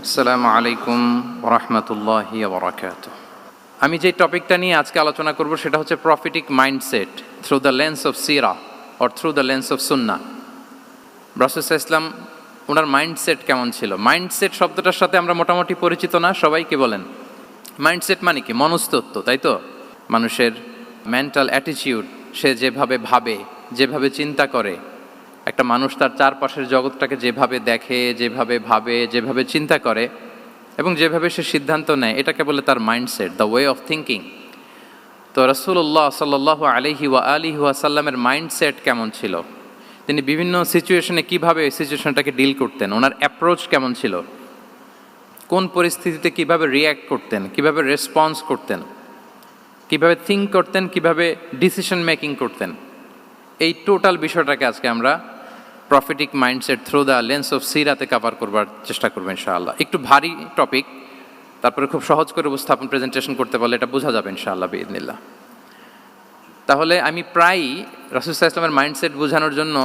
আসসালামু আলাইকুম ওরহমতুল্লাহি ওবরাকাতুহু। আমি যে টপিকটা নিয়ে আজকে আলোচনা করব সেটা হচ্ছে prophetic mindset through the lens of সিরা or through the lens of সুন্নাহ। রাসূল সাল্লাল্লাহু আলাইহি ওয়াসাল্লাম ওনার মাইন্ডসেট কেমন ছিল? মাইন্ডসেট শব্দটার সাথে আমরা মোটামুটি পরিচিত না, সবাইকে বলেন মাইন্ডসেট মানে কি? মনস্তত্ত্ব, তাই তো? মানুষের মেন্টাল অ্যাটিটিউড, সে যেভাবে ভাবে, যেভাবে চিন্তা করে, একটা মানুষ তার চারপাশের জগৎটাকে যেভাবে দেখে, যেভাবে ভাবে, যেভাবে চিন্তা করে এবং যেভাবে সে সিদ্ধান্ত নেয়, এটাকে বলে তার mindset, the way of thinking. তো রাসূলুল্লাহ সাল্লাল্লাহু আলাইহি ওয়াসাল্লামের মাইন্ডসেট কেমন ছিল? তিনি বিভিন্ন সিচুয়েশনে কীভাবে এই সিচুয়েশনটাকে ডিল করতেন, ওনার অ্যাপ্রোচ কেমন ছিল, কোন পরিস্থিতিতে কিভাবে রিয়্যাক্ট করতেন, কিভাবে রেসপন্স করতেন, কিভাবে থিঙ্ক করতেন, কিভাবে ডিসিশন মেকিং করতেন, এই টোটাল বিষয়টাকে আজকে আমরা prophetic mindset through the lens of সিরাতে কভার করবার চেষ্টা করবো ইনশাআল্লাহ। একটু ভারী টপিক, তারপরে খুব সহজ করে উপস্থাপন প্রেজেন্টেশন করতে পারলে এটা বোঝা যাবে ইনশাআল্লাহ বিইذنিল্লাহ। তাহলে আমি প্রায়ই রাসূল সাল্লাল্লাহু আলাইহি ওয়াসাল্লামের মাইন্ডসেট বোঝানোর জন্য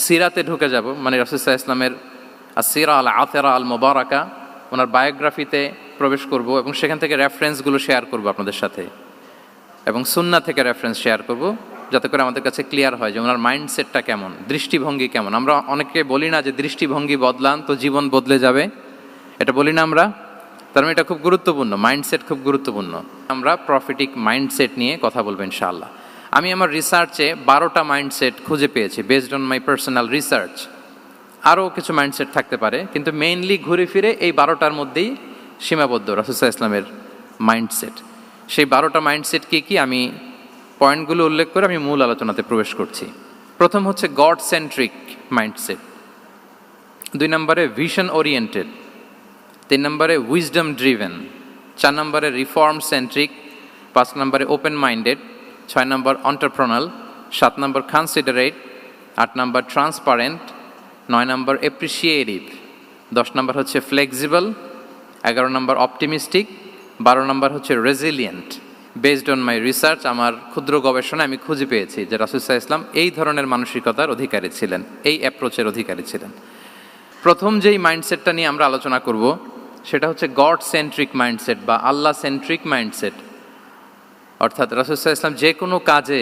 সিরাতে ঢুকে যাব, মানে রাসূল সাল্লাল্লাহু আলাইহি ওয়াসাল্লামের আসিরা আল আতেরা আল মুবারাকা, ওনার বায়োগ্রাফিতে প্রবেশ করব এবং সেখান থেকে রেফারেন্সগুলো শেয়ার করব আপনাদের সাথে, এবং সুন্নাহ থেকে রেফারেন্স শেয়ার করব, যাতে করে আমাদের কাছে ক্লিয়ার হয় যে ওনার মাইন্ডসেটটা কেমন, দৃষ্টিভঙ্গি কেমন। আমরা অনেকে বলি না যে দৃষ্টিভঙ্গি বদলান তো জীবন বদলে যাবে, এটা বলি না আমরা? তার মানে এটা খুব গুরুত্বপূর্ণ, মাইন্ডসেট খুব গুরুত্বপূর্ণ। আমরা প্রফিটিক মাইন্ডসেট নিয়ে কথা বলবো ইনশাআল্লাহ। আমি আমার রিসার্চে 12টা মাইন্ডসেট খুঁজে পেয়েছি, based on my personal research. আরও কিছু মাইন্ডসেট থাকতে পারে, কিন্তু মেইনলি ঘুরে ফিরে এই 12টার মধ্যেই সীমাবদ্ধ রাসূল সাল্লাল্লাহু আলাইহি ওয়াসাল্লামের মাইন্ডসেট। সেই 12টা মাইন্ডসেট কি আমি পয়েন্টগুলো উল্লেখ করে আমি মূল আলোচনাতে প্রবেশ করছি। প্রথম হচ্ছে গড সেন্ট্রিক মাইন্ডসেট, 2 নম্বরে ভিশন ওরিয়েন্টেড, 3 নম্বরে উইজডম ড্রিভেন, 4 নম্বরে রিফর্ম সেন্ট্রিক, 5 নম্বরে ওপেন মাইন্ডেড, 6 নম্বর এন্টারপ্রেনাল, 7 নম্বর কনসিডারেট, 8 নম্বর ট্রান্সপারেন্ট, 9 নম্বর অ্যাপ্রিসিয়েটিভ, 10 নম্বর হচ্ছে ফ্লেক্সিবল, 11 নম্বর অপটিমিস্টিক, 12 নম্বর হচ্ছে resilient. Based on my research, আমার ক্ষুদ্র গবেষণায় আমি খুঁজে পেয়েছি যে রাসূল সাল্লাল্লাহু আলাইহি ওয়াসাল্লাম এই ধরনের মানসিকতার অধিকারী ছিলেন, এই অ্যাপ্রোচের অধিকারী ছিলেন। প্রথম যেই মাইন্ডসেটটা নিয়ে আমরা আলোচনা করব সেটা হচ্ছে গড সেন্ট্রিক মাইন্ডসেট বা আল্লাহ সেন্ট্রিক মাইন্ডসেট। অর্থাৎ রাসূল সাল্লাল্লাহু আলাইহি ওয়াসাল্লাম যে কোনো কাজে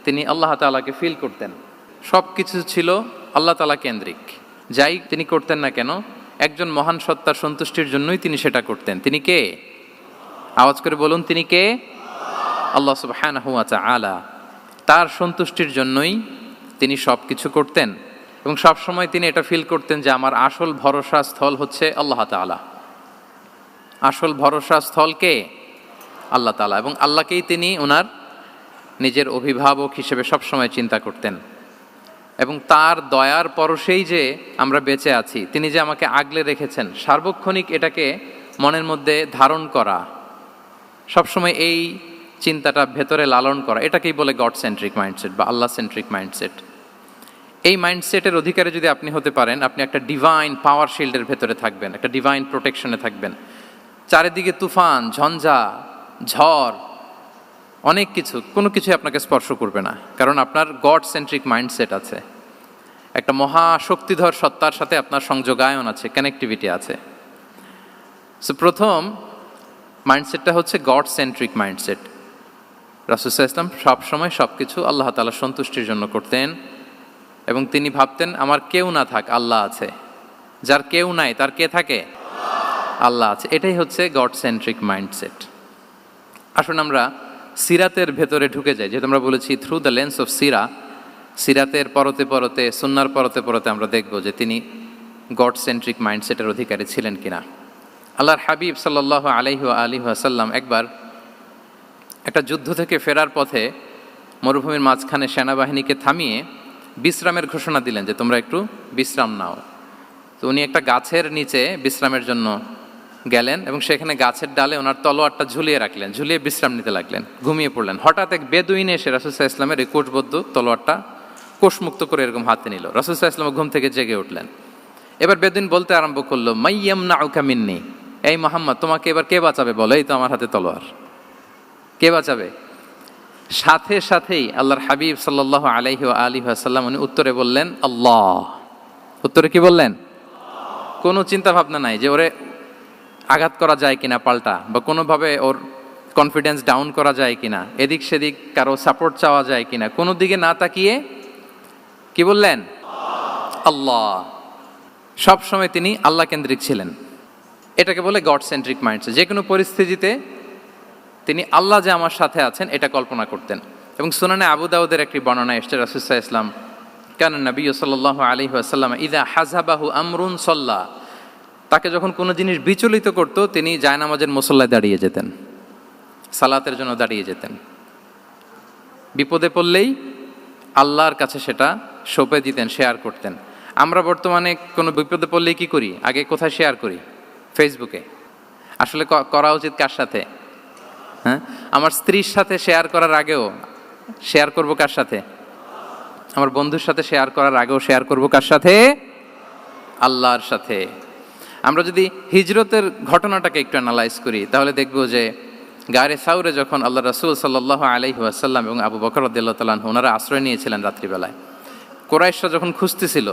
তিনি আল্লাহ তাআলাকে ফিল করতেন, সব কিছু ছিল আল্লাহ তাআলা কেন্দ্রিক। যাই তিনি করতেন না কেন, একজন মহান সত্তার সন্তুষ্টির জন্যই তিনি সেটা করতেন। তিনি কে? আওয়াজ করে বলুন, তিনি কে? আল্লাহ সুবহানাহু ওয়া তাআলা। তার সন্তুষ্টির জন্যই তিনি সব কিছু করতেন এবং সব সময় তিনি এটা ফিল করতেন যে আমার আসল ভরসা স্থল হচ্ছে আল্লাহ তাআলা। আসল ভরসা স্থল কে? আল্লাহ তাআলা। এবং আল্লাহকেই তিনি ওনার নিজের অভিভাবক হিসেবে সবসময় চিন্তা করতেন এবং তার দয়ার পরশেই যে আমরা বেঁচে আছি, তিনি যে আমাকে আগলে রেখেছেন, সার্বক্ষণিক এটাকে মনের মধ্যে ধারণ করা, সবসময় এই চিন্তাটা ভেতরে লালন করা, এটাকেই বলে গড সেন্ট্রিক মাইন্ডসেট বা আল্লাহ সেন্ট্রিক মাইন্ডসেট। এই মাইন্ডসেটের অধিকারী যদি আপনি হতে পারেন, আপনি একটা ডিভাইন পাওয়ার শিল্ডের ভেতরে থাকবেন, একটা ডিভাইন প্রোটেকশনে থাকবেন। চারিদিকে তুফান, ঝঞ্ঝা, ঝড়, অনেক কিছু, কোনো কিছুই আপনাকে স্পর্শ করবে না, কারণ আপনার গড সেন্ট্রিক মাইন্ডসেট আছে। একটা মহাশক্তিধর সত্তার সাথে আপনার সংযোগায়ন আছে, কানেক্টিভিটি আছে। সো প্রথম মাইন্ডসেটটা হচ্ছে গড সেন্ট্রিক মাইন্ডসেট। রাসূল সাল্লাল্লাহু আলাইহি ওয়াসাল্লাম সবসময় সব কিছু আল্লাহ তাআলার সন্তুষ্টির জন্য করতেন এবং তিনি ভাবতেন আমার কেউ না থাক, আল্লাহ আছে। যার কেউ নাই তার কে থাকে? আল্লাহ আছে। এটাই হচ্ছে গড সেন্ট্রিক মাইন্ডসেট। আসুন আমরা সিরাতের ভেতরে ঢুকে যাই, যেহেতু আমরা বলেছি থ্রু দ্য লেন্স অফ সিরা। সিরাতের পরতে পরতে, সুন্নাহর পরতে পরতে আমরা দেখব যে তিনি গড সেন্ট্রিক মাইন্ডসেটের অধিকারী ছিলেন কিনা। আল্লাহর হাবিব সাল্লাল্লাহু আলাইহি ওয়াসাল্লাম একবার একটা যুদ্ধ থেকে ফেরার পথে মরুভূমির মাঝখানে সেনাবাহিনীকে থামিয়ে বিশ্রামের ঘোষণা দিলেন যে তোমরা একটু বিশ্রাম নাও। তো উনি একটা গাছের নিচে বিশ্রামের জন্য গেলেন এবং সেখানে গাছের ডালে ওনার তলোয়ারটা ঝুলিয়ে রাখলেন, ঝুলিয়ে বিশ্রাম নিতে লাগলেন, ঘুমিয়ে পড়লেন। হঠাৎ এক বেদুইন এসে রাসূল সাল্লাল্লাহু আলাইহি ওয়াসাল্লামের এই কোষবদ্ধ তলোয়ারটা কোষমুক্ত করে এরকম হাতে নিল। রাসূল সাল্লাল্লাহু আলাইহি ওয়াসাল্লাম ঘুম থেকে জেগে উঠলেন। এবার বেদুইন বলতে আরম্ভ করলো, মাইয়ামনাউকা মিন্নি, এই মুহাম্মদ তোমাকে এবার কে বাঁচাবে বলো, এই তো আমার হাতে তলোয়ার, কে বাঁচাবে? সাথে সাথেই আল্লাহর হাবিব সাল্লাল্লাহু আলাইহি ওয়াসাল্লাম উনি উত্তরে বললেন আল্লাহ। উত্তরে কি বললেন? কোনো চিন্তা ভাবনা নাই যে ওরে আঘাত করা যায় কিনা পাল্টা, বা কোনোভাবে ওর কনফিডেন্স ডাউন করা যায় কিনা, এদিক সেদিক কারো সাপোর্ট চাওয়া যায় কিনা, কোনো দিকে না তাকিয়ে কি বললেন? আল্লাহ। সবসময় তিনি আল্লাহ কেন্দ্রিক ছিলেন। এটাকে বলে গড সেন্ট্রিক মাইন্ডসেট। যে কোনো পরিস্থিতিতে তিনি আল্লাহ যে আমার সাথে আছেন এটা কল্পনা করতেন। এবং সুনানে আবু দাউদের একটি বর্ণনা এসেছে, রাসূল সাল্লাল্লাহু আলাইহি ওয়াসাল্লাম কানা নবী সাল্লাল্লাহু আলাইহি ওয়াসাল্লাম ইযা হাযাবাহু আমরুন সাল্লা, তাকে যখন কোনো জিনিস বিচলিত করত তিনি জায়নামাজের মুসল্লায় দাঁড়িয়ে যেতেন, সালাতের জন্য দাঁড়িয়ে যেতেন। বিপদে পড়লেই আল্লাহর কাছে সেটা সঁপে দিতেন, শেয়ার করতেন। আমরা বর্তমানে কোনো বিপদে পড়লেই কি করি? আগে কোথায় শেয়ার করি? ফেসবুকে। আসলে করা উচিত কার সাথে? হ্যাঁ, আমার স্ত্রীর সাথে শেয়ার করার আগেও শেয়ার করব কার সাথে? আমার বন্ধুর সাথে শেয়ার করার আগেও শেয়ার করব কার সাথে? আল্লাহর সাথে। আমরা যদি হিজরতের ঘটনাটাকে একটু অ্যানালাইজ করি তাহলে দেখব যে গারে সাউরে যখন আল্লাহ রাসূল সাল্লাল্লাহু আলাইহি ওয়াসাল্লাম এবং আবু বকর রাদিয়াল্লাহু তাআলা আনহু ওনারা আশ্রয় নিয়েছিলেন রাত্রিবেলায়, কুরাইশরা যখন খুঁজতেছিল,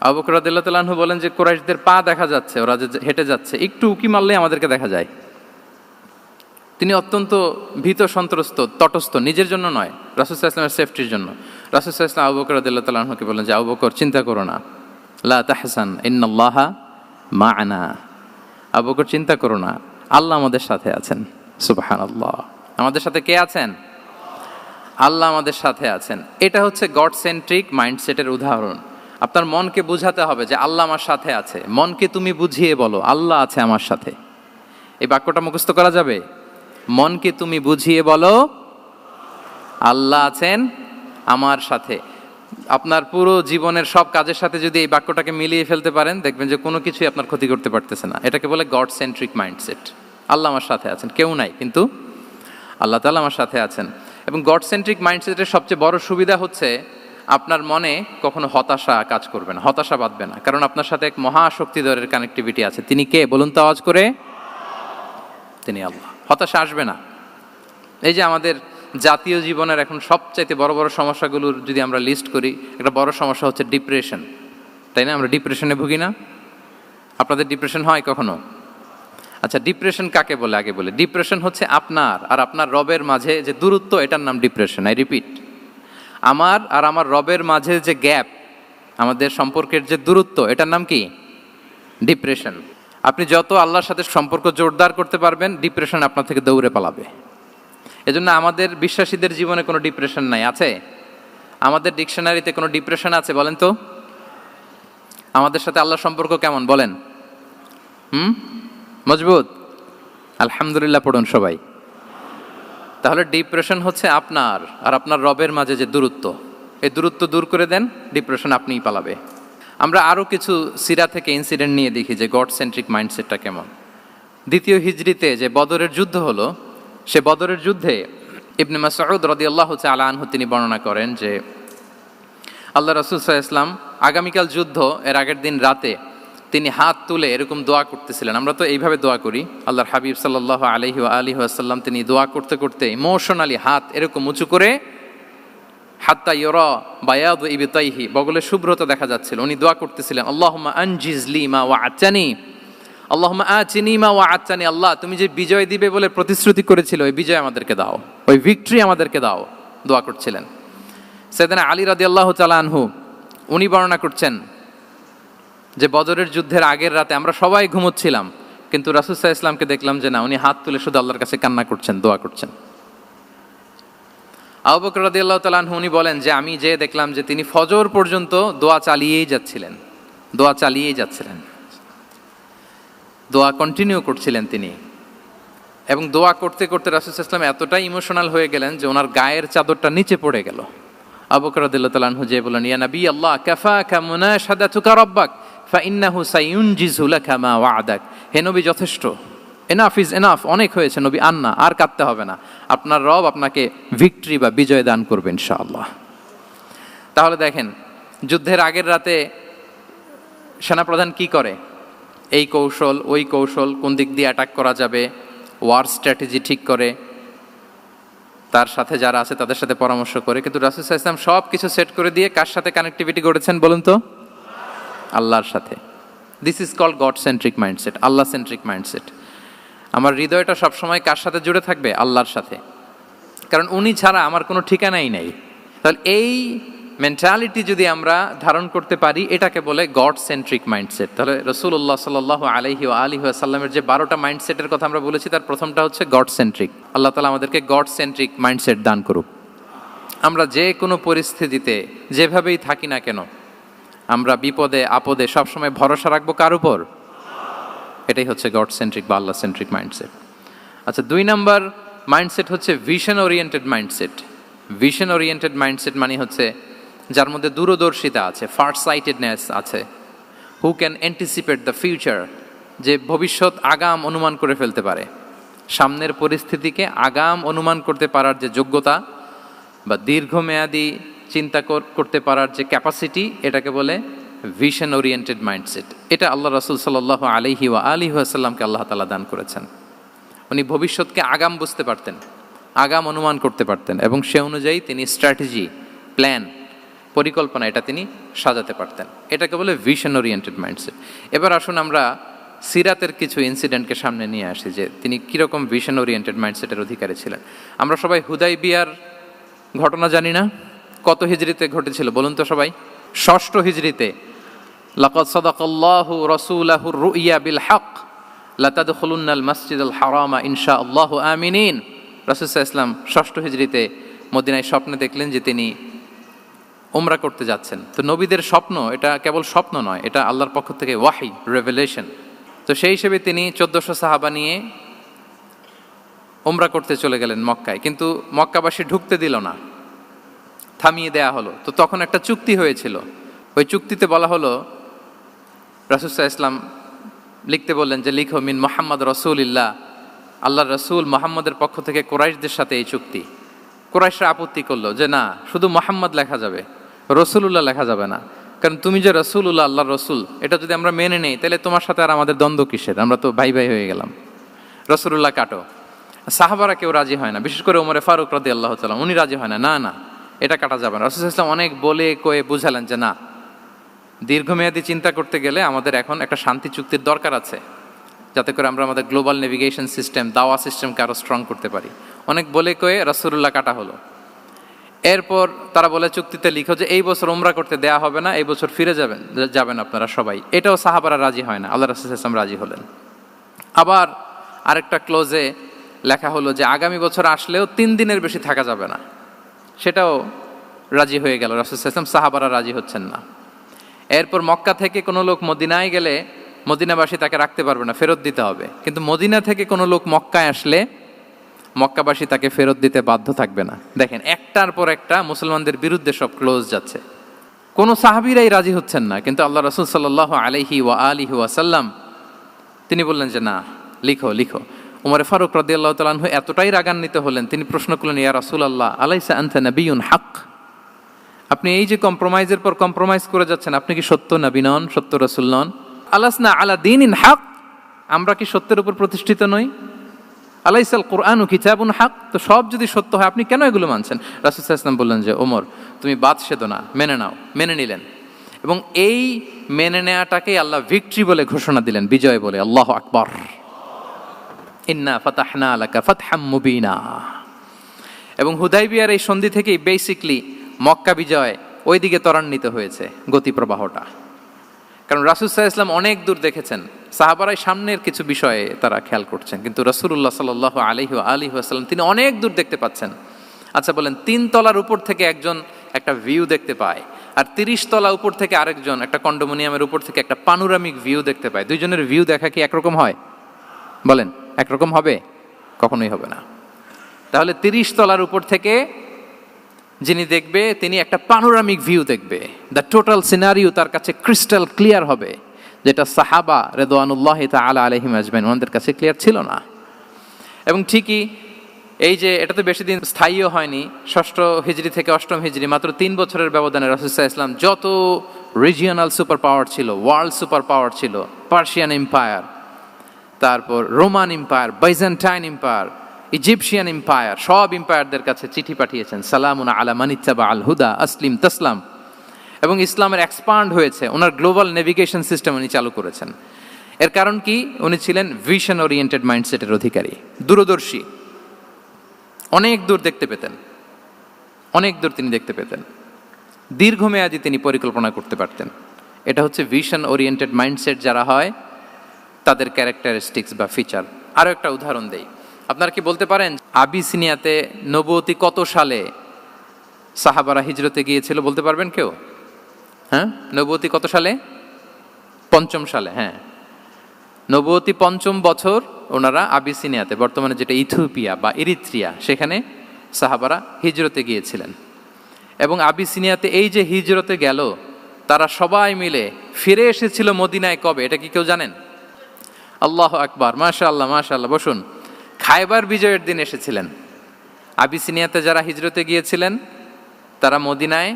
আবু বকর রাদিয়াল্লাহু তাআলা আনহু বলেন যে কুরাইশদের পা দেখা যাচ্ছে, ওরা যে হেঁটে যাচ্ছে, একটু উকি মারলেই আমাদেরকে দেখা যায়। তিনি অত্যন্ত ভীত সন্ত্রস্ত, তটস্থ, নিজের জন্য নয়, রাসূল সাল্লাল্লাহু আলাইহি ওয়াসাল্লামের সেফটির জন্য। রাসূল সাল্লাল্লাহু আলাইহি ওয়াসাল্লাম আবু বকর রাদিয়াল্লাহু তাআলা আনহুকে বলেন যে আবু বকর চিন্তা করো না, লা তাহসান ইন্নাল্লাহা মা'ানা, আবু বকর চিন্তা করো না, আল্লাহ আমাদের সাথে আছেন। সুবহানাল্লাহ। আমাদের সাথে কে আছেন? আল্লাহ আমাদের সাথে আছেন। এটা হচ্ছে গড সেন্ট্রিক মাইন্ডসেটের উদাহরণ। আপনার মনকে বুঝাতে হবে যে আল্লাহ আমার সাথে আছে। মনকে তুমি বুঝিয়ে বলো আল্লাহ আছে আমার সাথে। এই বাক্যটা মুখস্থ করা যাবে? মনকে তুমি বুঝিয়ে বলো আল্লাহ আছেন আমার সাথে। আপনার পুরো জীবনের সব কাজের সাথে যদি এই বাক্যটাকে মিলিয়ে ফেলতে পারেন দেখবেন যে কোনো কিছুই আপনার ক্ষতি করতে পারতেছে না। এটাকে বলে গড সেন্ট্রিক মাইন্ডসেট। আল্লাহ আমার সাথে আছেন, কেউ নাই কিন্তু আল্লাহ তাআলা আমার সাথে আছেন। এবং গড সেন্ট্রিক মাইন্ডসেটের সবচেয়ে বড় সুবিধা হচ্ছে আপনার মনে কখনো হতাশা কাজ করবে না, হতাশা বাঁধবে না, কারণ আপনার সাথে এক মহাশক্তিধরের কানেক্টিভিটি আছে। তিনি কে বলুন তো আওয়াজ করে? তিনি আল্লাহ। হতাশা আসবে না। এই যে আমাদের জাতীয় জীবনের এখন সবচাইতে বড় বড় সমস্যাগুলোর যদি আমরা লিস্ট করি, একটা বড় সমস্যা হচ্ছে ডিপ্রেশন, তাই না? আমরা ডিপ্রেশনে ভুগি না? আপনাদের ডিপ্রেশন হয় কখনো? আচ্ছা, ডিপ্রেশন কাকে বলে আগে বলে। ডিপ্রেশন হচ্ছে আপনার আর আপনার রবের মাঝে যে দূরত্ব, এটার নাম ডিপ্রেশন। আই রিপিট, আমার আর আমার রবের মাঝে যে গ্যাপ, আমাদের সম্পর্কের যে দূরত্ব, এটার নাম কি? ডিপ্রেশন। আপনি যত আল্লাহর সাথে সম্পর্ক জোরদার করতে পারবেন, ডিপ্রেশন আপনার থেকে দৌড়ে পালাবে। এজন্য আমাদের বিশ্বাসীদের জীবনে কোনো ডিপ্রেশন নাই। আছে? আমাদের ডিকশনারিতে কোনো ডিপ্রেশন আছে বলেন তো? আমাদের সাথে আল্লাহর সম্পর্ক কেমন বলেন? মজবুত? আলহামদুলিল্লাহ পড়ুন সবাই। তাহলে ডিপ্রেশন হচ্ছে আপনার আর আপনার রবের মাঝে যে দূরত্ব, এই দূরত্ব দূর করে দেন, ডিপ্রেশন আপনিই পালাবে। আমরা আরও কিছু সিরা থেকে ইনসিডেন্ট নিয়ে দেখি যে গড সেন্ট্রিক মাইন্ডসেটটা কেমন। দ্বিতীয় হিজরিতে যে বদরের যুদ্ধ হলো, সে বদরের যুদ্ধে ইবনে মাসউদ রাদিয়াল্লাহু তাআলা আনহু তিনি বর্ণনা করেন যে আল্লাহ রাসূল সাল্লাল্লাহু আলাইহি ওয়াসাল্লাম আগামীকাল যুদ্ধ, এর আগের দিন রাতে তিনি হাত তুলে এরকম দোয়া করতেছিলেন। আমরা তো এইভাবে দোয়া করি। আল্লাহর হাবিব সাল্লাল্লাহু আলাইহি ওয়াসাল্লাম তিনি দোয়া করতে করতে ইমোশনালি হাত এরকম উঁচু করে, হাত্তা ইউরা বায়াদু ইবতাইহি, বগলের শুভ্রতা দেখা যাচ্ছিল। উনি দোয়া করতেছিলেন, আল্লাহুম্মা আনজিজ লি মা ওয়া'আতানি, আল্লাহুম্মা আতিনি মা ওয়া'আতানি, আল্লাহ তুমি যে বিজয় দিবে বলে প্রতিশ্রুতি করেছিলে, ওই বিজয় আমাদেরকে দাও, ওই ভিক্টরি আমাদেরকে দাও। দোয়া করছিলেন। সাইয়েদনা আলী রাদিয়াল্লাহু তাআলা আনহু উনি বর্ণনা করছেন যে বদরের যুদ্ধের আগের রাতে আমরা সবাই ঘুমোচ্ছিলাম, কিন্তু রাসূল সাল্লাল্লাহু আলাইহি ওয়াসাল্লামকে দেখলাম যে না, উনি হাত তুলে শুধু আল্লাহর কাছে কান্না করছেন, দোয়া করছেন। আবু বকর রাদিয়াল্লাহু তাআলা আনহু উনি বলেন যে আমি যে দেখলাম যে তিনি ফজর পর্যন্ত দোয়া চালিয়েই যাচ্ছিলেন, দোয়া চালিয়েই যাচ্ছিলেন, দোয়া কন্টিনিউ করছিলেন তিনি। এবং দোয়া করতে করতে রাসূল সাল্লাল্লাহু আলাইহি ওয়াসাল্লাম এতটাই ইমোশনাল হয়ে গেলেন যে ওনার গায়ের চাদরটা নিচে পড়ে গেল। আবু বকর রাদিয়াল্লাহু তাআলা আনহু যে বলেন, ইয়া নবী আল্লাহ কাফাকা মুনাশাদাতুকা রাব্বাক ফাইন্নাহু সায়ুনজিজু লাকা মা ওয়া'দাক। হে নবী, যথেষ্ট, এনাফ ইজ এনাফ, অনেক হয়েছে নবী, আন্না, আর কাঁদতে হবে না, আপনার রব আপনাকে ভিক্টরি বা বিজয় দান করবে ইনশাআল্লাহ। তাহলে দেখেন, যুদ্ধের আগের রাতে সেনাপ্রধান কি করে? এই কৌশল ওই কৌশল, কোন দিক দিয়ে অ্যাটাক করা যাবে, ওয়ার স্ট্র্যাটেজি ঠিক করে, তার সাথে যারা আছে তাদের সাথে পরামর্শ করে। কিন্তু রাসূল সাল্লাল্লাহু আলাইহি ওয়াসাল্লাম সব কিছু সেট করে দিয়ে কার সাথে কানেক্টিভিটি গড়েছেন বলুন তো? আল্লাহর সাথে। This is called God centric mindset, আল্লাহ সেন্ট্রিক মাইন্ডসেট। আমার হৃদয়টা সবসময় কার সাথে জুড়ে থাকবে? আল্লাহর সাথে, কারণ উনি ছাড়া আমার কোনো ঠিকানাই নাই। তাহলে এই মেন্টালিটি যদি আমরা ধারণ করতে পারি, এটাকে বলে গড সেন্ট্রিক মাইন্ডসেট। তাহলে রাসূলুল্লাহ সাল্লাল্লাহু আলাইহি ওয়া আলিহি ওয়াসাল্লামের যে 12টা মাইন্ডসেটের কথা আমরা বলেছি, তার প্রথমটা হচ্ছে গড সেন্ট্রিক। আল্লাহ তাআলা আমাদেরকে গড সেন্ট্রিক মাইন্ডসেট দান করুক। আমরা যে কোনো পরিস্থিতিতে যেভাবেই থাকি না কেন, আমরা বিপদে আপদে সবসময় ভরসা রাখবো কার উপর? এটাই হচ্ছে গড সেন্ট্রিক বা আল্লাহ সেন্ট্রিক মাইন্ডসেট। আচ্ছা, 2 নাম্বার মাইন্ডসেট হচ্ছে vision oriented mindset. Vision oriented mindset মানে হচ্ছে যার মধ্যে দূরদর্শিতা আছে, ফার সাইটেডনেস আছে, who can anticipate the future, যে ভবিষ্যৎ আগাম অনুমান করে ফেলতে পারে, সামনের পরিস্থিতিকে আগাম অনুমান করতে পারার যে যোগ্যতা বা দীর্ঘমেয়াদী চিন্তা করতে পারার যে ক্যাপাসিটি, এটাকে বলে ভিশন ওরিয়েন্টেড মাইন্ডসেট। এটা আল্লাহ রাসূল সাল্লাল্লাহু আলাইহি ওয়া আলিহি ওয়াসাল্লামকে আল্লাহ তাআলা দান করেছেন। উনি ভবিষ্যৎকে আগাম বুঝতে পারতেন, আগাম অনুমান করতে পারতেন, এবং সে অনুযায়ী তিনি স্ট্র্যাটেজি, প্ল্যান, পরিকল্পনা এটা তিনি সাজাতে পারতেন। এটাকে বলে ভিশন ওরিয়েন্টেড মাইন্ডসেট। এবার আসুন আমরা সিরাতের কিছু ইনসিডেন্টকে সামনে নিয়ে আসি যে তিনি কীরকম ভিশন ওরিয়েন্টেড মাইন্ডসেটের অধিকারী ছিলেন। আমরা সবাই হুদাইবিয়ার ঘটনা জানি না? কত হিজরিতে ঘটেছিল বলুন তো সবাই? 6ষ্ঠ হিজরিতে। লাকাদ সাদাকাল্লাহু রাসূলাহুর রুইয়া বিল হক লাতাদখুলুন্নাল মাসজিদাল হারামা ইনশাআল্লাহু আমিনিন। রাসূল সাল্লাল্লাহু আলাইহি ওয়াসাল্লাম 6ষ্ঠ হিজরিতে মদিনায় স্বপ্নে দেখলেন যে তিনি উমরা করতে যাচ্ছেন। তো নবীদের স্বপ্ন এটা কেবল স্বপ্ন নয়, এটা আল্লাহর পক্ষ থেকে ওয়াহি, রেভেলেশন। তো সেই হিসেবে তিনি 1400 সাহাবা নিয়ে উমরা করতে চলে গেলেন মক্কায়, কিন্তু মক্কাবাসী ঢুকতে দিল না, থামিয়ে দেয়া হলো। তো তখন একটা চুক্তি হয়েছিল, ওই চুক্তিতে বলা হলো, রাসূল সাল্লাল্লাহু আলাইহি ওয়াসাল্লাম লিখতে বললেন যে লিখো মিন মুহাম্মদ রাসূলিল্লাহ, আল্লাহর রাসূল মুহাম্মদের পক্ষ থেকে কুরাইশদের সাথে এই চুক্তি। কুরাইশরা আপত্তি করলো যে না, শুধু মুহাম্মদ লেখা যাবে, রাসূলুল্লাহ লেখা যাবে না, কারণ তুমি যে রাসূলুল্লাহ, আল্লাহর রাসূল, এটা যদি আমরা মেনে নেই তাহলে তোমার সাথে আর আমাদের দ্বন্দ্ব কিসের, আমরা তো ভাই ভাই হয়ে গেলাম, রাসূলুল্লাহ কাটো। সাহাবারা কেউ রাজি হয় না, বিশেষ করে ওমরে ফারুক রাদিয়াল্লাহু তাআলা, উনি রাজি হয় না, না না এটা কাটা যাবে না। রাসূল সাল্লাল্লাহু আলাইহি ওয়াসাল্লাম অনেক বলে কয়ে বুঝালেন যে না, দীর্ঘমেয়াদী চিন্তা করতে গেলে আমাদের এখন একটা শান্তি চুক্তির দরকার আছে, যাতে করে আমরা আমাদের গ্লোবাল নেভিগেশন সিস্টেম, দাওয়া সিস্টেমকে আরও স্ট্রং করতে পারি। অনেক বলে কয়ে রাসূলুল্লাহ কাটা হলো। এরপর তারা বলে চুক্তিতে লিখো যে এই বছর উমরা করতে দেয়া হবে না, এই বছর ফিরে যাবেন আপনারা সবাই। এটাও সাহাবারা রাজি হয় না, আল্লাহ রাসূল সাল্লাল্লাহু আলাইহি ওয়াসাল্লাম রাজি হলেন। আবার আরেকটা ক্লোজে লেখা হলো যে আগামী বছর আসলেও 3 দিনের বেশি থাকা যাবে না, সেটাও রাজি হয়ে গেল রাসূল সাল্লাল্লাহু আলাইহি ওয়াসাল্লাম। সাহাবারা রাজি হচ্ছেন না। এরপর মক্কা থেকে কোনো লোক মদিনায় গেলে মদিনাবাসী তাকে রাখতে পারবে না, ফেরত দিতে হবে। কিন্তু মদিনা থেকে কোনো লোক মক্কায় আসলে মক্কাবাসী তাকে ফেরত দিতে বাধ্য থাকবে না। দেখেন, একটার পর একটা মুসলমানদের বিরুদ্ধে সব ক্লোজ যাচ্ছে, কোনো সাহাবীরাই রাজি হচ্ছেন না। কিন্তু আল্লাহ রাসূল সাল্লাল্লাহু আলাইহি ওয়া আলিহি ওয়াসাল্লাম তিনি বললেন যে না, লিখো লিখো। ওমর ফারুক রাদিয়াল্লাহু তাআলা আনহু এতটাই রাগান্বিত হলেন, তিনি প্রশ্ন করলেন, ইয়া রাসূলুল্লাহ, আলাইসা আনতা নাবিয়্যুন হক, আপনি এই যে কম্প্রোমাইজের পর কম্প্রোমাইজ করে যাচ্ছেন, আপনি কি সত্য নবী নন, সত্য রাসূল নন? আলাসনা আলা দীনিন হক, আমরা কি সত্যের উপর প্রতিষ্ঠিত নই? আলাইসাল কুরআনু কিতাবুন হক, তো সব যদি সত্য হয় আপনি কেন এগুলো মানছেন? রাসূল সাল্লাল্লাহু আলাইহি ওয়াসাল্লাম বললেন যে ওমর, তুমি বাদ সেদো না, মেনে নাও। মেনে নিলেন, এবং এই মেনে নেওয়াটাকে আল্লাহ ভিক্টরি বলে ঘোষণা দিলেন, বিজয় বলে। আল্লাহু আকবার। ইন্না ফাতাহনা লাকা ফাতহাম মুবিনা। এবং হুদাইবিয়ার এই সন্ধি থেকেই বেসিকলি মক্কা বিজয় ওইদিকে ত্বরান্বিত হয়েছে গতি প্রবাহটা। কারণ রাসূল সাল্লাল্লাহু আলাইহি ওয়াসাল্লাম অনেক দূর দেখেছেন, সাহাবারাই সামনের কিছু বিষয়ে তারা খেয়াল করছেন, কিন্তু রাসূলুল্লাহ সাল্লাল্লাহু আলাইহি ওয়া আলিহি ওয়াসাল্লাম তিনি অনেক দূর দেখতে পাচ্ছেন। আচ্ছা বলেন, 3 তলার উপর থেকে একজন একটা ভিউ দেখতে পায়, আর 30 তলা উপর থেকে আরেকজন একটা কন্ডোমিনিয়ামের উপর থেকে একটা পানোরামিক ভিউ দেখতে পায়। দুইজনের ভিউ দেখা কি একরকম হয়? বলেন, একরকম হবে? কখনোই হবে না। তাহলে 30 তলার উপর থেকে যিনি দেখবে তিনি একটা পানোরামিক ভিউ দেখবে, দ্য টোটাল সিনারিও তার কাছে ক্রিস্টাল ক্লিয়ার হবে, যেটা সাহাবা রিদওয়ানুল্লাহি তাআলা আলাইহিম আজমাইন ওনাদের কাছে ক্লিয়ার ছিল না। এবং ঠিকই এই যে এটা তো বেশি দিন স্থায়ীও হয়নি, 6ষ্ঠ হিজরি থেকে 8ম হিজরি, মাত্র 3 বছরের ব্যবধানে রাসূল সাল্লাল্লাহু আলাইহি ওয়াসাল্লাম যত রিজিওনাল সুপার পাওয়ার ছিল, ওয়ার্ল্ড সুপার পাওয়ার ছিল, পার্সিয়ান এম্পায়ার, তারপর Roman empire, Byzantine empire, Egyptian empire, সব এম্পায়ারদের কাছে চিঠি পাঠিয়েছেন, সালামুন আলা মান ইত্তাবা আল হুদা আসলিম তাসলাম। এবং ইসলামের এক্সপান্ড হয়েছে। ওনার গ্লোবাল নেভিগেশন সিস্টেম উনি চালু করেছেন। এর কারণ কি? উনি ছিলেন ভিশন ওরিয়েন্টেড মাইন্ডসেটের অধিকারী, দূরদর্শী, অনেক দূর দেখতে পেতেন, অনেক দূর তিনি দেখতে পেতেন, দীর্ঘমেয়াদী তিনি পরিকল্পনা করতে পারতেন। এটা হচ্ছে ভিশন ওরিয়েন্টেড মাইন্ডসেট যারা হয় তাদের ক্যারেক্টারিস্টিক্স বা ফিচার। আরও একটা উদাহরণ দেই, আপনারা কি বলতে পারেন আবিসিনিয়াতে নবুয়তি কত সালে সাহাবারা হিজরতে গিয়েছিল? বলতে পারবেন কেউ? হ্যাঁ, নবুয়তি কত সালে? 5ম সালে। হ্যাঁ, নবুয়তি 5ম বছর ওনারা আবিসিনিয়াতে, বর্তমানে যেটা ইথিওপিয়া বা ইরিত্রিয়া, সেখানে সাহাবারা হিজরতে গিয়েছিলেন। এবং আবিসিনিয়াতে এই যে হিজরতে গেল, তারা সবাই মিলে ফিরে এসেছিল মদিনায় কবে? এটা কি কেউ জানেন? আল্লাহু আকবার, মাশাআল্লাহ মাশাআল্লাহ। বসুন। খায়বার বিজয়ের দিন এসেছিলেন। আবিসিনিয়াতে যারা হিজরতে গিয়েছিলেন তারা মদিনায়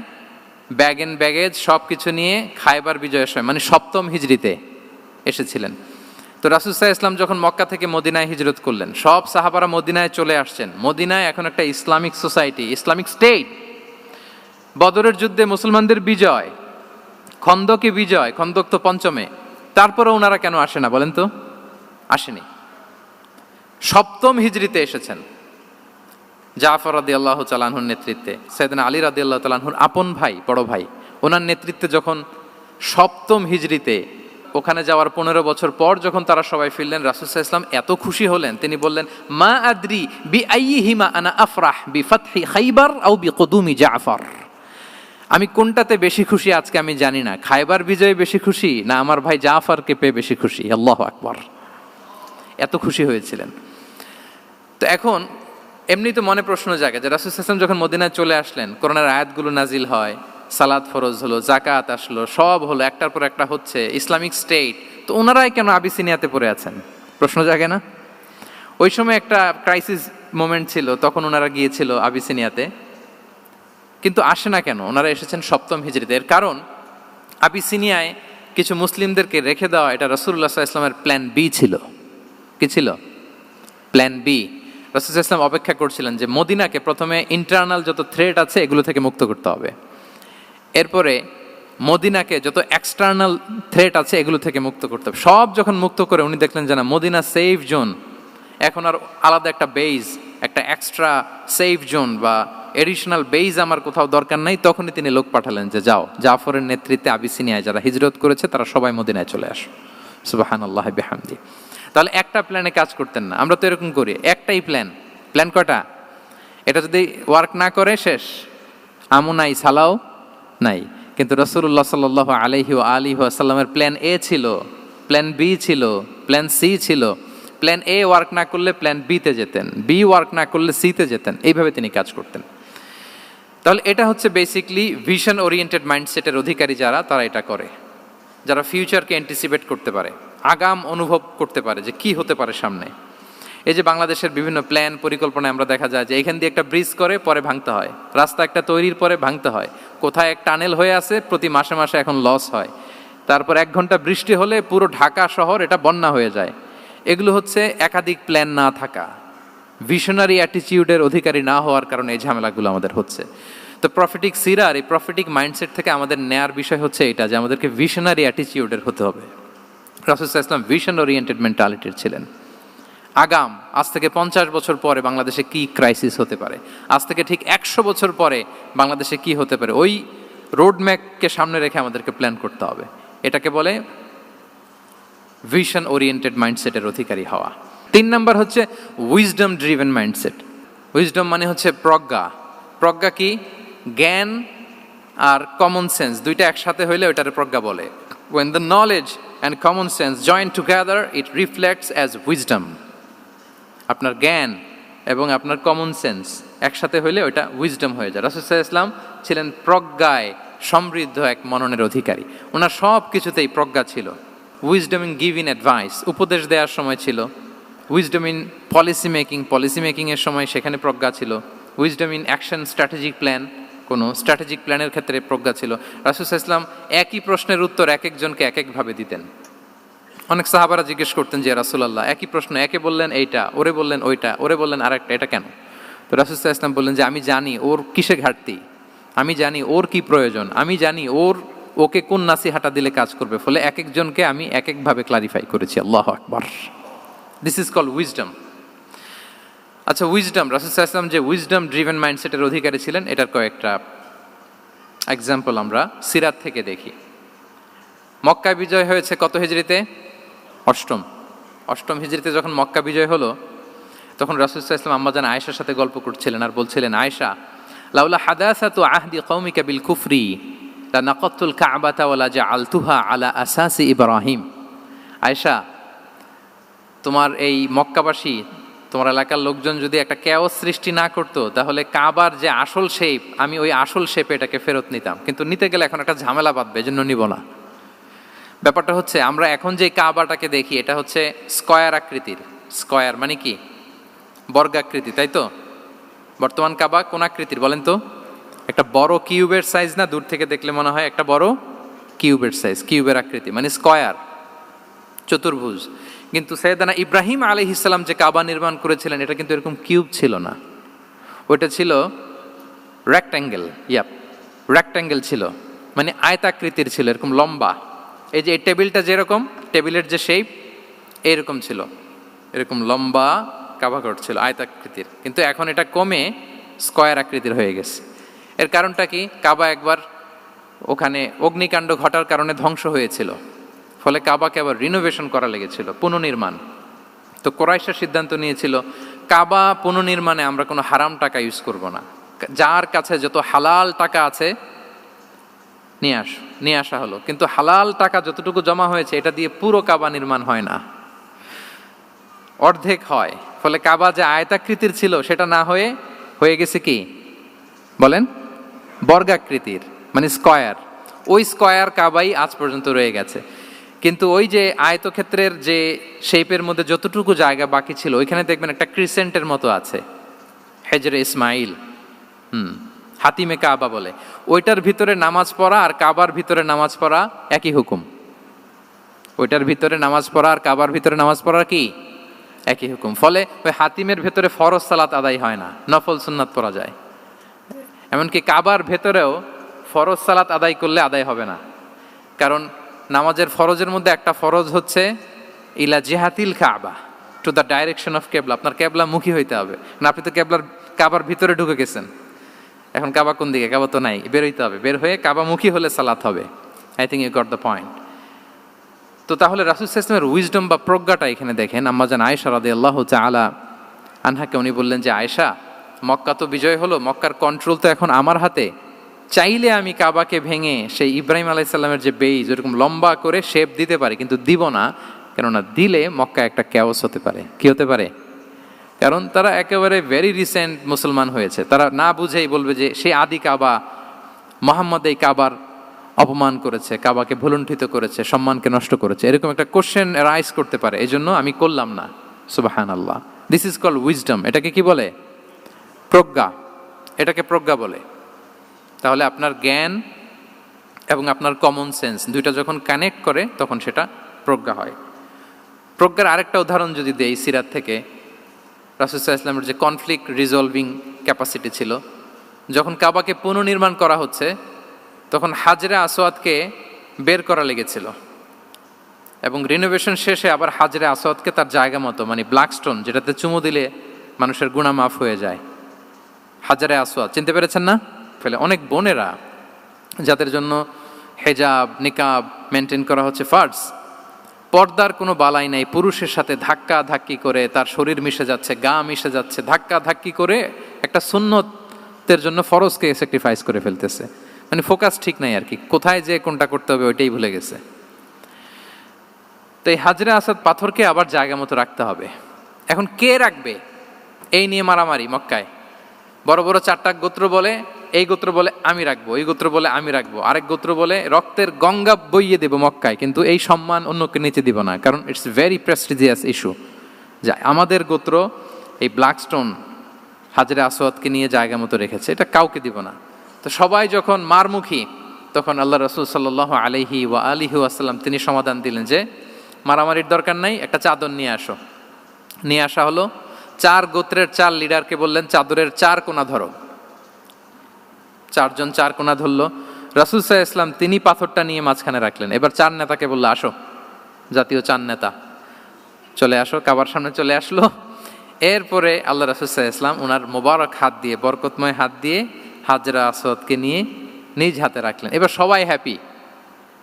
ব্যাগ এন্ড ব্যাগেজ সব কিছু নিয়ে খায়বার বিজয়ের সময়, মানে 7ম হিজরিতে এসেছিলেন। তো রাসূল সাল্লাল্লাহু আলাইহি ওয়াসাল্লাম যখন মক্কা থেকে মদিনায় হিজরত করলেন, সব সাহাবারা মদিনায় চলে আসছেন। মদিনায় এখন একটা ইসলামিক সোসাইটি, ইসলামিক স্টেট। বদরের যুদ্ধে মুসলমানদের বিজয়, খন্দকে বিজয়, খন্দক তো 5মে। তারপরে ওনারা কেন আসে না বলেন তো? আসেনি। 7ম হিজরিতে এসেছেন। জাফর রাদিয়াল্লাহু তাআলা আনহুর নেতৃত্বে, সাইয়েদনা আলী রাদিয়াল্লাহু তাআলা আনহুর আপন ভাই, বড় ভাই, ওনার নেতৃত্বে যখন 7ম হিজরিতে ওখানে যাওয়ার 15 বছর পর যখন তারা সবাই ফিরলেন, রাসূল সাল্লাল্লাহু আলাইহি ওয়াসাল্লাম এত খুশি হলেন, তিনি বললেন, মা আদরি বিআইয়িহিমা আনা আফরাহ বিফাতহি খাইবার আও বিকুদুমি জাফর। আমি কোনটাতে বেশি খুশি আজকে আমি জানি না, খায়বার বিজয়ে বেশি খুশি না আমার ভাই জাফরকে পেয়ে বেশি খুশি। আল্লাহু আকবার, এত খুশি হয়েছিলেন। তো এখন এমনি তো মনে প্রশ্ন জাগে যে রাসূল সাল্লাল্লাহু আলাইহি ওয়াসাল্লাম যখন মদিনায় চলে আসলেন, কোরআনের আয়াতগুলো নাজিল হয়, সালাত ফরজ হলো, জাকাত আসলো, সব হলো, একটার পর একটা হচ্ছে, ইসলামিক স্টেট, তো ওনারাই কেন আবিসিনিয়াতে পড়ে আছেন? প্রশ্ন জাগে না? ওই সময় একটা ক্রাইসিস মোমেন্ট ছিল, তখন ওনারা গিয়েছিল আবিসিনিয়াতে, কিন্তু আসে না কেন? ওনারা এসেছেন 7ম হিজরিতে। এর কারণ আবিসিনিয়ায় কিছু মুসলিমদেরকে রেখে দেওয়া, এটা রাসূলুল্লাহ সাল্লাল্লাহু আলাইহি ওয়াসাল্লামের প্ল্যান বি ছিল। কি ছিল? Plan B. রাসূল সাল্লাল্লাহু আলাইহি ওয়াসাল্লাম অপেক্ষা করছিলেন যে মদিনাকে প্রথমে ইন্টারনাল যত থ্রেট আছে এগুলো থেকে মুক্ত করতে হবে, এরপরে মদিনাকে যত এক্সটার্নাল থ্রেট আছে এগুলো থেকে মুক্ত করতে হবে। সব যখন মুক্ত করে উনি দেখলেন যে না, মদিনা সেফ জোন, এখন আর আলাদা একটা বেজ, একটা এক্সট্রা সেফ জোন বা এডিশনাল বেজ আমার কোথাও দরকার নাই। তখনই তিনি লোক পাঠালেন যে যাও, জাফরের নেতৃত্বে আবিসিনিয়ায় যারা হিজরত করেছে তারা সবাই মদিনায় চলে আসো। সুবহানাল্লাহি বিহামদি। তাহলে একটা প্ল্যানে কাজ করতেন না। আমরা তো এরকম করি, একটাই প্ল্যান। প্ল্যান কটা? এটা যদি ওয়ার্ক না করে শেষ, আমু নাই, সালাও নাই। কিন্তু রাসূলুল্লাহ সাল্লাল্লাহু আলাইহি ওয়া আলিহি ওয়াসাল্লামের প্ল্যান এ ছিল, প্ল্যান বি ছিল, প্ল্যান সি ছিল। প্ল্যান এ ওয়ার্ক না করলে প্ল্যান বিতে যেতেন, বি ওয়ার্ক না করলে সিতে যেতেন, এইভাবে তিনি কাজ করতেন। তাহলে এটা হচ্ছে বেসিকলি ভিশন ওরিয়েন্টেড মাইন্ডসেটের অধিকারী যারা, তারা এটা করে, যারা ফিউচারকে অ্যান্টিসিপেট করতে পারে, আগাম অনুভব করতে পারে যে কি হতে পারে সামনে। এই যে বাংলাদেশের বিভিন্ন প্ল্যান পরিকল্পনায় আমরা দেখা যায় যে এখান দিয়ে একটা ব্রিজ করে পরে ভাঙতে হয়, রাস্তা একটা তৈরির পরে ভাঙতে হয়, কোথায় এক টানেল হয়ে আছে প্রতি মাসে মাসে এখন লস হয়, তারপর 1 ঘন্টা বৃষ্টি হলে পুরো ঢাকা শহর এটা বন্যা হয়ে যায়। এগুলো হচ্ছে একাধিক প্ল্যান না থাকা, ভিশনারি অ্যাটিটিউডের অধিকারী না হওয়ার কারণে এই ঝামেলাগুলো আমাদের হচ্ছে। তো প্রফেটিক সিরার এই প্রফেটিক মাইন্ডসেট থেকে আমাদের নেয়ার বিষয় হচ্ছে এটা, যে আমাদেরকে ভিশনারি অ্যাটিটিউডের হতে হবে। রাসূল সাল্লাল্লাহু আলাইহি ওয়াসাল্লাম ভিশন ওরিয়েন্টেড মেন্টালিটির ছিলেন। আগাম, আজ থেকে 50 বছর পরে বাংলাদেশে কি ক্রাইসিস হতে পারে, আজ থেকে ঠিক 100 বছর পরে বাংলাদেশে কি হতে পারে, ওই রোড ম্যাপকে সামনে রেখে আমাদেরকে প্ল্যান করতে হবে। এটাকে বলে ভিশন ওরিয়েন্টেড মাইন্ডসেটের অধিকারী হওয়া। 3 নাম্বার হচ্ছে উইজডম ড্রিভেন মাইন্ডসেট। উইজডম মানে হচ্ছে প্রজ্ঞা। প্রজ্ঞা কি? জ্ঞান আর কমন সেন্স দুইটা একসাথে হইলে ওইটারে প্রজ্ঞা বলে। When the knowledge and common sense join together, it reflects as wisdom. আপনার জ্ঞান এবং আপনার কমন সেন্স একসাথে হইলে ওইটা উইজডম হয়ে যায়। রাসূল সাল্লাল্লাহু আলাইহি ওয়াসাল্লাম ছিলেন প্রজ্ঞায় সমৃদ্ধ এক মননের অধিকারী। ওনার সব কিছুতেই প্রজ্ঞা ছিল। উইজডম ইন গিভিং অ্যাডভাইস, উপদেশ দেওয়ার সময় ছিল। উইজডম ইন পলিসি মেকিংয়ের সময় সেখানে প্রজ্ঞা ছিল। Wisdom in action, strategic plan, কোনো স্ট্র্যাটেজিক প্ল্যানের ক্ষেত্রে প্রজ্ঞা ছিল। রাসূল সাল্লাল্লাহু আলাইহি ওয়াসাল্লাম একই প্রশ্নের উত্তর এক একজনকে এক একভাবে দিতেন। অনেক সাহাবারা জিজ্ঞেস করতেন যে রাসূলুল্লাহ একই প্রশ্ন, একে বললেন এইটা, ওরে বললেন ওইটা, ওরে বললেন আরেকটা, এটা কেন? তো রাসূল সাল্লাল্লাহু আলাইহি ওয়াসাল্লাম বললেন যে আমি জানি ওর কিসে ঘাটতি, আমি জানি ওর কি প্রয়োজন, আমি জানি ওকে কোন নাসিহাটা দিলে কাজ করবে, ফলে এক একজনকে আমি এক একভাবে ক্লারিফাই করেছি। আল্লাহু আকবার। This is called wisdom. আচ্ছা, উইজডম, রাসূল সাল্লাল্লাহু আলাইহি ওয়াসাল্লাম যে উইজডম ড্রিভেন মাইন্ডসেটের অধিকারী ছিলেন, এটার কয়েকটা এক্সাম্পল আমরা সিরাত থেকে দেখি। মক্কা বিজয় হয়েছে কত হিজরিতে? অষ্টম হিজরিতে যখন মক্কা বিজয় হলো, তখন রাসূল সাল্লাল্লাহু আলাইহি ওয়াসাল্লাম আম্মাজান আয়েশার সাথে গল্প করছিলেন আর বলছিলেন, আয়েশা, লাউলা হাদাসাতু আহদি কওমিকা বিল কুফরি লানাকাতুল কাবাতা ওয়ালা জাআলতুহা আলা আসাসি ইব্রাহিম। আয়েশা, তোমার এই মক্কাবাসী, তোমার এলাকার লোকজন যদি একটা ক্যাওস সৃষ্টি না করতো, তাহলে কাবার যে আসল শেপ, আমি ওই আসল শেপে এটাকে ফেরত নিতাম, কিন্তু নিতে গেলে এখন একটা ঝামেলা বাঁধবে, এজন্য নিব না। ব্যাপারটা হচ্ছে, আমরা এখন যে কাবাটাকে দেখি এটা হচ্ছে স্কয়ার আকৃতির। স্কয়ার মানে কি? বর্গাকৃতি, তাই তো? বর্তমান কাবা কোন আকৃতির বলেন তো? একটা বড় কিউবের সাইজ না? দূর থেকে দেখলে মনে হয় একটা বড় কিউবের সাইজ, কিউবের আকৃতি মানে স্কয়ার, চতুর্ভুজ। কিন্তু সাইয়েদানা ইব্রাহিম আলাইহিস সালাম যে কাবা নির্মাণ করেছিলেন, এটা কিন্তু এরকম কিউব ছিল না, ওইটা ছিল রেক্ট্যাঙ্গেল। রেক্ট্যাঙ্গেল ছিল, মানে আয়তাকৃতির ছিল, এরকম লম্বা। এই যে এই টেবিলটা যেরকম, টেবিলের যে শেপ এইরকম ছিল, এরকম লম্বা কাবাঘর ছিল আয়তাকৃতির। কিন্তু এখন এটা কমে স্কয়ার আকৃতির হয়ে গেছে। এর কারণটা কি? কাবা একবার ওখানে অগ্নিকাণ্ড ঘটার কারণে ধ্বংস হয়েছিল, ফলে কাবাকে আবার রিনোভেশন করা লেগেছিল, পুনর্নির্মাণ। তো কোরাইশা সিদ্ধান্ত নিয়েছিল, কাবা পুনর্নির্মাণে আমরা কোনো হারাম টাকা ইউজ করব না, যার কাছে যত হালাল টাকা আছে নিয়ে আসা হলো। কিন্তু হালাল টাকা যতটুকু জমা হয়েছে, এটা দিয়ে পুরো কাবা নির্মাণ হয় না, অর্ধেক হয়। ফলে কাবা যে আয়তাকৃতির ছিল, সেটা না হয়ে গেছে কি বলেন? বর্গাকৃতির, মানে স্কয়ার। ওই স্কয়ার কাবাই আজ পর্যন্ত রয়ে গেছে। কিন্তু ওই যে আয়তক্ষেত্রের যে শেপের মধ্যে যতটুকু জায়গা বাকি ছিল, ওইখানে দেখবেন একটা ক্রিসেন্টের মতো আছে, হেজরে ইসমাইল, হাতিমে কাবা বলে। ওইটার ভিতরে নামাজ পড়া আর কাবার ভিতরে নামাজ পড়া একই হুকুম। ওইটার ভিতরে নামাজ পড়া আর কাবার ভিতরে নামাজ পড়া কি একই হুকুম। ফলে ওই হাতিমের ভেতরে ফরজ সালাত আদায় হয় না, নফল সুন্নাত পড়া যায়। এমনকি কাবার ভেতরেও ফরজ সালাত আদায় করলে আদায় হবে না, কারণ নামাজের ফরজের মধ্যে একটা ফরজ হচ্ছে ইলা জিহাতিল কাবা, টু দ্য ডাইরেকশন অফ কেবলা। আপনার কেবলা মুখী হইতে হবে না। আপনি তো কাবার ভিতরে ঢুকে গেছেন, এখন কাবা কোন দিকে? কাবা তো নাই, বের হইতে হবে। বের হয়ে কাবা মুখী হলে সালাত হবে। I think you got the point. তো তাহলে রাসূল সাল্লাল্লাহু আলাইহি ওয়াসাল্লামের উইজডম বা প্রজ্ঞাটা এখানে দেখেন। আম্মাজান আয়েশা রাদিয়াল্লাহু তাআলা আনহাকে উনি বললেন যে, আয়েশা, মক্কা তো বিজয় হলো, মক্কার কন্ট্রোল তো এখন আমার হাতে। চাইলে আমি কাবাকে ভেঙে সেই ইব্রাহিম আলাইহিস সালামের যে বেইজ, এরকম লম্বা করে শেপ দিতে পারি, কিন্তু দিব না। কেননা দিলে মক্কা একটা ক্যাওস হতে পারে। কি হতে পারে? কারণ তারা একেবারে ভেরি রিসেন্ট মুসলমান হয়েছে, তারা না বুঝেই বলবে যে সেই আদি কাবা, মুহাম্মদ এই কাবার অপমান করেছে, কাবাকে ভুলুণ্ঠিত করেছে, সম্মানকে নষ্ট করেছে, এরকম একটা কোশ্চেন রাইজ করতে পারে। এই জন্য আমি করলাম না। সুবহানাল্লাহ। This is called wisdom. এটাকে কি বলে? প্রজ্ঞা। এটাকে প্রজ্ঞা বলে। তাহলে আপনার জ্ঞান এবং আপনার কমন সেন্স দুইটা যখন কানেক্ট করে, তখন সেটা প্রজ্ঞা হয়। প্রজ্ঞার আরেকটা উদাহরণ যদি দেই সিরাত থেকে, রাসূল সাল্লাল্লাহু আলাইহি ওয়াসাল্লামের যে কনফ্লিক্ট রিজলভিং ক্যাপাসিটি ছিল, যখন কাবাকে পুনর্নির্মাণ করা হচ্ছে, তখন হাজরে আসওয়াদকে বের করা লেগেছিল, এবং রিনোভেশন শেষে আবার হাজরে আসওয়াদকে তার জায়গা মতো, মানে ব্ল্যাক স্টোন, যেটাতে চুমু দিলে মানুষের গুনাহ মাফ হয়ে যায়, হাজরে আসওয়াদ, চিনতে পেরেছেন না? ফলে অনেক বোনেরা যাদের জন্য হেজাব নিকাব মেনটেন করা হচ্ছে ফার্জ, পর্দার কোনো বালাই নাই, পুরুষের সাথে ধাক্কা ধাক্কি করে তার শরীর মিশে যাচ্ছে, গা মিশে যাচ্ছে, ধাক্কা ধাক্কি করে একটা সুন্নতের জন্য ফরজকে স্যাক্রিফাইস করে ফেলতেছে। মানে ফোকাস ঠিক নাই আর কি, কোথায় যে কোনটা করতে হবে ওইটাই ভুলে গেছে। তো এই হাজরে আসওয়াদ পাথরকে আবার জায়গা মতো রাখতে হবে। এখন কে রাখবে, এই নিয়ে মারামারি মক্কায়। বড় বড় চারটা গোত্র বলে, এই গোত্র বলে আমি রাখবো, এই গোত্র বলে আমি রাখবো, আরেক গোত্র বলে রক্তের গঙ্গা বইয়ে দেব মক্কায়, কিন্তু এই সম্মান অন্যকে নিতে দিব না, কারণ ইটস ভেরি প্রেস্টিজিয়াস ইস্যু। যা আমাদের গোত্র এই ব্ল্যাক স্টোন হাজরে আসওয়াদকে নিয়ে জায়গা মতো রেখেছে, এটা কাউকে দিব না। তো সবাই যখন মারমুখী, তখন আল্লাহ রাসূল সাল্লাল্লাহু আলাইহি ওয়া আলিহি ওয়াসাল্লাম তিনি সমাধান দিলেন যে মারামারির দরকার নাই, একটা চাদর নিয়ে আসো। নিয়ে আসা হলো। 4 গোত্রের 4 লিডারকে বললেন, চাদরের 4 কোণা ধরো। চারজন চার কোণা ধরলো, রাসূল সাল্লাল্লাহু আলাইহি ওয়াসাল্লাম তিনি পাথরটা নিয়ে মাঝখানে রাখলেন। এবার চার নেতাকে বললো, আসো, জাতীয় চার নেতা চলে আসো, কাবার সামনে চলে আসলো। এরপরে আল্লাহ রাসূল সাল্লাল্লাহু আলাইহি ওয়াসাল্লাম ওনার মোবারক হাত দিয়ে, বরকতময় হাত দিয়ে হাজরা আসওয়াদকে নিয়ে নিজ হাতে রাখলেন। এবার সবাই হ্যাপি,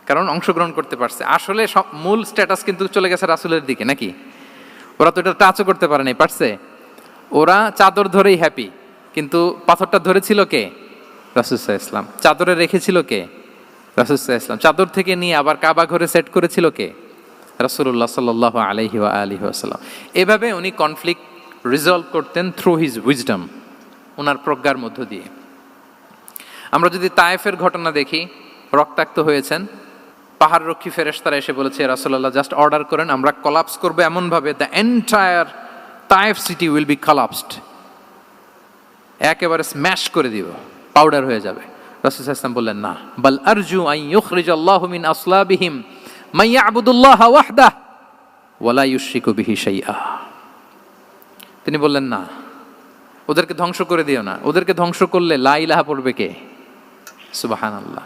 কারণ অংশগ্রহণ করতে পারছে। আসলে মূল স্ট্যাটাস কিন্তু চলে গেছে রাসূলের দিকে, নাকি? ওরা তো এটা টাচও করতে পারে নাই, পারছে? ওরা চাদর ধরেই হ্যাপি, কিন্তু পাথরটা ধরেছিল কে? রাসূল সাল্লাল্লাহু আলাইহি ওয়াসাল্লাম। চাদরে রেখেছিল কে? রাসূল সাল্লাল্লাহু আলাইহি ওয়াসাল্লাম। চাদর থেকে নিয়ে আবার কাবা ঘরে সেট করেছিল কে? রাসূলুল্লাহ সাল্লাল্লাহু আলাইহি ওয়া আলিহি ওয়াসাল্লাম। এভাবে উনি কনফ্লিক্ট রিজলভ করতেন থ্রু হিজ উইজডম, ওনার প্রজ্ঞার মধ্য দিয়ে। আমরা যদি তায়েফের ঘটনা দেখি, রক্তাক্ত হয়েছেন, পাহাড় রক্ষী ফেরেশতারা এসে বলেছে, রাসূলুল্লাহ জাস্ট অর্ডার করেন, আমরা কলাপস করবো এমনভাবে the entire Taif city will be collapsed, একেবারে স্ম্যাশ করে দিব, পাউডার হয়ে যাবে। রাসূল সাল্লাল্লাহু আলাইহি ওয়াসাল্লাম বললেন, না, বাল আরজু আন ইউখরিজাল্লাহু মিন আসলাবিহিম মান ইয়াবুদুল্লাহা ওয়াহদাহু ওয়া লা ইউশরিকু বিহি শাইআ। তিনি বললেন, না, ওদেরকে ধ্বংস করে দিও না, ওদেরকে ধ্বংস করলে লা ইলাহা পড়বে কে? সুবহানাল্লাহ।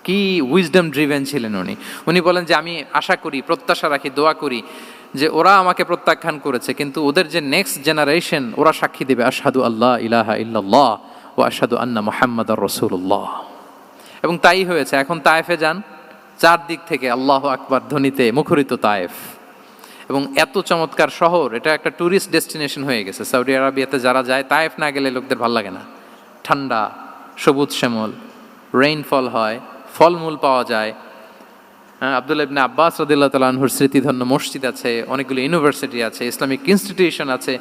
কি উইজডম ড্রিভেন ছিলেন উনি। উনি বলেন যে আমি আশা করি, প্রত্যাশা রাখি, দোয়া করি যে ওরা আমাকে প্রত্যাখ্যান করেছে, কিন্তু ওদের যে নেক্সট জেনারেশন, ওরা সাক্ষী দেবে আশহাদু আল্লাহ ইলাহা ইল্লাল্লাহ ওয়া আশহাদু আন্না মুহাম্মাদার রাসূলুল্লাহ। এবং তাই হয়েছে। এখন তায়েফে যান, চারদিক থেকে আল্লাহু আকবার ধ্বনিতে মুখরিত তায়েফ, এবং এত চমৎকার শহর, এটা একটা ট্যুরিস্ট ডেস্টিনেশন হয়ে গেছে। সৌদি আরবিয়াতে যারা যায়, তায়েফ না গেলে লোকদের ভালো লাগে না। ঠান্ডা, সবুজ শ্যামল, রেইনফল হয়, ফলমূল পাওয়া যায়। আব্দুল্লাহ ইবনে আব্বাস রাদিয়াল্লাহু তাআলা আনহুর স্মৃতিধন্য মসজিদ আছে, অনেকগুলো ইউনিভার্সিটি আছে, ইসলামিক ইনস্টিটিউশন আছে।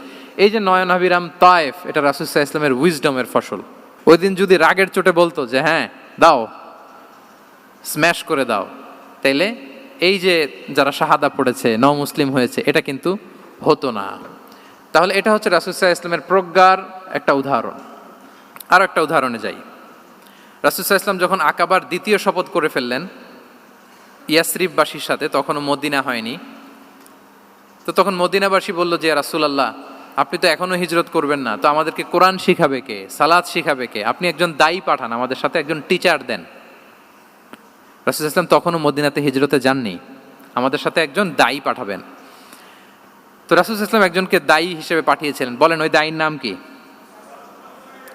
এই যে নয়নাভিরাম তায়েফ, এটা রাসূল সাল্লাল্লাহু আলাইহি ওয়াসাল্লামের উইজডমের ফসল। ওই দিন যদি রাগের চোটে বলতো যে হ্যাঁ দাও, স্ম্যাশ করে দাও, তাইলে এই যে যারা শাহাদা পড়েছে, নও মুসলিম হয়েছে, এটা কিন্তু হতো না। তাহলে এটা হচ্ছে রাসূল সাল্লাল্লাহু আলাইহি ওয়াসাল্লামের প্রজ্ঞার একটা উদাহরণ। আর একটা উদাহরণে যাই। রাসূল সাল্লাল্লাহু আলাইহি ওয়াসাল্লাম যখন আকাবার দ্বিতীয় শপথ করে ফেললেন ইয়াসরিববাসীর সাথে, তখনও মদিনা হয়নি, তো তখন মদিনাবাসী বলল যে রাসূলুল্লাহ, আপনি তো এখনো হিজরত করবেন না, তো আমাদেরকে কোরআন শিখাবে কে, সালাত শিখাবে কে? আপনি একজন দায়ী পাঠান, আমাদের সাথে একজন টিচার দেন। রাসূল সাল্লাল্লাহু আলাইহি ওয়াসাল্লাম তখনও মদিনাতে হিজরতে যাননি, আমাদের সাথে একজন দায়ী পাঠাবেন। তো রাসূল সাল্লাল্লাহু আলাইহি ওয়াসাল্লাম একজনকে দায়ী হিসেবে পাঠিয়েছিলেন। বলেন ওই দায়ীর নাম কি?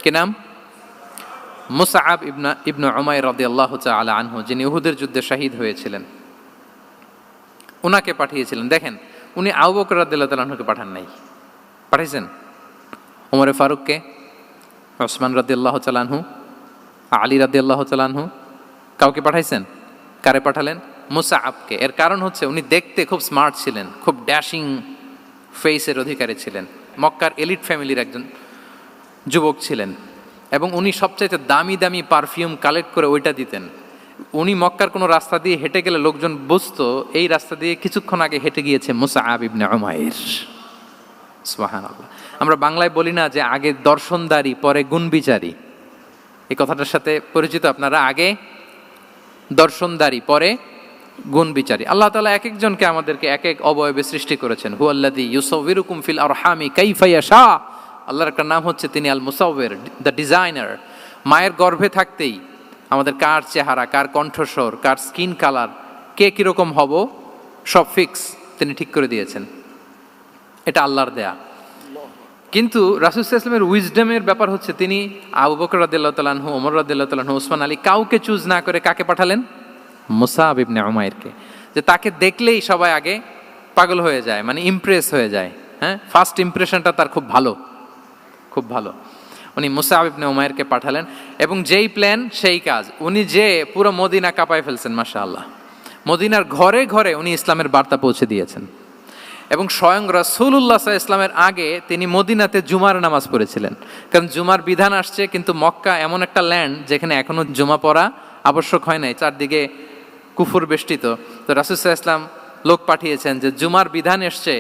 কি নাম? মুসআব ইবনে উমাইর রাদিয়াল্লাহু তাআলা আনহু, যিনি উহুদের যুদ্ধে শহীদ হয়েছিলেন, উনাকে পাঠিয়েছিলেন। দেখেন, উনি আবু বকর রাদিয়াল্লাহু তাআলা আনহুকে পাঠান নাই, পাঠিয়েছেন ওমর ফারুককে, ওসমান রাদিয়াল্লাহু তাআলা আনহু, আলী রাদিয়াল্লাহু তাআলা আনহু, কাউকে পাঠাইছেন? কারে পাঠালেন? মুসআবকে। এর কারণ হচ্ছে উনি দেখতে খুব স্মার্ট ছিলেন, খুব ড্যাশিং ফেসের অধিকারী ছিলেন, মক্কার এলিট ফ্যামিলির একজন যুবক ছিলেন, এবং উনি সবচাইতে দামি দামি পারফিউম কালেক্ট করে ওইটা দিতেন। উনি মক্কার কোনো রাস্তা দিয়ে হেঁটে গেলে লোকজন বুঝতো এই রাস্তা দিয়ে কিছুক্ষণ আগে হেঁটে গিয়েছে মুসআব ইবনে উমাইর। সুবহানাল্লাহ। আমরা বাংলায় বলি না যে আগে দর্শনদারি পরে গুণবিচারী, এই কথাটার সাথে পরিচিত আপনারা? আগে দর্শনদারি পরে গুণবিচারী। আল্লাহ তাআলা এক একজনকে আমাদেরকে এক এক অবয়বে সৃষ্টি করেছেন। হুয়াল্লাযী ইউসাউবিরুকুম ফিল আরহামি কাইফা ইয়াশা। আল্লাহর একটা নাম হচ্ছে তিনি আল মুসাউবির, দ্য ডিজাইনার। মায়ের গর্ভে থাকতেই আমাদের কার চেহারা, কার কণ্ঠস্বর, কার স্কিন কালার, কে কিরকম হব, সব ফিক্স তিনি ঠিক করে দিয়েছেন। এটা আল্লাহর দেয়া। কিন্তু রাসূল সাল্লাল্লাহু আলাইহি ওয়াসাল্লামের উইজডমের ব্যাপার হচ্ছে তিনি আবু বকর রাদিয়াল্লাহু তাআলা আনহু, ওমর রাদিয়াল্লাহু তাআলা আনহু, ওসমান আলী, কাউকে চুজ না করে কাকে পাঠালেন? মুসআব ইবনে উমাইরকে। যে তাকে দেখলেই সবাই আগে পাগল হয়ে যায়, মানে ইমপ্রেস হয়ে যায়। হ্যাঁ, ফার্স্ট ইমপ্রেশনটা তার খুব ভালো, খুব ভালো। উনি মুসআব ইবনে উমাইরকে পাঠালেন, এবং যেই প্ল্যান সেই কাজ। উনি যে পুরো মদিনা কাঁপায় ফেলছেন, মাশাআল্লাহ। মদিনার ঘরে ঘরে উনি ইসলামের বার্তা পৌঁছে দিয়েছেন, এবং স্বয়ং রাসূলুল্লাহ সাল্লাল্লাহু আলাইহি ওয়াসাল্লামের আগে তিনি মদিনাতে জুমার নামাজ পড়েছিলেন। কারণ জুমার বিধান আসছে, কিন্তু মক্কা এমন একটা ল্যান্ড যেখানে এখনো জুমা পড়া আবশ্যক হয় নাই, চারদিকে কুফর বেষ্টিত। তো রাসূল সাল্লাল্লাহু আলাইহি ওয়াসাল্লাম লোক পাঠিয়েছেন যে জুমার বিধান এসছে,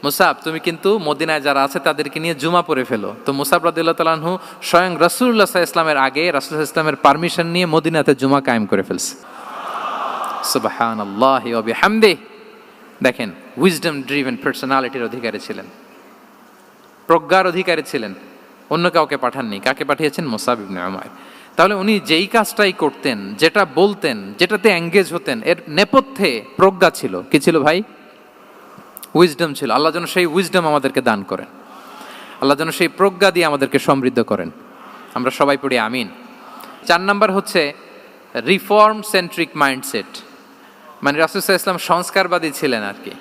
মুসাব তুমি কিন্তু মদিনায় যারা আছে তাদেরকে নিয়ে জুমা পড়ে ফেলো। তো মুসাব রাদিয়াল্লাহু তাআলা আনহু স্বয়ং রাসূলুল্লাহ সাল্লাল্লাহু আলাইহি ওয়াসাল্লামের আগে রাসূল সাল্লাল্লাহু আলাইহি ওয়াসাল্লামের পারমিশন নিয়ে মদিনাতে জুমা কায়েম করে ফেলছে। সুবহানাল্লাহি ওয়া বিহামদিহি। দেখেন, উইজডম ড্রিভেন পার্সোনালিটির অধিকারী ছিলেন, প্রজ্ঞার অধিকারী ছিলেন, অন্য কাউকে পাঠাননি। কাকে পাঠিয়েছেন? মুসআব ইবনে উমাইর। তাহলে উনি যেই কাজটাই করতেন, যেটা বলতেন, যেটাতে এঙ্গেজ হতেন, এর নেপথ্যে প্রজ্ঞা ছিল। কি ছিল ভাই? উইজডম ছিল। আল্লাহ যেন সেই উইজডম আমাদেরকে দান করেন, আল্লাহ যেন সেই প্রজ্ঞা দিয়ে আমাদেরকে সমৃদ্ধ করেন। আমরা সবাই পড়ি আমিন। 4 নাম্বার হচ্ছে রিফর্ম সেন্ট্রিক মাইন্ডসেট। মানে রাসূল সাল্লাল্লাহু আলাইহি ওয়াসাল্লাম সংস্কারবাদী ছিলেন আর কি।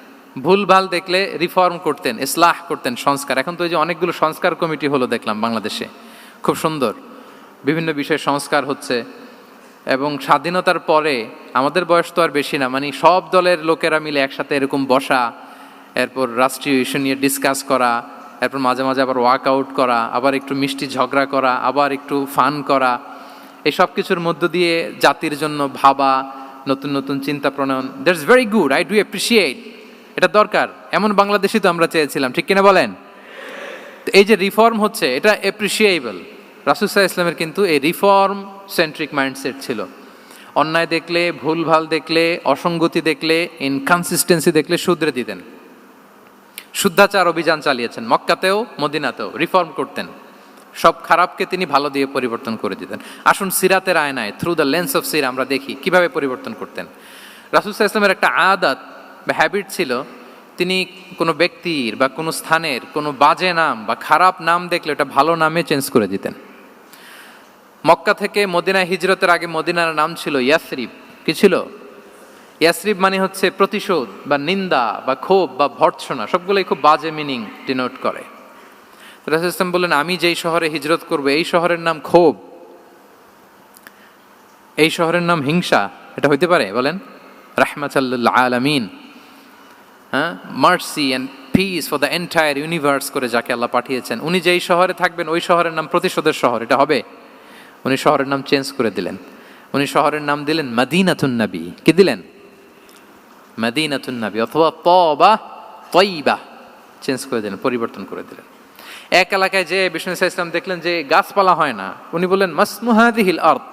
ভুলভাল দেখলে রিফর্ম করতেন, ইসলাহ করতেন, সংস্কার। এখন তো এই যে অনেকগুলো সংস্কার কমিটি হলো দেখলাম বাংলাদেশে, খুব সুন্দর, বিভিন্ন বিষয়ে সংস্কার হচ্ছে। এবং স্বাধীনতার পরে আমাদের বয়স তো আর বেশি না, মানে সব দলের লোকেরা মিলে একসাথে এরকম বসা, এরপর রাষ্ট্রীয় ইস্যু নিয়ে ডিসকাস করা, এরপর মাঝে মাঝে আবার ওয়াক আউট করা, আবার একটু মিষ্টি ঝগড়া করা, আবার একটু ফান করা, এই সব কিছুর মধ্য দিয়ে জাতির জন্য ভাবা, নতুন নতুন চিন্তা প্রণয়ন। That's very good, I do appreciate, এটা দরকার। এমন বাংলাদেশই তো আমরা চেয়েছিলাম, ঠিক কিনা বলেন? এই যে রিফর্ম হচ্ছে, এটা অ্যাপ্রিসিয়েবল। রাসূল সাল্লাল্লাহু আলাইহি ওয়াসাল্লামের কিন্তু এই রিফর্ম সেন্ট্রিক মাইন্ডসেট ছিল। অন্যায় দেখলে, ভুলভাল দেখলে, অসঙ্গতি দেখলে, ইনকনসিস্টেন্সি দেখলে শুধরে দিতেন। শুদ্ধাচার অভিযান চালিয়েছেন মক্কাতেও, মদিনাতেও রিফর্ম করতেন। সব খারাপকে তিনি ভালো দিয়ে পরিবর্তন করে দিতেন। আসুন সিরাতের আয়নায়, থ্রু দ্য লেন্স অফ সিরা, আমরা দেখি কিভাবে পরিবর্তন করতেন। রাসূল সাল্লাল্লাহু আলাইহি ওয়াসাল্লামের একটা আদাত বা হ্যাবিট ছিল, তিনি কোনো ব্যক্তির বা কোনো স্থানের কোনো বাজে নাম বা খারাপ নাম দেখলে ওটা ভালো নামে চেঞ্জ করে দিতেন। মক্কা থেকে মদিনায় হিজরতের আগে মদিনার নাম ছিল ইয়াসরিব। কি ছিল? ইয়াসরিব মানে হচ্ছে প্রতিশোধ বা নিন্দা বা ক্ষোভ বা ভর্ৎসনা, সবগুলোই খুব বাজে মিনিং ডিনোট করে। রাসূল সাল্লাল্লাহু আলাইহি ওয়াসাল্লাম বললেন, আমি যেই শহরে হিজরত করব এই শহরের নাম ক্ষোভ, এই শহরের নাম হিংসা, এটা হইতে পারে? বলেন। রাহমাতাল লিল আলামিন, হ্যাঁ, mercy and peace for the entire universe করে যাকে আল্লাহ পাঠিয়েছেন, উনি যেই শহরে থাকবেন ওই শহরের নাম প্রতিশোধের শহর, এটা হবে? উনি শহরের নাম চেঞ্জ করে দিলেন। উনি শহরের নাম দিলেন মদিনাতুন নবী। কি দিলেন? মদিনাতুন নবী, অথবা তবা তয়্যিবা, চেঞ্জ করে দিলেন, পরিবর্তন করে দিলেন। এক এলাকায় যে বিষ্ণু ইসলাম দেখলেন যে গাছপালা হয় না, উনি বললেন মাসমুহাদিহিল আরদ,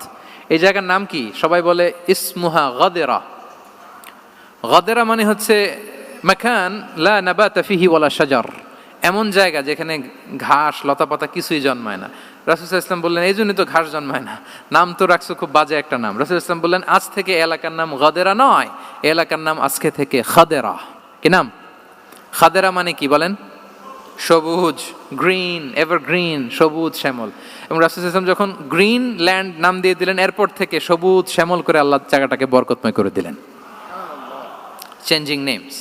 এই জায়গার নাম কি? সবাই বলে ইসমুহা গাদেরা। গাদেরা মানে হচ্ছে মাকান লা নাবাতা ফিহি ওয়ালা শাজার, এমন জায়গা যেখানে ঘাস লতাপাতা কিছুই জন্মায় না। রাসূল সাল্লাল্লাহু আলাইহি ওয়াসাল্লাম বললেন, এই জন্যই তো ঘাস জন্মায় না, নাম তো রাখছো খুব বাজে একটা নাম। রাসূল সাল্লাল্লাহু আলাইহি ওয়াসাল্লাম বললেন, আজ থেকে এলাকার নাম গাদেরা নয়, এলাকার নাম আজকে থেকে খাদেরা। কি নাম? খাদেরা মানে কি বলেন? সবুজ, গ্রিন, এভারগ্রিন, সবুজ শ্যামল। এবং রাসূল সাল্লাল্লাহু আলাইহি ওয়াসাল্লাম যখন গ্রিন ল্যান্ড নাম দিয়ে দিলেন, এরপর থেকে সবুজ শ্যামল করে আল্লাহ জায়গাটাকে বরকতময় করে দিলেন। Changing names.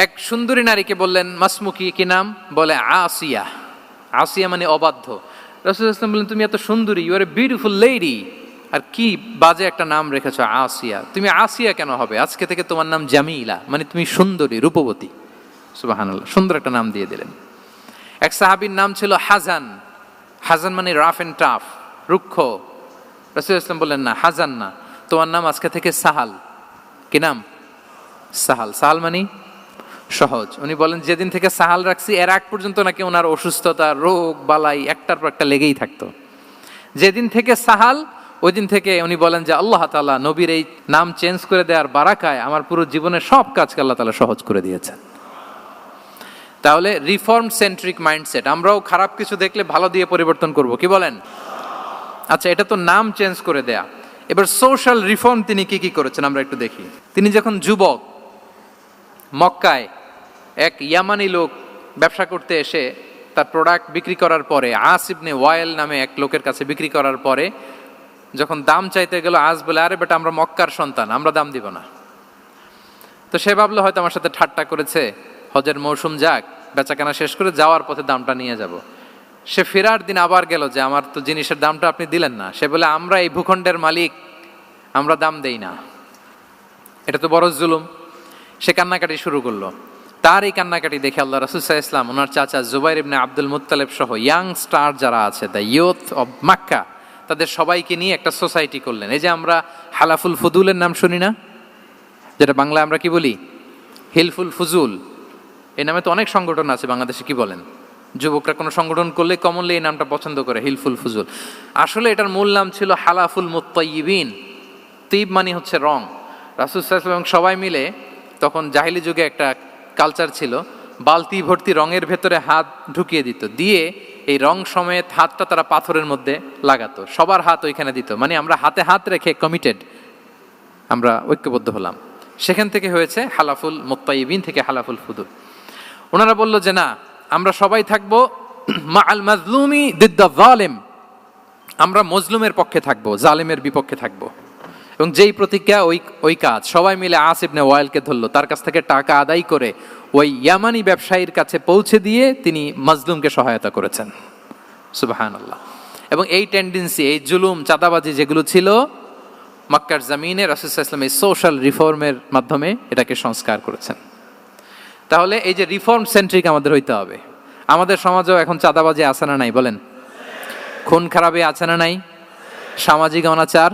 এক সুন্দরী নারীকে বললেন মাসমুকি, কি নাম? বলে আসিয়া। আসিয়া মানে অবাধ্য। রাসূল সাল্লাল্লাহু আলাইহি ওয়াসাল্লাম বললেন, তুমি এত সুন্দরী, you are a beautiful lady, আর কি বাজে একটা নাম রেখেছো আসিয়া। তুমি আসিয়া কেন হবে? আজকে থেকে তোমার নাম জামিলা, মানে তুমি সুন্দরী, রূপবতী। সুবহানাল্লাহ, সুন্দর একটা নাম দিয়ে দিলেন। এক সাহাবীর নাম ছিল হাজান। হাজান মানে রাফ এন্ড টাফ, রুক্ষ। রাসূল সাল্লাল্লাহু আলাইহি ওয়াসাল্লাম বললেন, না, হাজান না, তোমার নাম আজকে থেকে সাহাল। কি নাম? সাহাল। সাহাল মানে সহজ। উনি বলেন, যেদিন থেকে সাহাল রাখছি এর আগ পর্যন্ত নাকি ওনার অসুস্থতা, রোগ বালাই একটার পর একটা লেগেই থাকতো। যেদিন থেকে সাহাল, ওই দিন থেকে উনি বলেন যে আল্লাহ তাআলা নবীর এই নাম চেঞ্জ করে দেওয়ার বারাকায় আমার পুরো জীবনের সব কাজকে আল্লাহ তাআলা সহজ করে দিয়েছেন। তাহলে রিফর্ম সেন্ট্রিক মাইন্ডসেট, আমরাও খারাপ কিছু দেখলে ভালো দিয়ে পরিবর্তন করব। কি বলেন? আচ্ছা, এটা তো নাম চেঞ্জ করে দেয়া। এবার সোশ্যাল রিফর্ম তিনি কি কি করেছেন আমরা একটু দেখি। তিনি যখন যুবক, মক্কায় এক ইয়ামানি লোক ব্যবসা করতে এসে তার প্রোডাক্ট বিক্রি করার পরে, আস ইবনে ওয়াইল নামে এক লোকের কাছে বিক্রি করার পরে যখন দাম চাইতে গেল, আস বলে, আরে বেটা, আমরা মক্কার সন্তান, আমরা দাম দিব না। তো সে ভাবলো হয়তো আমার সাথে ঠাট্টা করেছে, হজের মৌসুম যাক, বেচাকেনা শেষ করে যাওয়ার পথে দামটা নিয়ে যাব। সে ফেরার দিন আবার গেল যে আমার তো জিনিসের দামটা আপনি দিলেন না। সে বলে, আমরা এই ভূখণ্ডের মালিক, আমরা দাম দেই না, এটা তো বড় জুলুম। সে কান্নাকাটি শুরু করলো। তার এই কান্নাকাটি দেখে আল্লাহ রাসূল সাল্লাল্লাহু আলাইহি ওয়াসাল্লাম ওনার চাচা জুবাইর ইবনে আব্দুল মুত্তালিব সহ ইয়াং স্টার যারা আছে, দ্য ইয়ুথ অব মক্কা, তাদের সবাইকে নিয়ে একটা সোসাইটি করলেন। এই যে আমরা হালাফুল ফুদুলের নাম শুনি না, যেটা বাংলায় আমরা কি বলি? হিলফুল ফুজুল। এই নামে তো অনেক সংগঠন আছে বাংলাদেশে। কি বলেন? যুবকরা কোনো সংগঠন করলে কমনলি এই নামটা পছন্দ করে, হিলফুল ফুজুল। আসলে এটার মূল নাম ছিল হালাফুল মুত্তাইয়িবিন। তিব মানে হচ্ছে রং। রাসূল সাল্লাল্লাহু আলাইহি ওয়াসাল্লাম সবাই মিলে, তখন জাহিলি যুগে একটা কালচার ছিল, বালতি ভর্তি রঙের ভেতরে হাত ঢুকিয়ে দিত, দিয়ে এই রং সমেত হাতটা তারা পাথরের মধ্যে লাগাতো, সবার হাত ওইখানে দিত, মানে আমরা হাতে হাত রেখে কমিটেড, আমরা ঐক্যবদ্ধ হলাম। সেখান থেকে হয়েছে হালাফুল মুত্তাইবিন থেকে হালাফুল ফুদুল। ওনারা বলল যে না, আমরা সবাই থাকবো মা আল মাজলুমি দিদ্দা জালেম, আমরা মজলুমের পক্ষে থাকবো, জালেমের বিপক্ষে থাকবো। এবং যেই প্রতিজ্ঞা ওই কাজ, সবাই মিলে আস ইবনে ওয়াইলকে ধরলো, তার কাছ থেকে টাকা আদায় করে ওই ইয়ামানি ব্যবসায়ীর কাছে পৌঁছে দিয়ে তিনি মাজলুমকে সহায়তা করেছেন। সুবহানাল্লাহ। এবং এই টেন্ডেন্সি, এই জুলুম, চাঁদাবাজি যেগুলো ছিল মক্কার জমিনে, রাসূল সাল্লাল্লাহু আলাইহি ওয়াসাল্লাম এই সোশ্যাল রিফর্মের মাধ্যমে এটাকে সংস্কার করেছেন। তাহলে এই যে রিফর্ম সেন্ট্রিক আমাদের হইতে হবে। আমাদের সমাজেও এখন চাঁদাবাজি আছে না নাই বলেন? খুন খারাপি আছে না নাই? সামাজিক অনাচার?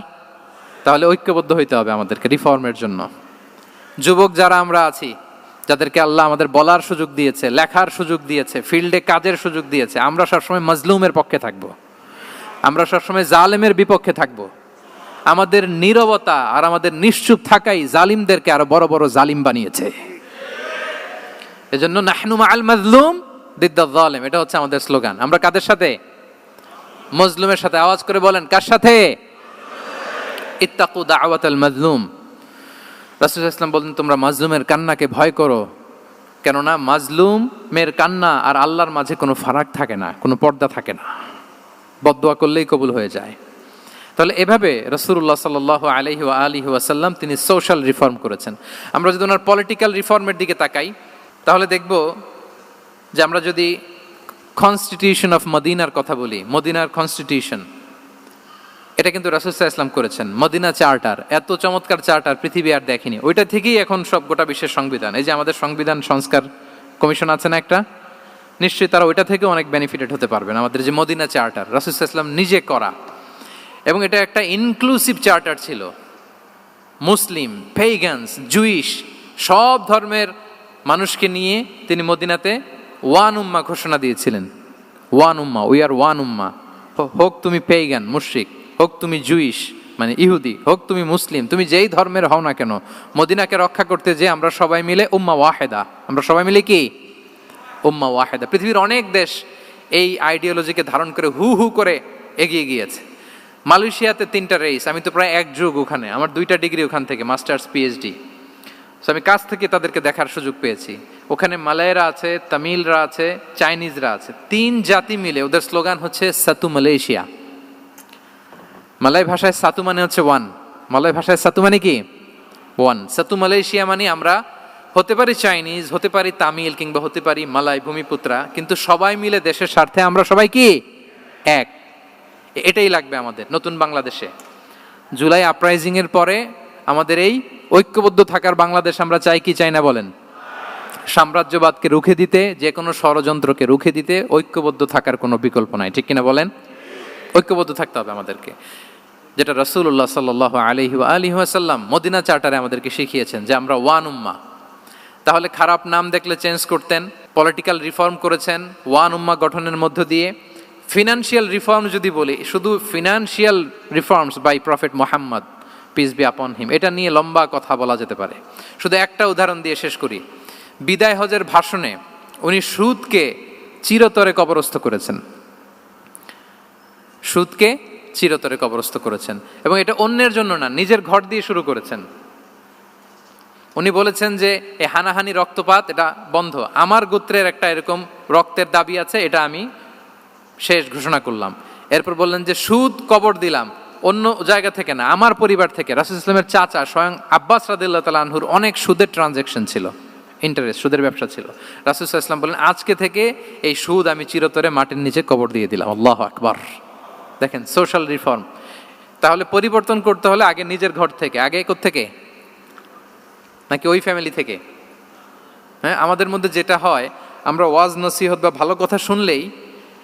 তাহলে ঐক্যবদ্ধ হইতে হবে আমাদেরকে রিফর্মের জন্য। যুবক যারা আমরা আছি, যাদেরকে আল্লাহ আমাদের বলার সুযোগ দিয়েছে, লেখার সুযোগ দিয়েছে, ফিল্ডে কাজের সুযোগ দিয়েছে, আমরা সবসময় মাজলুমের পক্ষে থাকবো, আমরা সবসময় জালেমের বিপক্ষে থাকবো। আমাদের নীরবতা আর আমাদের নিশ্চুপ থাকাই জালিমদেরকে আরো বড় বড় জালিম বানিয়েছে। এজন্য নাহনু মাআল মাজলুম দিদ্দা যালিম, এটা হচ্ছে আমাদের স্লোগান। আমরা কাদের সাথে? মজলুমের সাথে। আওয়াজ করে বলেন, কার সাথে? ইত্তাকু দাওয়াতাল মাজলুম। রাসূল সাল্লাল্লাহু আলাইহি ওয়াসাল্লাম বলেন, তোমরা মাজলুমের কান্নাকে ভয় করো, কেননা মাজলুমের কান্না আর আল্লাহর মাঝে কোনো ফারাক থাকে না, কোনো পর্দা থাকে না, বদদোয়া করলেই কবুল হয়ে যায়। তাহলে এভাবে রাসূলুল্লাহ সাল্লাল্লাহু আলাইহি ওয়া আলিহি ওয়াসাল্লাম তিনি সোশ্যাল রিফর্ম করেছেন। আমরা যদি ওনার পলিটিক্যাল রিফর্মের দিকে তাকাই, তাহলে দেখব যে আমরা যদি কনস্টিটিউশন অফ মদিনার কথা বলি, মদিনার কনস্টিটিউশন, এটা কিন্তু রাসূল সাল্লাল্লাহু আলাইহি ওয়াসাল্লাম করেছেন। মদিনা চার্টার, এত চমৎকার চার্টার পৃথিবী আর দেখেনি। ওইটা থেকেই এখন সব গোটা বিশ্বের সংবিধান। এই যে আমাদের সংবিধান সংস্কার কমিশন আছে না একটা, নিশ্চয়ই তারা ওইটা থেকে অনেক বেনিফিটেড হতে পারবেন। আমাদের যে মদিনা চার্টার রাসূল সাল্লাল্লাহু আলাইহি ওয়াসাল্লাম নিজে করা, এবং এটা একটা ইনক্লুসিভ চার্টার ছিল। মুসলিম, পেগানস, জুইশ, সব ধর্মের মানুষকে নিয়ে তিনি মদিনাতে ওয়ান উম্মা ঘোষণা দিয়েছিলেন। One Umma, we are one উম্মা। হোক তুমি পেগান মুশরিক, হোক তুমি জুইশ মানে ইহুদি, হোক তুমি মুসলিম, তুমি যেই ধর্মের হও না কেন, মদিনাকে রক্ষা করতে যে আমরা সবাই মিলে উম্মা ওয়াহেদা, আমরা সবাই মিলে কি উম্মা ওয়াহেদা। পৃথিবীর অনেক দেশ এই আইডিওলজিকে ধারণ করে হু হু করে এগিয়ে গিয়েছে। মালয়েশিয়াতে 3টা রেস, আমি তো প্রায় এক যুগ ওখানে, আমার 2টা ডিগ্রি ওখান থেকে, মাস্টার্স পিএইচডি। সো আমি কাছ থেকে তাদেরকে দেখার সুযোগ পেয়েছি। ওখানে মালয়েরা আছে, তামিলরা আছে, চাইনিজরা আছে, 3 জাতি মিলে ওদের স্লোগান হচ্ছে সাতু মালয়েশিয়া। মালয় ভাষায় সাতু মানে হচ্ছে ওয়ান, মালয় ভাষায় সাতু মানে কি ওয়ান। সাতু মালয়েশিয়া মানে আমরা হতে পারি চাইনিজ, হতে পারি তামিল, কিংবা হতে পারি মালয় ভূমিপুত্রা, কিন্তু সবাই মিলে দেশের স্বার্থে আমরা সবাই কি এক। এটাই লাগবে আমাদের নতুন বাংলাদেশে। জুলাই আপরাইজিং এর পরে আমাদের এই ঐক্যবদ্ধ থাকার বাংলাদেশ আমরা চাই কি চাই না বলেন? সাম্রাজ্যবাদকে রুখে দিতে, যে কোনো ষড়যন্ত্রকে রুখে দিতে ঐক্যবদ্ধ থাকার কোনো বিকল্প নাই, ঠিক কিনা বলেন? ঐক্যবদ্ধ থাকতে হবে আমাদেরকে, যেটা রাসূলুল্লাহ সাল্লাল্লাহু আলাইহি ওয়া আলিহি ওয়াসাল্লাম মদিনা চার্টারে আমাদেরকে শিখিয়েছেন যে আমরা ওয়ান উম্মাহ। তাহলে খারাপ নাম দেখলে চেঞ্জ করতেন, পলিটিক্যাল রিফর্ম করেছেন ওয়ান উম্মাহ গঠনের মধ্য দিয়ে। ফিনান্সিয়াল রিফর্ম যদি বলি, শুধু financial reforms by Prophet Muhammad peace be upon him, এটা নিয়ে লম্বা কথা বলা যেতে পারে। শুধু একটা উদাহরণ দিয়ে শেষ করি। বিদায় হজের ভাষণে উনি সুদকে চিরতরে কবরস্থ করেছেন, সুদকে চিরতরে কবরস্থ করেছেন, এবং এটা অন্যের জন্য না, নিজের ঘর দিয়ে শুরু করেছেন। উনি বলেছেন যে এই হানাহানি রক্তপাত এটা বন্ধ, আমার গোত্রের একটা এরকম রক্তের দাবি আছে, এটা আমি শেষ ঘোষণা করলাম। এরপর বললেন যে সুদ কবর দিলাম, অন্য জায়গা থেকে না, আমার পরিবার থেকে। রাসূল ইসলামের চাচা স্বয়ং আব্বাস রাদিয়াল্লাহু তাআলা আনহুর অনেক সুদের ট্রানজ্যাকশন ছিল, ইন্টারেস্ট, সুদের ব্যবসা ছিল। রাসূল সাল্লাল্লাহু আলাইহি ওয়াসাল্লাম বলেন আজকে থেকে এই সুদ আমি চিরতরে মাটির নিচে কবর দিয়ে দিলাম। আল্লাহু আকবার। দেখেন সোশ্যাল রিফর্ম। তাহলে পরিবর্তন করতে হলে আগে নিজের ঘর থেকে, আগে কোত্থেকে? নাকি ওই ফ্যামিলি থেকে? হ্যাঁ, আমাদের মধ্যে যেটা হয়, আমরা ওয়াজ নসিহত বা ভালো কথা শুনলেই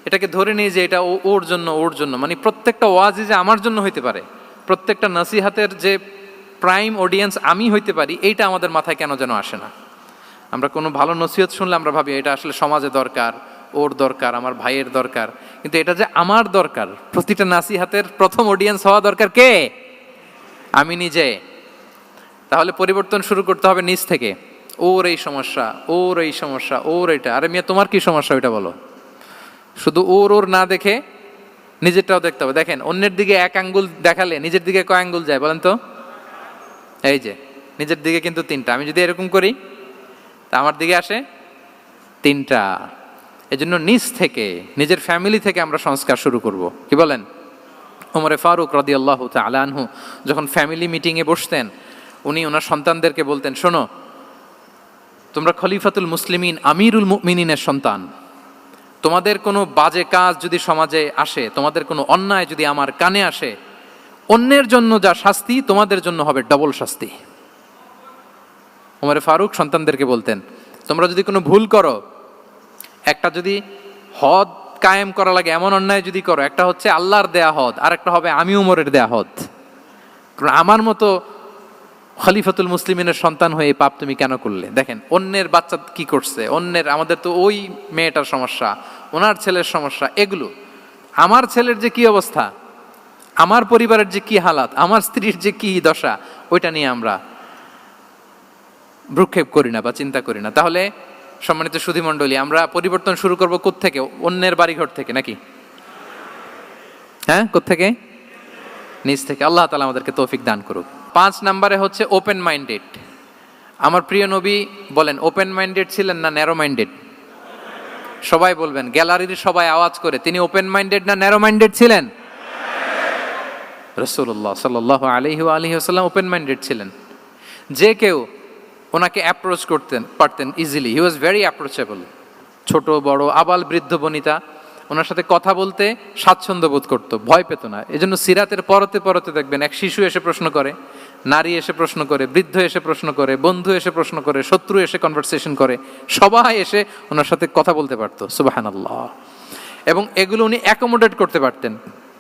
এটাকে ধরে নিই যে এটা ওর জন্য, ওর জন্য, মানে প্রত্যেকটা ওয়াজই যে আমার জন্য হইতে পারে, প্রত্যেকটা নসিহাতের যে প্রাইম অডিয়েন্স আমি হইতে পারি, এইটা আমাদের মাথায় কেন যেন আসে না। আমরা কোনো ভালো নসিহত শুনলে আমরা ভাবি এটা আসলে সমাজে দরকার, ওর দরকার, আমার ভাইয়ের দরকার, কিন্তু এটা যে আমার দরকার, প্রতিটা নাসিহাতের প্রথম অডিয়েন্স হওয়া দরকার কে? আমি নিজে। তাহলে পরিবর্তন শুরু করতে হবে নিজ থেকে। ওর এই সমস্যা, ওর এই সমস্যা, ওর এটা, আরে মিয়া তোমার কি সমস্যা ওইটা বলো। শুধু ওর ওর না দেখে নিজেরটাও দেখতে হবে। দেখেন, অন্যের দিকে এক আঙ্গুল দেখালে নিজের দিকে কয় আঙ্গুল যায় বলেন তো? এই যে নিজের দিকে কিন্তু 3টা। আমি যদি এরকম করি তা আমার দিকে আসে 3টা। এজন্য নিজ থেকে, নিজের ফ্যামিলি থেকে আমরা সংস্কার শুরু করব। কি বলেন? ওমরে ফারুক রাদিয়াল্লাহু তাআলা আনহু যখন ফ্যামিলি মিটিংয়ে বসতেন, উনি ওনার সন্তানদেরকে বলতেন, শোনো, তোমরা খলিফাতুল মুসলিমিন, আমিরুল মুমিনিনের সন্তান। তোমাদের কোনো বাজে কাজ যদি সমাজে আসে, তোমাদের কোনো অন্যায় যদি আমার কানে আসে, অন্যের জন্য যা শাস্তি তোমাদের জন্য হবে ডবল শাস্তি। ওমরে ফারুক সন্তানদেরকে বলতেন, তোমরা যদি কোনো ভুল করো, একটা যদি হদ কায়েম করা লাগে এমন অন্যায় যদি করো, একটা হচ্ছে আল্লাহর দেয়া হদ, আর একটা হবে আমি উমরের দেয়া হদ। আমার মতো খলিফাতুল মুসলিমিনের সন্তান হয়ে পাপ তুমি কেন করলে? দেখেন অন্যের বাচ্চা কি করছে, অন্যের, আমাদের তো ওই মেয়েটার সমস্যা, ওনার ছেলের সমস্যা, এগুলো আমার ছেলের যে কি অবস্থা, আমার পরিবারের যে কি হালাত, আমার স্ত্রীর যে কি দশা, ওইটা নিয়ে আমরা ভ্রুক্ষেপ করি না বা চিন্তা করি না। তাহলে সম্মানিত সুধীমণ্ডলী, আমরা পরিবর্তন শুরু করব কোত্থেকে? অন্যের বাড়িঘর থেকে নাকি? হ্যাঁ, কোত্থেকে? নিজ থেকে। আল্লাহ তাআলা আমাদেরকে তৌফিক দান করুক। 5 নম্বরে হচ্ছে ওপেন মাইন্ডেড। আমার প্রিয় নবী বলেন, ওপেন মাইন্ডেড ছিলেন না ন্যারো মাইন্ডেড? সবাই বলবেন, গ্যালারির সবাই আওয়াজ করে, তিনি ওপেন মাইন্ডেড না ন্যারো মাইন্ডেড ছিলেন? রাসূলুল্লাহ সাল্লাল্লাহু আলাইহি ওয়া আলিহি ওয়াসাল্লাম ওপেন মাইন্ডেড ছিলেন। যে কেউ ওনাকে অ্যাপ্রোচ করতেন পারতেন easily, he was very approachable. ছোট বড় আবাল বৃদ্ধ বনিতা ওনার সাথে কথা বলতে স্বাচ্ছন্দ্য বোধ করতো, ভয় পেত না। এজন্য সিরাতের পরতে পরতে দেখবেন এক শিশু এসে প্রশ্ন করে, নারী এসে প্রশ্ন করে, বৃদ্ধ এসে প্রশ্ন করে, বন্ধু এসে প্রশ্ন করে, শত্রু এসে কনভারসেশন করে, সবাই এসে ওনার সাথে কথা বলতে পারতো। সুবহানাল্লাহ। এবং এগুলো উনি অ্যাকোমোডেট করতে পারতেন।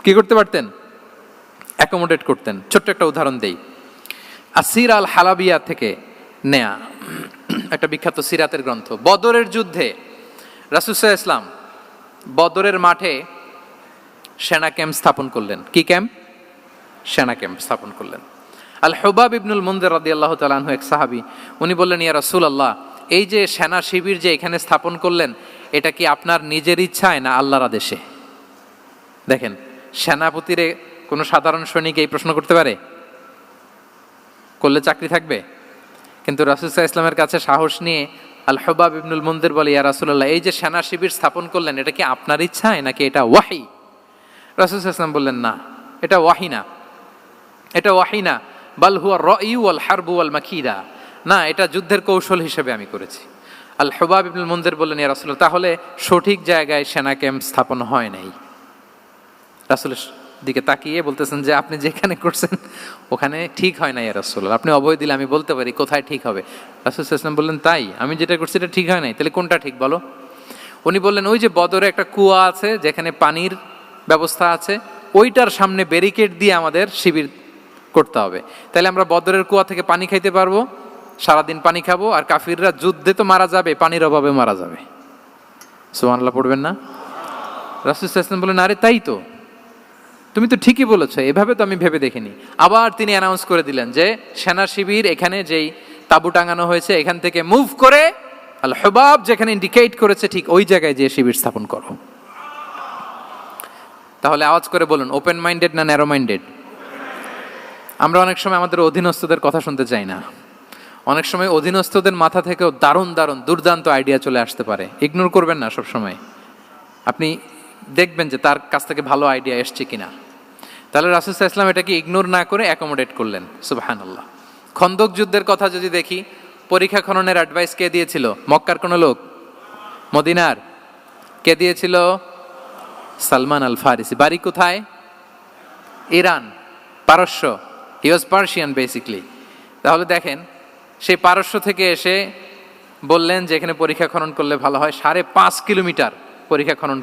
কি করতে পারতেন? অ্যাকোমোডেট করতেন। ছোট্ট একটা উদাহরণ দেই, আসির আল হালাবিয়া থেকে নেয়া একটা বিখ্যাত সিরাতের গ্রন্থ। বদরের যুদ্ধে রাসূল সাল্লাল্লাহু আলাইহি ওয়াসাল্লাম বদরের মাঠে সেনা ক্যাম্প স্থাপন করলেন। কি ক্যাম্প? সেনা ক্যাম্প স্থাপন করলেন। আল হুবাব ইবনুল মুনজির রাদিয়াল্লাহু তাআলা আনহু এক সাহাবী, উনি বললেন, ইয়া রাসূলুল্লাহ, এই যে সেনা শিবির যে এখানে স্থাপন করলেন, এটা কি আপনার নিজের ইচ্ছায় না আল্লাহর আদেশে? দেখেন, সেনাপতিরে কোনো সাধারণ সৈনিক এই প্রশ্ন করতে পারে? করলে চাকরি থাকবে? কিন্তু রাসূল সাল্লাল্লাহু আলাইহি ওয়াসাল্লামের কাছে সাহস নিয়ে আল হুবাব ইবনুল মুনজির বলে, ইয়া রাসূলুল্লাহ, এই যে সেনা শিবির স্থাপন করলেন, এটা কি আপনার ইচ্ছায় নাকি এটা ওয়াহি? রাসূল সাল্লাল্লাহু আলাইহি ওয়াসাল্লাম বললেন, না, এটা ওয়াহি না, এটা ওয়াহি না, বাল হুয়া রায়ু ওয়াল হারবু ওয়াল মাকিদা, না, এটা যুদ্ধের কৌশল হিসেবে আমি করেছি। আল হুবাব ইবনুল মুনজির বললেন, ইয়া রাসূলুল্লাহ, তাহলে সঠিক জায়গায় সেনা ক্যাম্প স্থাপন হয় নাই। রাসূলের দিকে তাকিয়ে বলতেছেন যে আপনি যেখানে করছেন ওখানে ঠিক হয় না ইয়া রাসূলুল্লাহ, আপনি অভয় দিলে আমি বলতে পারি কোথায় ঠিক হবে। রাসূল সাল্লাল্লাহু আলাইহি ওয়াসাল্লাম বললেন, তাই? আমি যেটা করছি এটা ঠিক হয় নাই, তাহলে কোনটা ঠিক বলো? উনি বললেন, ওই যে বদরে একটা কুয়া আছে যেখানে পানির ব্যবস্থা আছে, ওইটার সামনে ব্যারিকেড দিয়ে আমাদের শিবির করতে হবে। তাহলে আমরা বদরের কুয়া থেকে পানি খাইতে পারবো, সারাদিন পানি খাবো, আর কাফিররা যুদ্ধে তো মারা যাবে, পানির অভাবে মারা যাবে। সুবহানাল্লাহ পড়বেন না? রাসূল সাল্লাল্লাহু আলাইহি ওয়াসাল্লাম বললেন, আরে তাই তো, তুমি তো ঠিকই বলেছো, এভাবে তো আমি ভেবে দেখিনি। আবার তিনি অ্যানাউন্স করে দিলেন যে সেনা শিবির এখানে যেই তাঁবু টাঙানো হয়েছে এখান থেকে মুভ করে আল হুবাব যেখানে ইন্ডিকেট করেছে ঠিক ওই জায়গায় যে শিবির স্থাপন করো। তাহলে আওয়াজ করে বলুন, ওপেন মাইন্ডেড না ন্যারো মাইন্ডেড? আমরা অনেক সময় আমাদের অধীনস্থদের কথা শুনতে চাই না। অনেক সময় অধীনস্থদের মাথা থেকেও দারুণ দারুণ দুর্দান্ত আইডিয়া চলে আসতে পারে। ইগনোর করবেন না সব সময়, আপনি দেখবেন যে তার কাছ থেকে ভালো আইডিয়া এসছে কিনা। তাহলে রাসূল সাল্লাল্লাহু আলাইহি ওয়াসাল্লাম এটাকে ইগনোর না করে অ্যাকোমোডেট করলেন। সুবহানাল্লাহ। খন্দক যুদ্ধের কথা যদি দেখি, পরীক্ষা খননের অ্যাডভাইস কে দিয়েছিল? মক্কার কোন লোক? মদিনার? কে দিয়েছিল? সালমান আল ফারিসি। বাড়ি কোথায়? ইরান, পারস্য। হি ওয়াজ পার্সিয়ান বেসিকলি। তাহলে দেখেন, সেই পারস্য থেকে এসে বললেন যে এখানে পরীক্ষা খনন করলে ভালো হয়। 5.5 কিলোমিটার পরীক্ষা খনন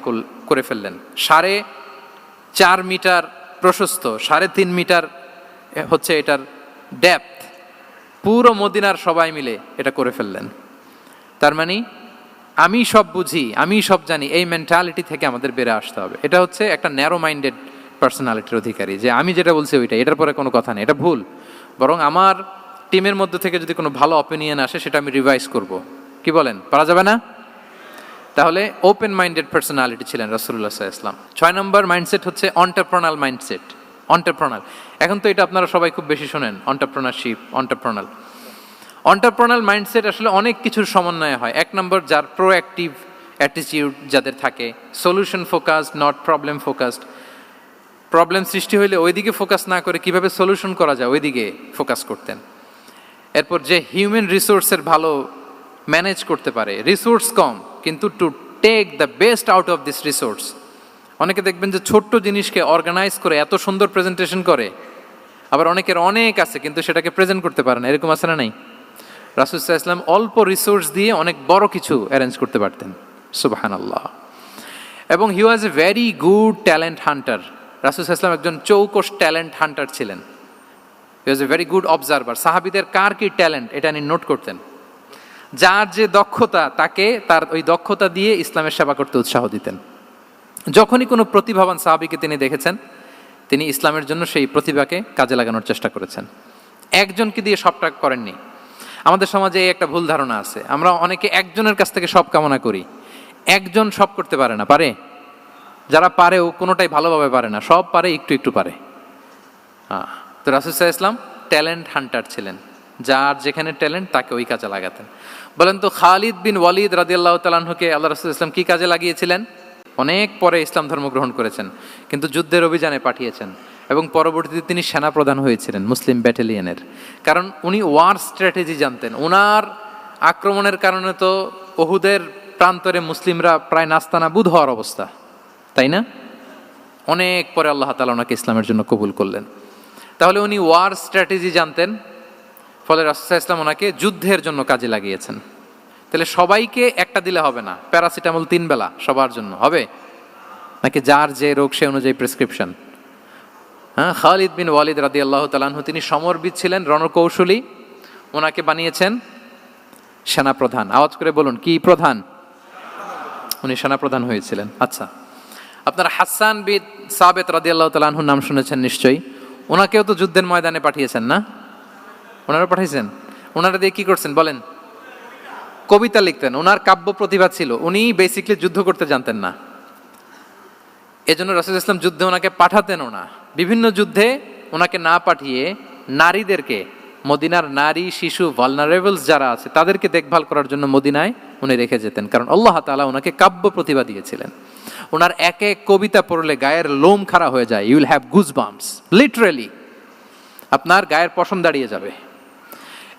করে ফেললেন। 4.5 মিটার প্রশস্ত, 3.5 মিটার হচ্ছে এটার ডেপথ। পুরো মদিনার সবাই মিলে এটা করে ফেললেন। তার মানে আমি সব বুঝি, আমি সব জানি, এই মেন্টালিটি থেকে আমাদের বেড়ে আসতে হবে। এটা হচ্ছে একটা ন্যারো মাইন্ডেড পার্সোনালিটির অধিকারী, যে আমি যেটা বলছি ওইটা, এটার পরে কোনো কথা নেই, এটা ভুল। বরং আমার টিমের মধ্যে থেকে যদি কোনো ভালো অপিনিয়ন আসে সেটা আমি রিভাইজ করব। কি বলেন, পারা যাবে না? তাহলে ওপেন মাইন্ডেড পার্সোনালিটি ছিলেন রাসূলুল্লাহ সাল্লাল্লাহু আলাইহি ওয়াসাল্লাম। 6 নম্বর মাইন্ডসেট হচ্ছে এন্টারপ্রেনাল মাইন্ডসেট। এন্টারপ্রেনাল, এখন তো এটা আপনারা সবাই খুব বেশি শোনেন, এন্টারপ্রেনারশিপ, এন্টারপ্রেনাল মাইন্ডসেট আসলে অনেক কিছুর সমন্বয় হয়। 1 নম্বর, যার প্রোঅ্যাক্টিভ অ্যাটিটিউড যাদের থাকে, solution focused, not problem focused. Problem সৃষ্টি হইলে ওইদিকে ফোকাস না করে কিভাবে সলিউশন করা যায় ওইদিকে ফোকাস করতেন। এরপর যে হিউম্যান রিসোর্সের ভালো ম্যানেজ করতে পারে, রিসোর্স কম কিন্তু to take the best out of this resource. অনেকে দেখবেন যে ছোট্ট জিনিসকে অর্গানাইজ করে এত সুন্দর প্রেজেন্টেশন করে, আবার অনেকের অনেক আছে কিন্তু সেটাকে প্রেজেন্ট করতে পারে না, এরকম আছে না নাই? রাসূল সাল্লাল্লাহু আলাইহি ওয়াসাল্লাম অল্প রিসোর্স দিয়ে অনেক বড় কিছু অ্যারেঞ্জ করতে পারতেন, সুবহানাল্লাহ। এবং he was a very good talent hunter. রাসূল সাল্লাল্লাহু আলাইহি ওয়াসাল্লাম একজন চৌকস ট্যালেন্ট হান্টার ছিলেন। He was a very good observer. সাহাবীদের কার কি ট্যালেন্ট এটা তিনি নোট করতেন। যার যে দক্ষতা তাকে তার ওই দক্ষতা দিয়ে ইসলামের সেবা করতে উৎসাহ দিতেন। যখনই কোনো প্রতিভাবান সাহাবীকে তিনি দেখেছেন, তিনি ইসলামের জন্য সেই প্রতিভাকে কাজে লাগানোর চেষ্টা করেছেন। একজনকে দিয়ে সবটা করেননি। আমাদের সমাজে এই একটা ভুল ধারণা আছে, আমরা অনেকে একজনের কাছ থেকে সব কামনা করি। একজন সব করতে পারে না, পারে? যারা পারেও কোনোটাই ভালোভাবে পারে না, সব পারে একটু একটু পারে। তো রাসূল সাল্লাল্লাহু আলাইহি ওয়াসাল্লাম ট্যালেন্ট হান্টার ছিলেন, যার যেখানে ট্যালেন্ট তাকে ওই কাজে লাগাতেন। বলেন তো খালিদ বিন ওয়ালিদ রাদিয়াল্লাহু তাআলা আনহুকে আল্লাহ রাসূল সাল্লাল্লাহু আলাইহি ওয়াসাল্লাম কি কাজে লাগিয়েছিলেন? অনেক পরে ইসলাম ধর্ম গ্রহণ করেছেন, কিন্তু যুদ্ধের অভিযানে পাঠিয়েছেন এবং পরবর্তীতে তিনি সেনাপ্রধান হয়েছিলেন মুসলিম ব্যাটালিয়নের। কারণ উনি ওয়ার স্ট্র্যাটেজি জানতেন। ওনার আক্রমণের কারণে তো উহুদের প্রান্তরে মুসলিমরা প্রায় নাস্তানাবুদ হওয়ার অবস্থা, তাই না? অনেক পরে আল্লাহ তাআলা ওনাকে ইসলামের জন্য কবুল করলেন। তাহলে উনি ওয়ার স্ট্র্যাটেজি জানতেন, ফলে রাসূল সাল্লাল্লাহু আলাইহি ওয়াসাল্লাম ওনাকে যুদ্ধের জন্য কাজে লাগিয়েছেন। তাহলে সবাইকে একটা দিলে হবে না, প্যারাসিটামল 3 বেলা সবার জন্য হবে নাকি যার যে রোগ সে অনুযায়ী প্রেসক্রিপশন? খালিদ বিন ওয়ালিদ রাদিয়াল্লাহু তাআলা আনহু তিনি সমরবিদ ছিলেন, রণকৌশলী। ওনাকে বানিয়েছেন সেনাপ্রধান। আওয়াজ করে বলুন, কি প্রধান? উনি সেনাপ্রধান হয়েছিলেন। আচ্ছা, আপনারা হাসান বিন সাবিত রাদিয়াল্লাহু তাআলা আনহুর নাম শুনেছেন নিশ্চয়ই। ওনাকেও তো যুদ্ধের ময়দানে পাঠিয়েছেন না? ওনারা পাঠিয়েছেন। ওনারা দিয়ে কি করছেন বলেন? কবিতা লিখতেন। ওনার কাব্য প্রতিভা ছিল। উনি বেসিক্যালি যুদ্ধ করতে জানতেন না, এজন্য রাসূল সাল্লাল্লাহু আলাইহি ওয়াসাল্লাম যুদ্ধে ওনাকে পাঠাতেনও না। বিভিন্ন যুদ্ধে ওনাকে না পাঠিয়ে নারীদেরকে, মদিনার নারী শিশু ভালনারেবলস যারা আছে তাদেরকে দেখভাল করার জন্য মদিনায় উনি রেখে যেতেন, কারণ আল্লাহ তাআলা ওনাকে কাব্য প্রতিভা দিয়েছিলেন। ওনার এক এক কবিতা পড়লে গায়ের লোম খাড়া হয়ে যায়, you will have goosebumps, literally আপনার গায়ের পশম দাঁড়িয়ে যাবে।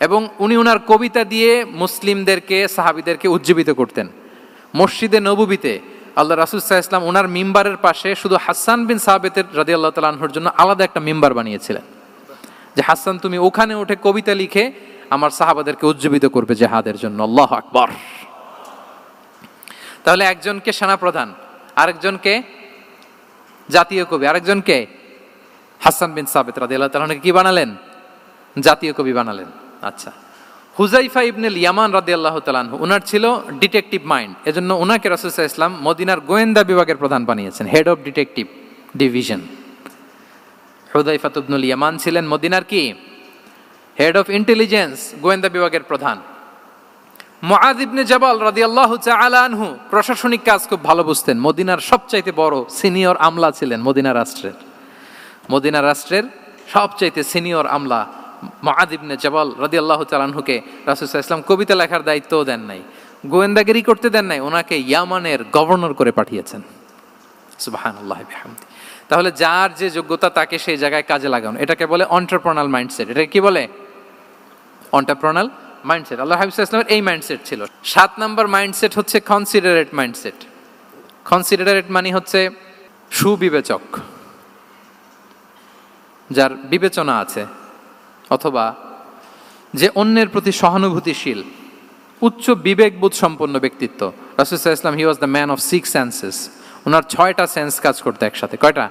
এবং উনি ওনার কবিতা দিয়ে মুসলিমদেরকে, সাহাবীদেরকে উজ্জীবিত করতেন। মসজিদে নববীতে আল্লাহ রাসূল সাল্লাল্লাহু আলাইহি ওয়াসাল্লাম ওনার মিম্বারের পাশে শুধু হাসান বিন সাবিতের রাদিয়াল্লাহু তাআলা আনহুর জন্য আলাদা একটা মিম্বার বানিয়েছিলেন, যে হাসান তুমি ওখানে উঠে কবিতা লিখে আমার সাহাবাদেরকে উজ্জীবিত করবে জিহাদের জন্য। আল্লাহু আকবার। তাহলে একজনকে সেনাপ্রধান, আরেকজনকে জাতীয় কবি, আরেকজনকে হাসান বিন সাবিত রাদিয়াল্লাহু তাআলা আনহুকে কি বানালেন? জাতীয় কবি বানালেন। আচ্ছা, হুযাইফা ইবনুল ইয়ামান রাদিয়াল্লাহু তাআলা আনহু, ওনার ছিল ডিটেকটিভ মাইন্ড, এজন্য ওনাকে রাসূল সাল্লাল্লাহু আলাইহি ওয়াসাল্লাম মদিনার গোয়েন্দা বিভাগের প্রধান বানিয়েছেন, হেড অফ ডিটেকটিভ ডিভিশন। হুযাইফা ইবনুল ইয়ামান ছিলেন মদিনার কি? হেড অফ ইন্টেলিজেন্স, গোয়েন্দা বিভাগের প্রধান। মুআয ইবনে জাবাল রাদিয়াল্লাহু তাআলা আনহু প্রশাসনিক কাজ খুব ভালো বুঝতেন। মদিনার সবচাইতে বড় সিনিয়র আমলা ছিলেন মদিনা রাষ্ট্রের সবচাইতে সিনিয়র আমলা মুআয ইবনে জাবাল রাদিয়াল্লাহু তাআলা আনহুকে রাসূল সাল্লাল্লাহু আলাইহি ওয়াসাল্লাম কবিতা লেখার দায়িত্বও দেন নাই, গোয়েন্দাগিরি করতে দেন নাই, ওনাকে ইয়ামানের গভর্নর করে পাঠিয়েছেন। সুবহানাল্লাহি বিহামদি। তাহলে যার যে যোগ্যতা তাকে সেই জায়গায় কাজে লাগানো, এটাকে বলে এন্টারপ্রেনাল মাইন্ডসেট। এটা কি বলে? এন্টারপ্রেনাল মাইন্ডসেট। আল্লাহ হাবিব সাল্লাল্লাহু আলাইহি ওয়াসাল্লামের এই মাইন্ডসেট ছিল। 7 নম্বর মাইন্ডসেট হচ্ছে কনসিডারেট মাইন্ডসেট। কনসিডারেট মানে হচ্ছে সুবিবেচক, যার বিবেচনা আছে, অথবা যে অন্যের প্রতি সহানুভূতিশীল, উচ্চ বিবেকবোধ সম্পন্ন ব্যক্তিত্ব। রাসূল সাল্লাল্লাহু আলাইহি ওয়াসাল্লাম he was the man of 6 senses. ওনার 6টা সেন্স কাজ করতে একসাথে। কয়টা?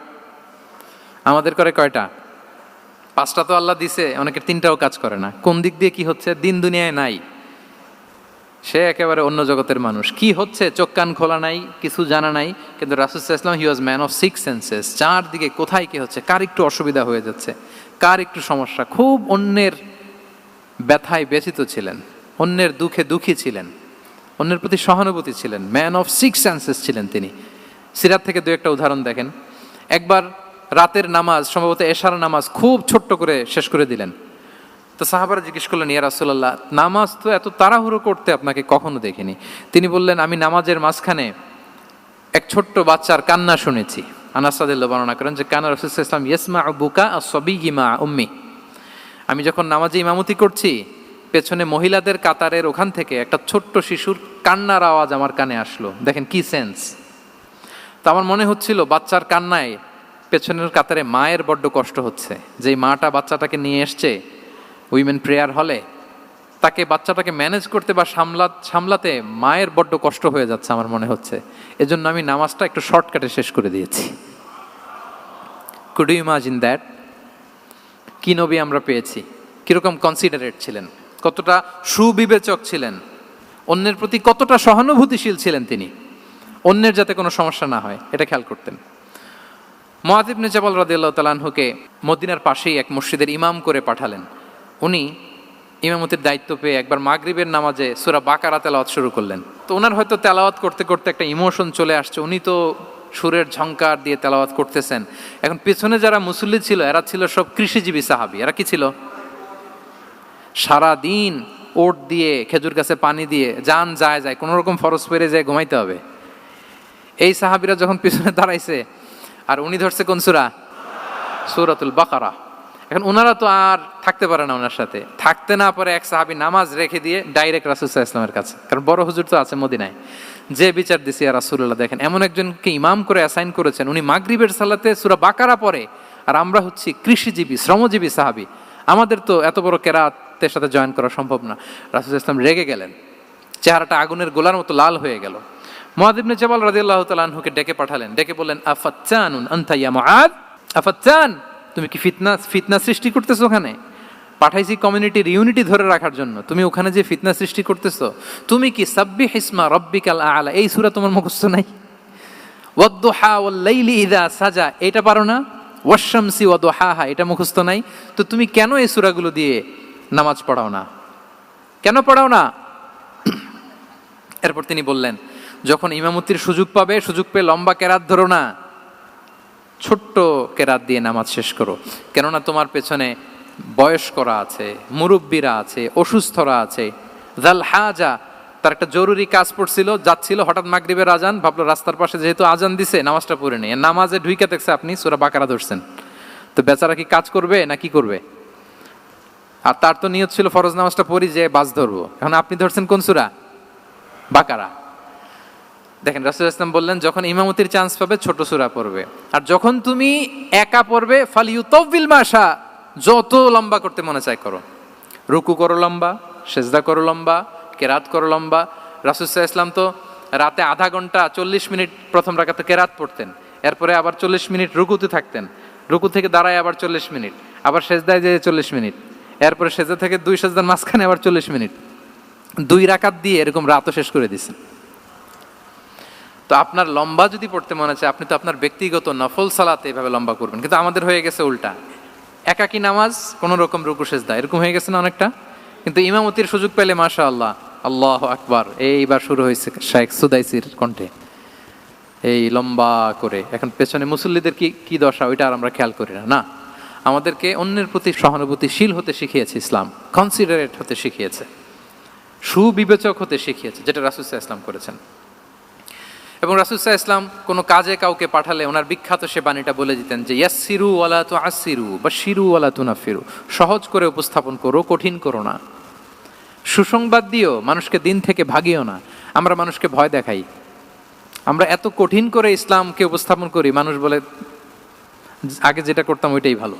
আমাদের করে কয়টা? 5টা তো আল্লাহ দিছে, অনেকের 3টাও কাজ করে না। কোন দিক দিয়ে কি হচ্ছে দিন দুনিয়ায় নাই, সে একেবারে অন্য জগতের মানুষ। কি হচ্ছে চোখ কান খোলা নাই, কিছু জানা নাই। কিন্তু রাসূল সাল্লাল্লাহু আলাইহি ওয়াসাল্লাম he was man of 6 senses. চারদিকে কোথায় কি হচ্ছে, কার একটু অসুবিধা হয়ে যাচ্ছে, কার একটু সমস্যা, খুব অন্যের ব্যথায় ব্যথিত ছিলেন, অন্যের দুঃখে দুঃখী ছিলেন। অন্যের প্রতি সহানুভূতি ছিলেন, ম্যান অফ সিক্স সেন্সেস ছিলেন তিনি। সিরাত থেকে দু একটা উদাহরণ দেখেন। একবার রাতের নামাজ, সম্ভবত এশার নামাজ, খুব ছোট্ট করে শেষ করে দিলেন। তো সাহাবারা জিজ্ঞেস করলেন, ইয়া রাসূলুল্লাহ, নামাজ তো এত তাড়াহুড়ো করতে আপনাকে কখনো দেখিনি। তিনি বললেন, আমি নামাজের মাঝখানে এক ছোট্ট বাচ্চার কান্না শুনেছি। আনাস রাদিয়াল্লাহু বর্ণনা করেন যে কানা রাসূলুল্লাহ সাল্লাল্লাহু আলাইহি ওয়াসাল্লাম ইয়াসমাউ বুকা আস-সাবিয়্যি মা উম্মি। আমি যখন নামাজে ইমামতি করছি, পেছনে মহিলাদের কাতারের ওখান থেকে একটা ছোট্ট শিশুর কান্নার আওয়াজ আমার কানে আসলো। দেখেন কি সেন্স। তো আমার মনে হচ্ছিল বাচ্চার কান্নায় পেছনের কাতারে মায়ের বড্ড কষ্ট হচ্ছে, যে মাটা বাচ্চাটাকে নিয়ে এসছে উইমেন প্রেয়ার হলে, তাকে বাচ্চাটাকে ম্যানেজ করতে বা সামলাতে মায়ের বড্ড কষ্ট হয়ে যাচ্ছে আমার মনে হচ্ছে। এজন্য আমি নামাজটা একটু শর্টকাটে শেষ করে দিয়েছি। Could you imagine that? কি নবী আমরা পেয়েছি, কিরকম কনসিডারেট ছিলেন, কতটা সুবিবেচক ছিলেন, অন্যের প্রতি কতটা সহানুভূতিশীল ছিলেন তিনি, অন্যের যাতে কোনো সমস্যা না হয় এটা খেয়াল করতেন। মুআয ইবনে জাবাল রাদিয়াল্লাহু তাআলা আনহুকে মদিনার পাশেই এক মসজিদের ইমাম করে পাঠালেন। উনি ইমামতির দায়িত্ব পেয়ে একবার মাগরিবের নামাজে সূরা বাকারা তেলাওয়াত শুরু করলেন। তো ওনার হয়তো তেলাওয়াত করতে করতে একটা ইমোশন চলে আসছে, উনি তো সুরের ঝংকার দিয়ে তেলাওয়াত করতেছেন। এখন পেছনে যারা মুসল্লি ছিল এরা ছিল সব কৃষিজীবী সাহাবী। এরা কি ছিল? সারা দিন ওট দিয়ে, খেজুর গাছে পানি দিয়ে জান যায় কোনো রকম ফরজ পেরে যায় ঘুমাইতে হবে। এই সাহাবীরা যখন পিছনে দাঁড়াইছে আর উনি ধরছে কোন সূরা? সূরাতুল বাকারা। এখন ওনারা তো আর থাকতে পারে না, ওনার সাথে থাকতে না পারে এক সাহাবী নামাজ রেখে দিয়ে ডাইরেক্ট রাসূল সাল্লাল্লাহু আলাইহি ওয়াসাল্লামের কাছে, কারণ বড় হুজুর তো আছে মদিনায়, যে বিচার দিছে ইয়া রাসূলুল্লাহ, দেখেন এমন একজনকে ইমাম করে অ্যাসাইন করেছেন, উনি মাগরিবের সালাতে সূরা বাকারা পড়ে, আর আমরা হচ্ছি কৃষিজীবী শ্রমজীবী সাহাবী, আমাদের তো এত বড় কেরাতের সাথে জয়েন করা সম্ভব না। রাসূল সাল্লাল্লাহু আলাইহি ওয়াসাল্লাম রেগে গেলেন, চেহারাটা আগুনের গোলার মতো লাল হয়ে গেল। মুআয ইবনে জাবাল রাদিয়াল্লাহু তাআলা আনহুকে ডেকে পাঠালেন, ডেকে বললেন, আফাত্তানুন আনতা ইয়া মুআয, আফাত্তান, তুমি কি ফিতনা সৃষ্টি করতেছো? ওখানে পাঠাইছি কমিউনিটির ইউনিটি ধরে রাখার জন্য, তুমি ওখানে যে ফিতনা সৃষ্টি করতেছো। তুমি কি সাব্বিহ ইসমা রাব্বিকাল আ'লা এই সূরা তোমার মুখস্থ নাই? ওয়াদ-দুহা ওয়াল-লাইলি ইযা সাজা এটা পারো না? ওয়াশ-শামসি ওয়া দুহাহা এটা মুখস্থ নাই? তো তুমি কেন এই সূরাগুলো দিয়ে নামাজ পড়াও না? কেন পড়াও না? এরপর তিনি বললেন, যখন ইমামতির সুযোগ পাবে, সুযোগ পেয়ে লম্বা কেরাত ধরো না, ছোট্ট কেরাত দিয়ে নামাজ শেষ করো। কেননা তোমার পেছনে বয়স্করা আছে, মুরব্বীরা আছে, অসুস্থরা আছে। জাল হাজা, তার একটা জরুরি কাজ পড়ছিল, যাচ্ছিল, হঠাৎ মাগরিবের আজান, ভাবলো রাস্তার পাশে যেহেতু আজান দিছে নামাজটা পড়ে নেই, নামাজে ঢুইকা দেখছে আপনি সূরা বাকারা ধরছেন, তো বেচারা কি কাজ করবে না কি করবে? আর তার তো নিয়ত ছিল ফরজ নামাজটা পড়ি যে বাস ধরবো, এখন আপনি ধরছেন কোন সূরা? বাকারা। দেখেন রাসূল সাল্লাল্লাহু আলাইহি ওয়াসাল্লাম বললেন, যখন ইমামতির চান্স পাবে ছোট সূরা পড়বে, আর যখন তুমি একা পড়বে ফালিউতাউবিল মাশা, যত লম্বা করতে মনে চায় করো, রুকু করো লম্বা, সেজদা করো লম্বা, কেরাত করো লম্বা। রাসূল সাল্লাল্লাহু আলাইহি ওয়াসাল্লাম তো রাতে আধা ঘন্টা 40 মিনিট প্রথম রাকাতে কেরাত পড়তেন, এরপরে আবার 40 মিনিট রুকুতে থাকতেন, রুকু থেকে দাঁড়ায় আবার 40 মিনিট, আবার সেজদায় যেয়ে 40 মিনিট, এরপরে সেজদা থেকে 2 সেজদার মাঝখানে আবার 40 মিনিট, 2 রাকাত দিয়ে এরকম রাতও শেষ করে দিয়েছেন। তো আপনার লম্বা যদি পড়তে মনে চায়, আপনি তো আপনার ব্যক্তিগত নফল সালাতে এভাবে লম্বা করবেন। কিন্তু আমাদের হয়ে গেছে উল্টা, একাকী নামাজ কোনো রকম রুকু সেজদা এরকম হয়ে গেছে না অনেকটা। কিন্তু ইমামতির সুযোগ পেলে মাশাআল্লাহ, আল্লাহু আকবার, এইবার শুরু হয়েছে শাইখ সুদাইসির কণ্ঠে, এই লম্বা করে। এখন পেছনে মুসল্লিদের কি দশা ওইটা আর আমরা খেয়াল করি না। না, আমাদেরকে অন্যের প্রতি সহানুভূতিশীল হতে শিখিয়েছে ইসলাম, কনসিডারেট হতে শিখিয়েছে, সুবিবেচক হতে শিখিয়েছে, যেটা রাসূল সাল্লাল্লাহু আলাইহি ওয়াসাল্লাম করেছেন। এবং রাসূল সাল্লাল্লাহু আলাইহি ওয়াসাল্লাম কোনো কাজে কাউকে পাঠালে ওনার বিখ্যাত সে বাণীটা বলে দিতেন যে ইয়াসসিরু ওয়ালা তুআসসিরু বাশশিরু ওয়ালা তুনাফিরু, সহজ করে উপস্থাপন করো, কঠিন করো না। সুসংবাদ দিও, মানুষকে দিন থেকে ভাগিও না। আমরা মানুষকে ভয় দেখাই, আমরা এত কঠিন করে ইসলামকে উপস্থাপন করি, মানুষ বলে আগে যেটা করতাম ওইটাই ভালো।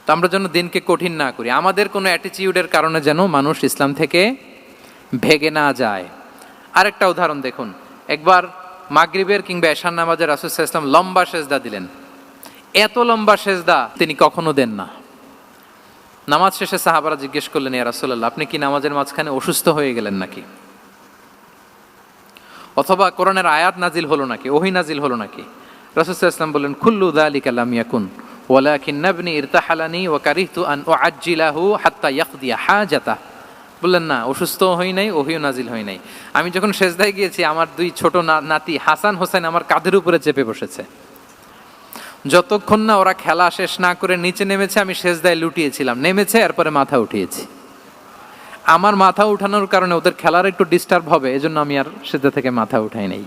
তো আমরা যেন দিনকে কঠিন না করি, আমাদের কোনো অ্যাটিটিউডের কারণে যেন মানুষ ইসলাম থেকে ভেগে না যায়। আরেকটা উদাহরণ দেখুন, একবার মাগরিবের কিংবা এশার নামাজে রাসূল সাল্লাল্লাহু আলাইহি ওয়াসাল্লাম লম্বা সেজদা দিলেন। এত লম্বা সেজদা তিনি কখনো দেন না। নামাজ শেষে সাহাবারা জিজ্ঞেস করলেন, ইয়া রাসূলুল্লাহ, আপনি কি নামাজের মাঝখানে অসুস্থ হয়ে গেলেন নাকি? অথবা কোরআনের আয়াত নাজিল হলো নাকি, ওহী নাজিল হলো নাকি? রাসূল সাল্লাল্লাহু আলাইহি ওয়াসাল্লাম বললেন, কুল্লু যালিকা লাম ইয়াকুন ওয়ালাকিন নাবনি ইরতাহালানি ওয়া কারিহতু আন উআজ্জিলাহু হাত্তা ইয়াকদিয়া হাজাতাহ। বললেন না, অসুস্থ হই নাই, ওহিও নাজিল হই নাই। আমি যখন সেজদায় গিয়েছি, আমার দুই ছোট নাতি হাসান হোসেন আমার কাঁধের উপরে চেপে বসেছে। যতক্ষণ না ওরা খেলা শেষ না করে নিচে নেমেছে, আমি সেজদায় লুটিয়েছিলাম। নেমেছে, এরপরে মাথা উঠিয়েছি। আমার মাথা উঠানোর কারণে ওদের খেলার একটু ডিস্টার্ব হবে, এজন্য আমি আর সেজদা থেকে মাথা উঠাই নাই।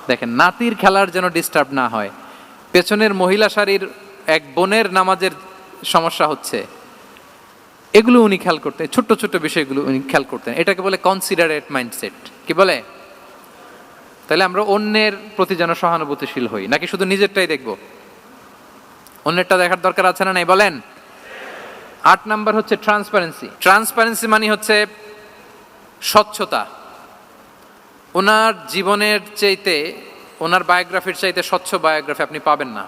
দেখেন, নাতির খেলার যেন ডিস্টার্ব না হয়। পেছনের মহিলা সারির এক বোনের নামাজের সমস্যা হচ্ছে, এগুলো উনি খেয়াল করতেন, ছোট্ট ছোট্ট বিষয়গুলো উনি খেয়াল করতেন। এটাকে বলে কনসিডারেট মাইন্ডসেট। কি বলে? তাহলে আমরা অন্যের প্রতি যেন সহানুভূতিশীল হই, নাকি শুধু নিজেরটাই দেখব? অন্যেরটা দেখার দরকার আছে না নাই বলেন? 8 নাম্বার হচ্ছে ট্রান্সপারেন্সি। ট্রান্সপারেন্সি মানে হচ্ছে স্বচ্ছতা। ওনার জীবনের চাইতে, ওনার বায়োগ্রাফির চাইতে স্বচ্ছ বায়োগ্রাফি আপনি পাবেন না।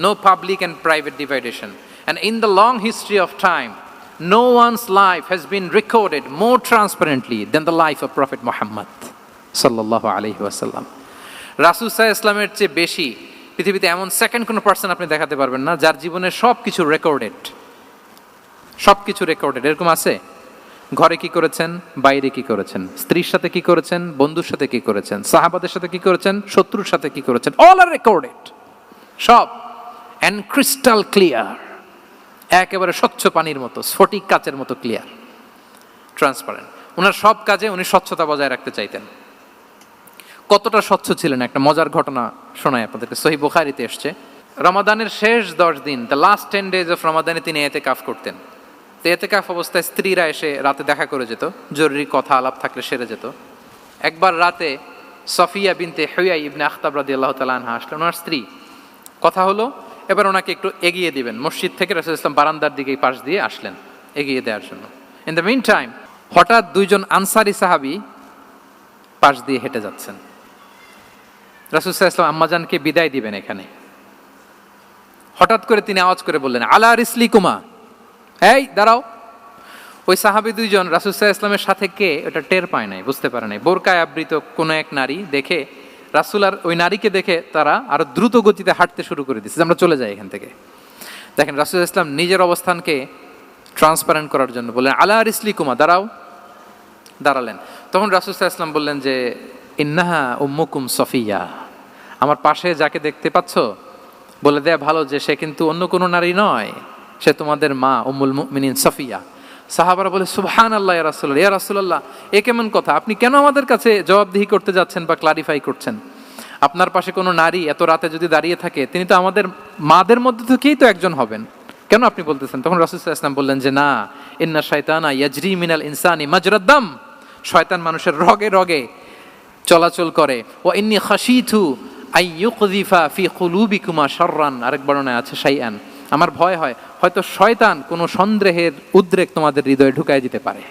No public and private dividation. And in the long history of time, no one's life has been recorded more transparently than the life of Prophet Muhammad sallallahu alaihi wasallam. রাসূল সাল্লাল্লাহু আলাইহি ওয়াসাল্লামের চেয়ে বেশি পৃথিবীতে এমন সেকেন্ড কোনো পার্সন আপনি দেখাতে পারবেন না যার জীবনের সবকিছু রেকর্ডেড। সবকিছু রেকর্ডেড। এরকম আছে? ঘরে কি করেছেন, বাইরে কি করেছেন, স্ত্রীর সাথে কি করেছেন, বন্ধুর সাথে কি করেছেন, সাহাবাদের সাথে কি করেছেন, শত্রুর সাথে কি করেছেন, অল আর রেকর্ডেড। সব এন্ড ক্রিস্টাল ক্লিয়ার, একেবারে স্বচ্ছ পানির মতো, স্ফটিক কাচের মতো ক্লিয়ার, ট্রান্সপারেন্ট। ওনার সব কাজে উনি স্বচ্ছতা বজায় রাখতে চাইতেন। কতটা স্বচ্ছ ছিলেন, একটা মজার ঘটনা শোনায় আপনাদেরকে। সহিহ বুখারীতে এসছে, রমাদানের শেষ 10 দিন, দ্য লাস্ট 10 days অফ রমাদানে তিনি ইতিকাফ করতেন। তো ইতিকাফ অবস্থায় স্ত্রীরা এসে রাতে দেখা করে যেত, জরুরি কথা আলাপ থাকলে সেরে যেত। একবার রাতে সফিয়া বিনতে হুয়াই ইবনে আখতাব রাদিয়াল্লাহু তাআলা আনহা আসলেন, ওনার স্ত্রী। কথা হলো, এবার ওনাকে একটু এগিয়ে দিবেন। মসজিদ থেকে রাসূল ইসলাম বারান্দার দিকে পাশ দিয়ে আসলেন এগিয়ে দেওয়ার জন্য। ইন দ্য মিন টাইম হঠাৎ দুইজন আনসারি সাহাবী পাশ দিয়ে হেঁটে যাচ্ছেন। রাসূল সাল্লাল্লাহু আলাইহি ওয়াসাল্লাম আম্মাজানকে বিদায় দিবেন এখানে। হঠাৎ করে তিনি আওয়াজ করে বললেন, আলা রিসলিকুমা, এই দাঁড়াও। ওই সাহাবী দুইজন রাসূল সাল্লাল্লাহু আলাইহি ওয়াসাল্লামের সাথে কে এটা টের পায় নাই, বুঝতে পারে নাই। বোরকায় আবৃত কোনো এক নারী দেখে রাসূল আর ওই নারীকে দেখে তারা আরো দ্রুত গতিতে হাঁটতে শুরু করে দিচ্ছে, আমরা চলে যাই এখান থেকে। দেখেন, রাসূল সাল্লাল্লাহু আলাইহি ওয়াসাল্লাম নিজের অবস্থানকে ট্রান্সপারেন্ট করার জন্য বললেন, আলা রিসলিকুমা, দাঁড়াও। দাঁড়ালেন। তখন রাসূল সাল্লাল্লাহু আলাইহি ওয়াসাল্লাম বললেন যে, ইন্নাহা উম্মুকুম সফিয়া, আমার পাশে যাকে দেখতে পাচ্ছ, বলে দেয়া ভালো যে সে কিন্তু অন্য কোনো নারী নয়, সে তোমাদের মা উম্মুল মুমিনিন সফিয়া। সাহাবারা বলে, সুবহানাল্লাহ ইয়া রাসূলুল্লাহ, ইয়া রাসূলুল্লাহ, এ কেমন কথা? আপনি কেন আমাদের কাছে জবাবদিহি করতে যাচ্ছেন বা ক্লারিফাই করছেন? আপনার পাশে কোনো নারী এত রাতে যদি দাঁড়িয়ে থাকে, তিনি তো আমাদের মাদের মধ্যে থেকেই তো একজন হবেন, কেন আপনি বলতেছেন? তখন রাসূল সাল্লাল্লাহু আলাইহি ওয়াসাল্লাম বললেন যে, না, ইন্না শাইতানা ইয়াজরি মিনাল ইনসানি মাজরাদ দাম, শয়তান মানুষের রগে রগে চলাচল করে। ওয়া ইন্নী খাশিতু আই ইউকযিফা ফি কুলুবিকুমা শাররান, আরেক বর্ণনায় আছে শাইআন, আমার ভয় হয় হয়তো শয়তান কোনো সন্দেহের উদ্রেক তোমাদের হৃদয়ে ঢুকায় দিতে পারে।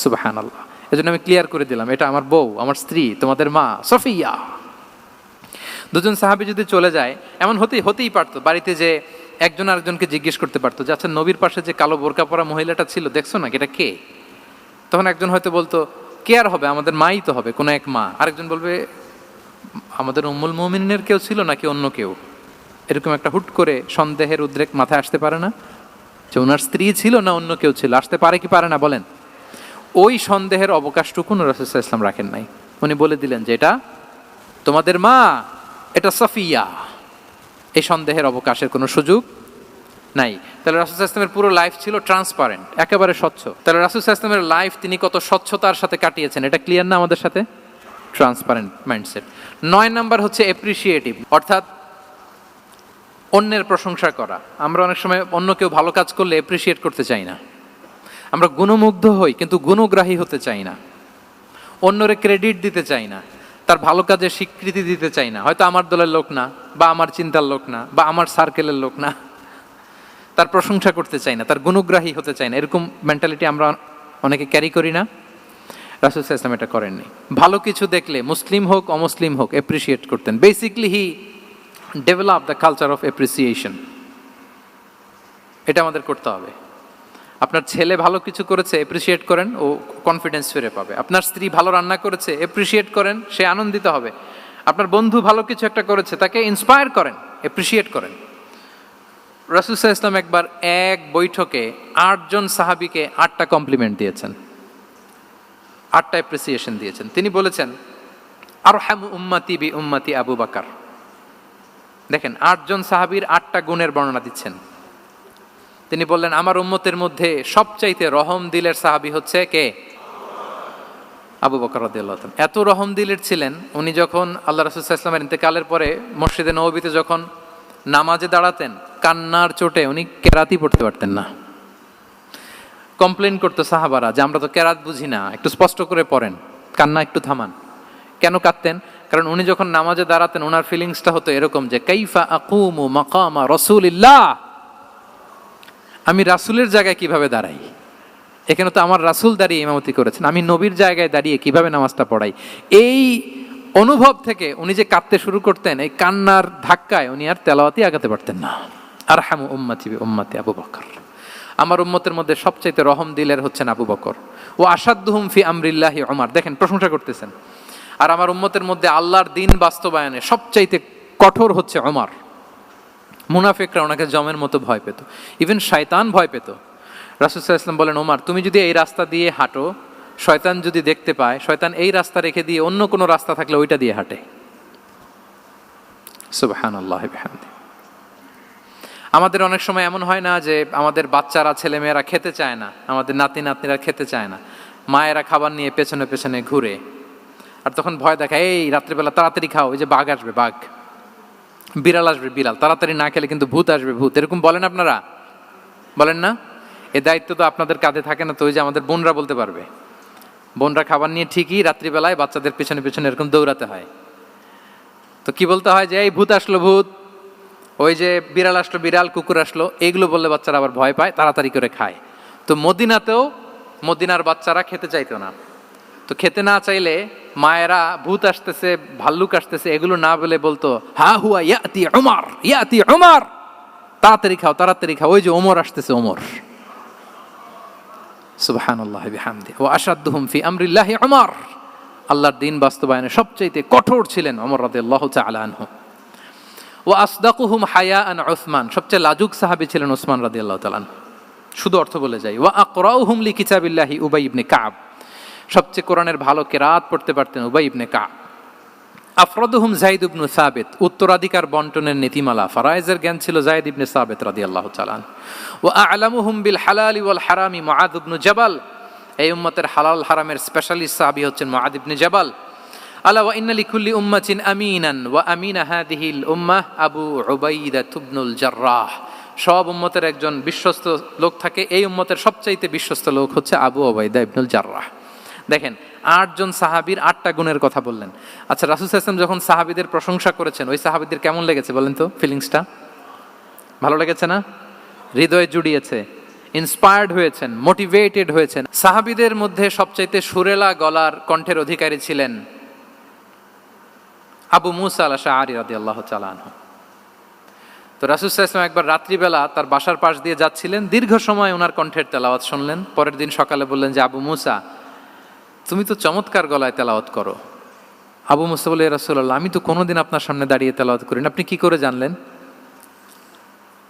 সুবহানাল্লাহ। এজন্য আমি ক্লিয়ার করে দিলাম, এটা আমার বউ, আমার স্ত্রী, তোমাদের মা সফিয়া। দুজন সাহাবী যদি চলে যায়, এমন হতেই পারতো বাড়িতে যে একজন আরেকজনকে জিজ্ঞেস করতে পারতো যে, আচ্ছা, নবীর পাশে যে কালো বোরকা পরা মহিলাটা ছিল, দেখছো না, এটা কে? তখন একজন হয়তো বলতো, কে আর হবে, আমাদের মাই তো হবে, কোনো এক মা। আরেকজন বলবে, আমাদের উম্মুল মুমিনিনের কেউ ছিল নাকি অন্য কেউ? এরকম একটা হুট করে সন্দেহের উদ্রেক মাথায় আসতে পারে না যে ওনার স্ত্রী ছিল না অন্য কেউ ছিল? আসতে পারে কি পারে না বলেন? ওই সন্দেহের অবকাশটুকু রাসূল সাল্লাল্লাহু আলাইহি ওয়াসাল্লাম রাখেন নাই। উনি বলে দিলেন যে, এটা তোমাদের মা, এটা সফিয়া। এই সন্দেহের অবকাশের কোনো সুযোগ নাই। তাহলে রাসূল সাল্লাল্লাহু আলাইহি ওয়াসাল্লামের পুরো লাইফ ছিল ট্রান্সপারেন্ট, একেবারে স্বচ্ছ। তাহলে রাসূল সাল্লাল্লাহু আলাইহি ওয়াসাল্লামের লাইফ তিনি কত স্বচ্ছতার সাথে কাটিয়েছেন, এটা ক্লিয়ার না আমাদের সাথে? Transparent mindset. 9 নাম্বার হচ্ছে অ্যাপ্রিসিয়েটিভ, অর্থাৎ অন্যের প্রশংসা করা। আমরা অনেক সময় অন্য কেউ ভালো কাজ করলে অ্যাপ্রিসিয়েট করতে চাই না, আমরা গুণমুগ্ধ হই কিন্তু গুণগ্রাহী হতে চাই না, অন্যরে ক্রেডিট দিতে চাই না, তার ভালো কাজে স্বীকৃতি দিতে চাই না। হয়তো আমার দলের লোক না, বা আমার চিন্তার লোক না, বা আমার সার্কেলের লোক না, তার প্রশংসা করতে চাই না, তার গুণগ্রাহী হতে চাই না। এরকম মেন্টালিটি আমরা অনেকে ক্যারি করি না? রাসূল সাল্লাল্লাহু আলাইহি ওয়াসাল্লাম এটা করেননি। ভালো কিছু দেখলে মুসলিম হোক অমুসলিম হোক অ্যাপ্রিসিয়েট করতেন। Basically he develop the culture of appreciation. এটা আমাদের করতে হবে। আপনার ছেলে ভালো কিছু করেছে, অ্যাপ্রিসিয়েট করেন, ও কনফিডেন্স ফিরে পাবে। আপনার স্ত্রী ভালো রান্না করেছে, অ্যাপ্রিসিয়েট করেন, সে আনন্দিত হবে। আপনার বন্ধু ভালো কিছু একটা করেছে, তাকে ইন্সপায়ার করেন, অ্যাপ্রিসিয়েট করেন। রাসূল সাল্লাল্লাহু আলাইহি ওয়াসাল্লাম একবার এক বৈঠকে 8 জন সাহাবীকে 8টা কমপ্লিমেন্ট দিয়েছেন। 8টা অ্যাপ্রিসিয়েশন দিয়েছেন। তিনি বলেছেন আরহামু উম্মতি বি উম্মতি আবু বকর। দেখেন 8 জন সাহাবীর 8টা গুণের বর্ণনা দিচ্ছেন। তিনি বললেন আমার উম্মতের মধ্যে সবচাইতে রহম দিলের সাহাবী হচ্ছে কে? আবু বকর রাদিয়াল্লাহু তাআলা। এত রহম দিলের ছিলেন, উনি যখন আল্লাহ রাসূল সাল্লাল্লাহু আলাইহি ওয়াসাল্লামের ইন্তেকালের পরে মসজিদে নববীতে যখন নামাজে দাঁড়াতেন, কান্নার চোটে উনি কেরাতই পড়তে পারতেন না। কমপ্লেন করতো সাহাবারা যে আমরা তো কেরাত বুঝি না, একটু স্পষ্ট করে পড়েন, কান্না একটু থামান। কেন কাঁদতেন? কারণ উনি যখন নামাজে দাঁড়াতেন ওনার ফিলিংসটা হতো এরকম যে কাইফা আকুমু মাকামা রাসূলিল্লাহ, আমি রাসূলের জায়গায় কিভাবে দাঁড়াই? এখানে তো আমার রাসূল দাঁড়িয়ে ইমামতি করেছেন, আমি নবীর জায়গায় দাঁড়িয়ে কিভাবে নামাজটা পড়াই? এই অনুভব থেকে উনি যে কাঁদতে শুরু করতেন, এই কান্নার ধাক্কায় উনি আর তেলাওয়াতই আগাতে পারতেন না। আরহামু উম্মতি বি উম্মতি আবু বকর। আমার উম্মতের মধ্যে সবচাইতে রহম দিলের হচ্ছেন আবু বকর। ও আসাদ্দুহুম ফি আমরিল্লাহি ওমর। দেখেন প্রশংসা করতেছেন। আর আমার উম্মতের মধ্যে আল্লাহর দিন বাস্তবায়নে সবচাইতে কঠোর হচ্ছে ওমর। মুনাফিকরা ওনাকে জমের মতো ভয় পেত, ইভেন শয়তান ভয় পেত। রাসূল সাল্লাল্লাহু আলাইহি ওয়াসাল্লাম বলেন ওমর, তুমি যদি এই রাস্তা দিয়ে হাঁটো, শয়তান যদি দেখতে পায়, শয়তান এই রাস্তা রেখে দিয়ে অন্য কোনো রাস্তা থাকলে ওইটা দিয়ে হাঁটে। সুবহানাল্লাহি বিহামদি। আমাদের অনেক সময় এমন হয় না যে আমাদের বাচ্চারা ছেলেমেয়েরা খেতে চায় না, আমাদের নাতি নাতনিরা খেতে চায় না, মায়েরা খাবার নিয়ে পেছনে পেছনে ঘুরে, আর তখন ভয় দেখায় এই রাত্রিবেলা তাড়াতাড়ি খাও, ওই যে বাঘ আসবে বাঘ, বিড়াল আসবে বিড়াল, তাড়াতাড়ি না খেলে কিন্তু ভূত আসবে ভূত। এরকম বলেন আপনারা? বলেন না? এই দায়িত্ব তো আপনাদের কাঁধে থাকে না? তো ওই যে আমাদের বোনরা বলতে পারবে, বোনরা খাবার নিয়ে ঠিকই রাত্রিবেলায় বাচ্চাদের পেছনে পেছনে এরকম দৌড়াতে হয়। তো কি বলতে হয় যে এই ভূত আসলো ভূত, ওই যে বিড়াল আসলো বিড়াল, কুকুর আসলো, এইগুলো বললে বাচ্চারা আবার ভয় পায়, তাড়াতাড়ি করে খায়। তো মদিনাতেও মদিনার বাচ্চারা খেতে চাইতো না। তো খেতে না চাইলে মায়েরা ভূত আসতেছে ভাল্লুক আসতেছে এগুলো না বলে বলতো হা হুয়া ইয়াতি উমর, ইয়াতি উমর, তাড়াতাড়ি খাও তাড়াতাড়ি খাও, ওই যে ওমর আসতেছে ওমর। সুবহানাল্লাহি বিহামদি। ওয়া আশাদ্দুহুম ফি আমরিল্লাহি উমর। আল্লাহর দিন বাস্তবায়নে সবচাইতে কঠোর ছিলেন ওমর রাদিয়াল্লাহু তাআলা আনহু। ওয়া আসদাকুহুম হায়াআন উসমান। সবচেয়ে লাজুক সাহাবী ছিলেন উসমান রাদিয়াল্লাহু তাআলা আনহু। শুধু অর্থ বলে যাই। ওয়া আকরাউহুম লিকিতাবিল্লাহি উবাই ইবনে কাব। সবচেয়ে কোরআনের ভালো কেরাত পড়তে পারতেন উবাই ইবনে কাব। আফরাদুহুম যায়েদ ইবনে সাবিত। উত্তরাধিকার বন্টনের নীতিমালা ফারায়েজের জ্ঞান ছিল যায়েদ ইবনে সাবিত রাদিয়াল্লাহু তাআলা। ওয়া আ'লামুহুম বিল হালালি ওয়াল হারামি মুআয ইবনে জাবাল। এই উম্মতের হালাল হারামের স্পেশালিস্ট সাহাবী হচ্ছেন মুআয ইবনে জাবাল। আলা ওয়া ইন্না লিকুল্লি উম্মাতিন আমিনান ওয়া আমিনা হাদিহিল উম্মাহ আবু উবাইদা ইবনুল জাররাহ। সব উম্মতের একজন বিশ্বস্ত লোক থাকে, এই উম্মতের সবচাইতে বিশ্বস্ত লোক হচ্ছে আবু উবাইদা ইবনুল জাররাহ। দেখেন 8 জন সাহাবীর 8টা গুণের কথা বললেন। আচ্ছা, রাসূল সাল্লাল্লাহু আলাইহি ওয়াসাল্লাম যখন সাহাবীদের প্রশংসা করেছেন, ওই সাহাবীদের কেমন লেগেছে বলেন তো? ফিলিংসটা ভালো লেগেছে না? হৃদয়ে জুড়িয়েছে, ইন্সপায়ার্ড হয়েছেন, মোটিভেটেড হয়েছেন। সাহাবীদের মধ্যে সবচাইতে সুরেলা গলার কণ্ঠের অধিকারী ছিলেন আবু মুসা আল-আশআরী রাদিয়াল্লাহু তাআলা আনহু। তো রাসূল সাল্লাল্লাহু আলাইহি ওয়াসাল্লাম একবার রাত্রিবেলা তার বাসার পাশ দিয়ে যাচ্ছিলেন, দীর্ঘ সময় ওনার কণ্ঠের তেলাওয়াত শুনলেন। পরের দিন সকালে বললেন যে আবু মুসা, তুমি তো চমৎকার গলায় তেলাওয়াত করো। আবু মুসা বলে, ইয়া রাসূলুল্লাহ, আমি তো কোনোদিন আপনার সামনে দাঁড়িয়ে তেলাওয়াত করি না, আপনি কি করে জানলেন?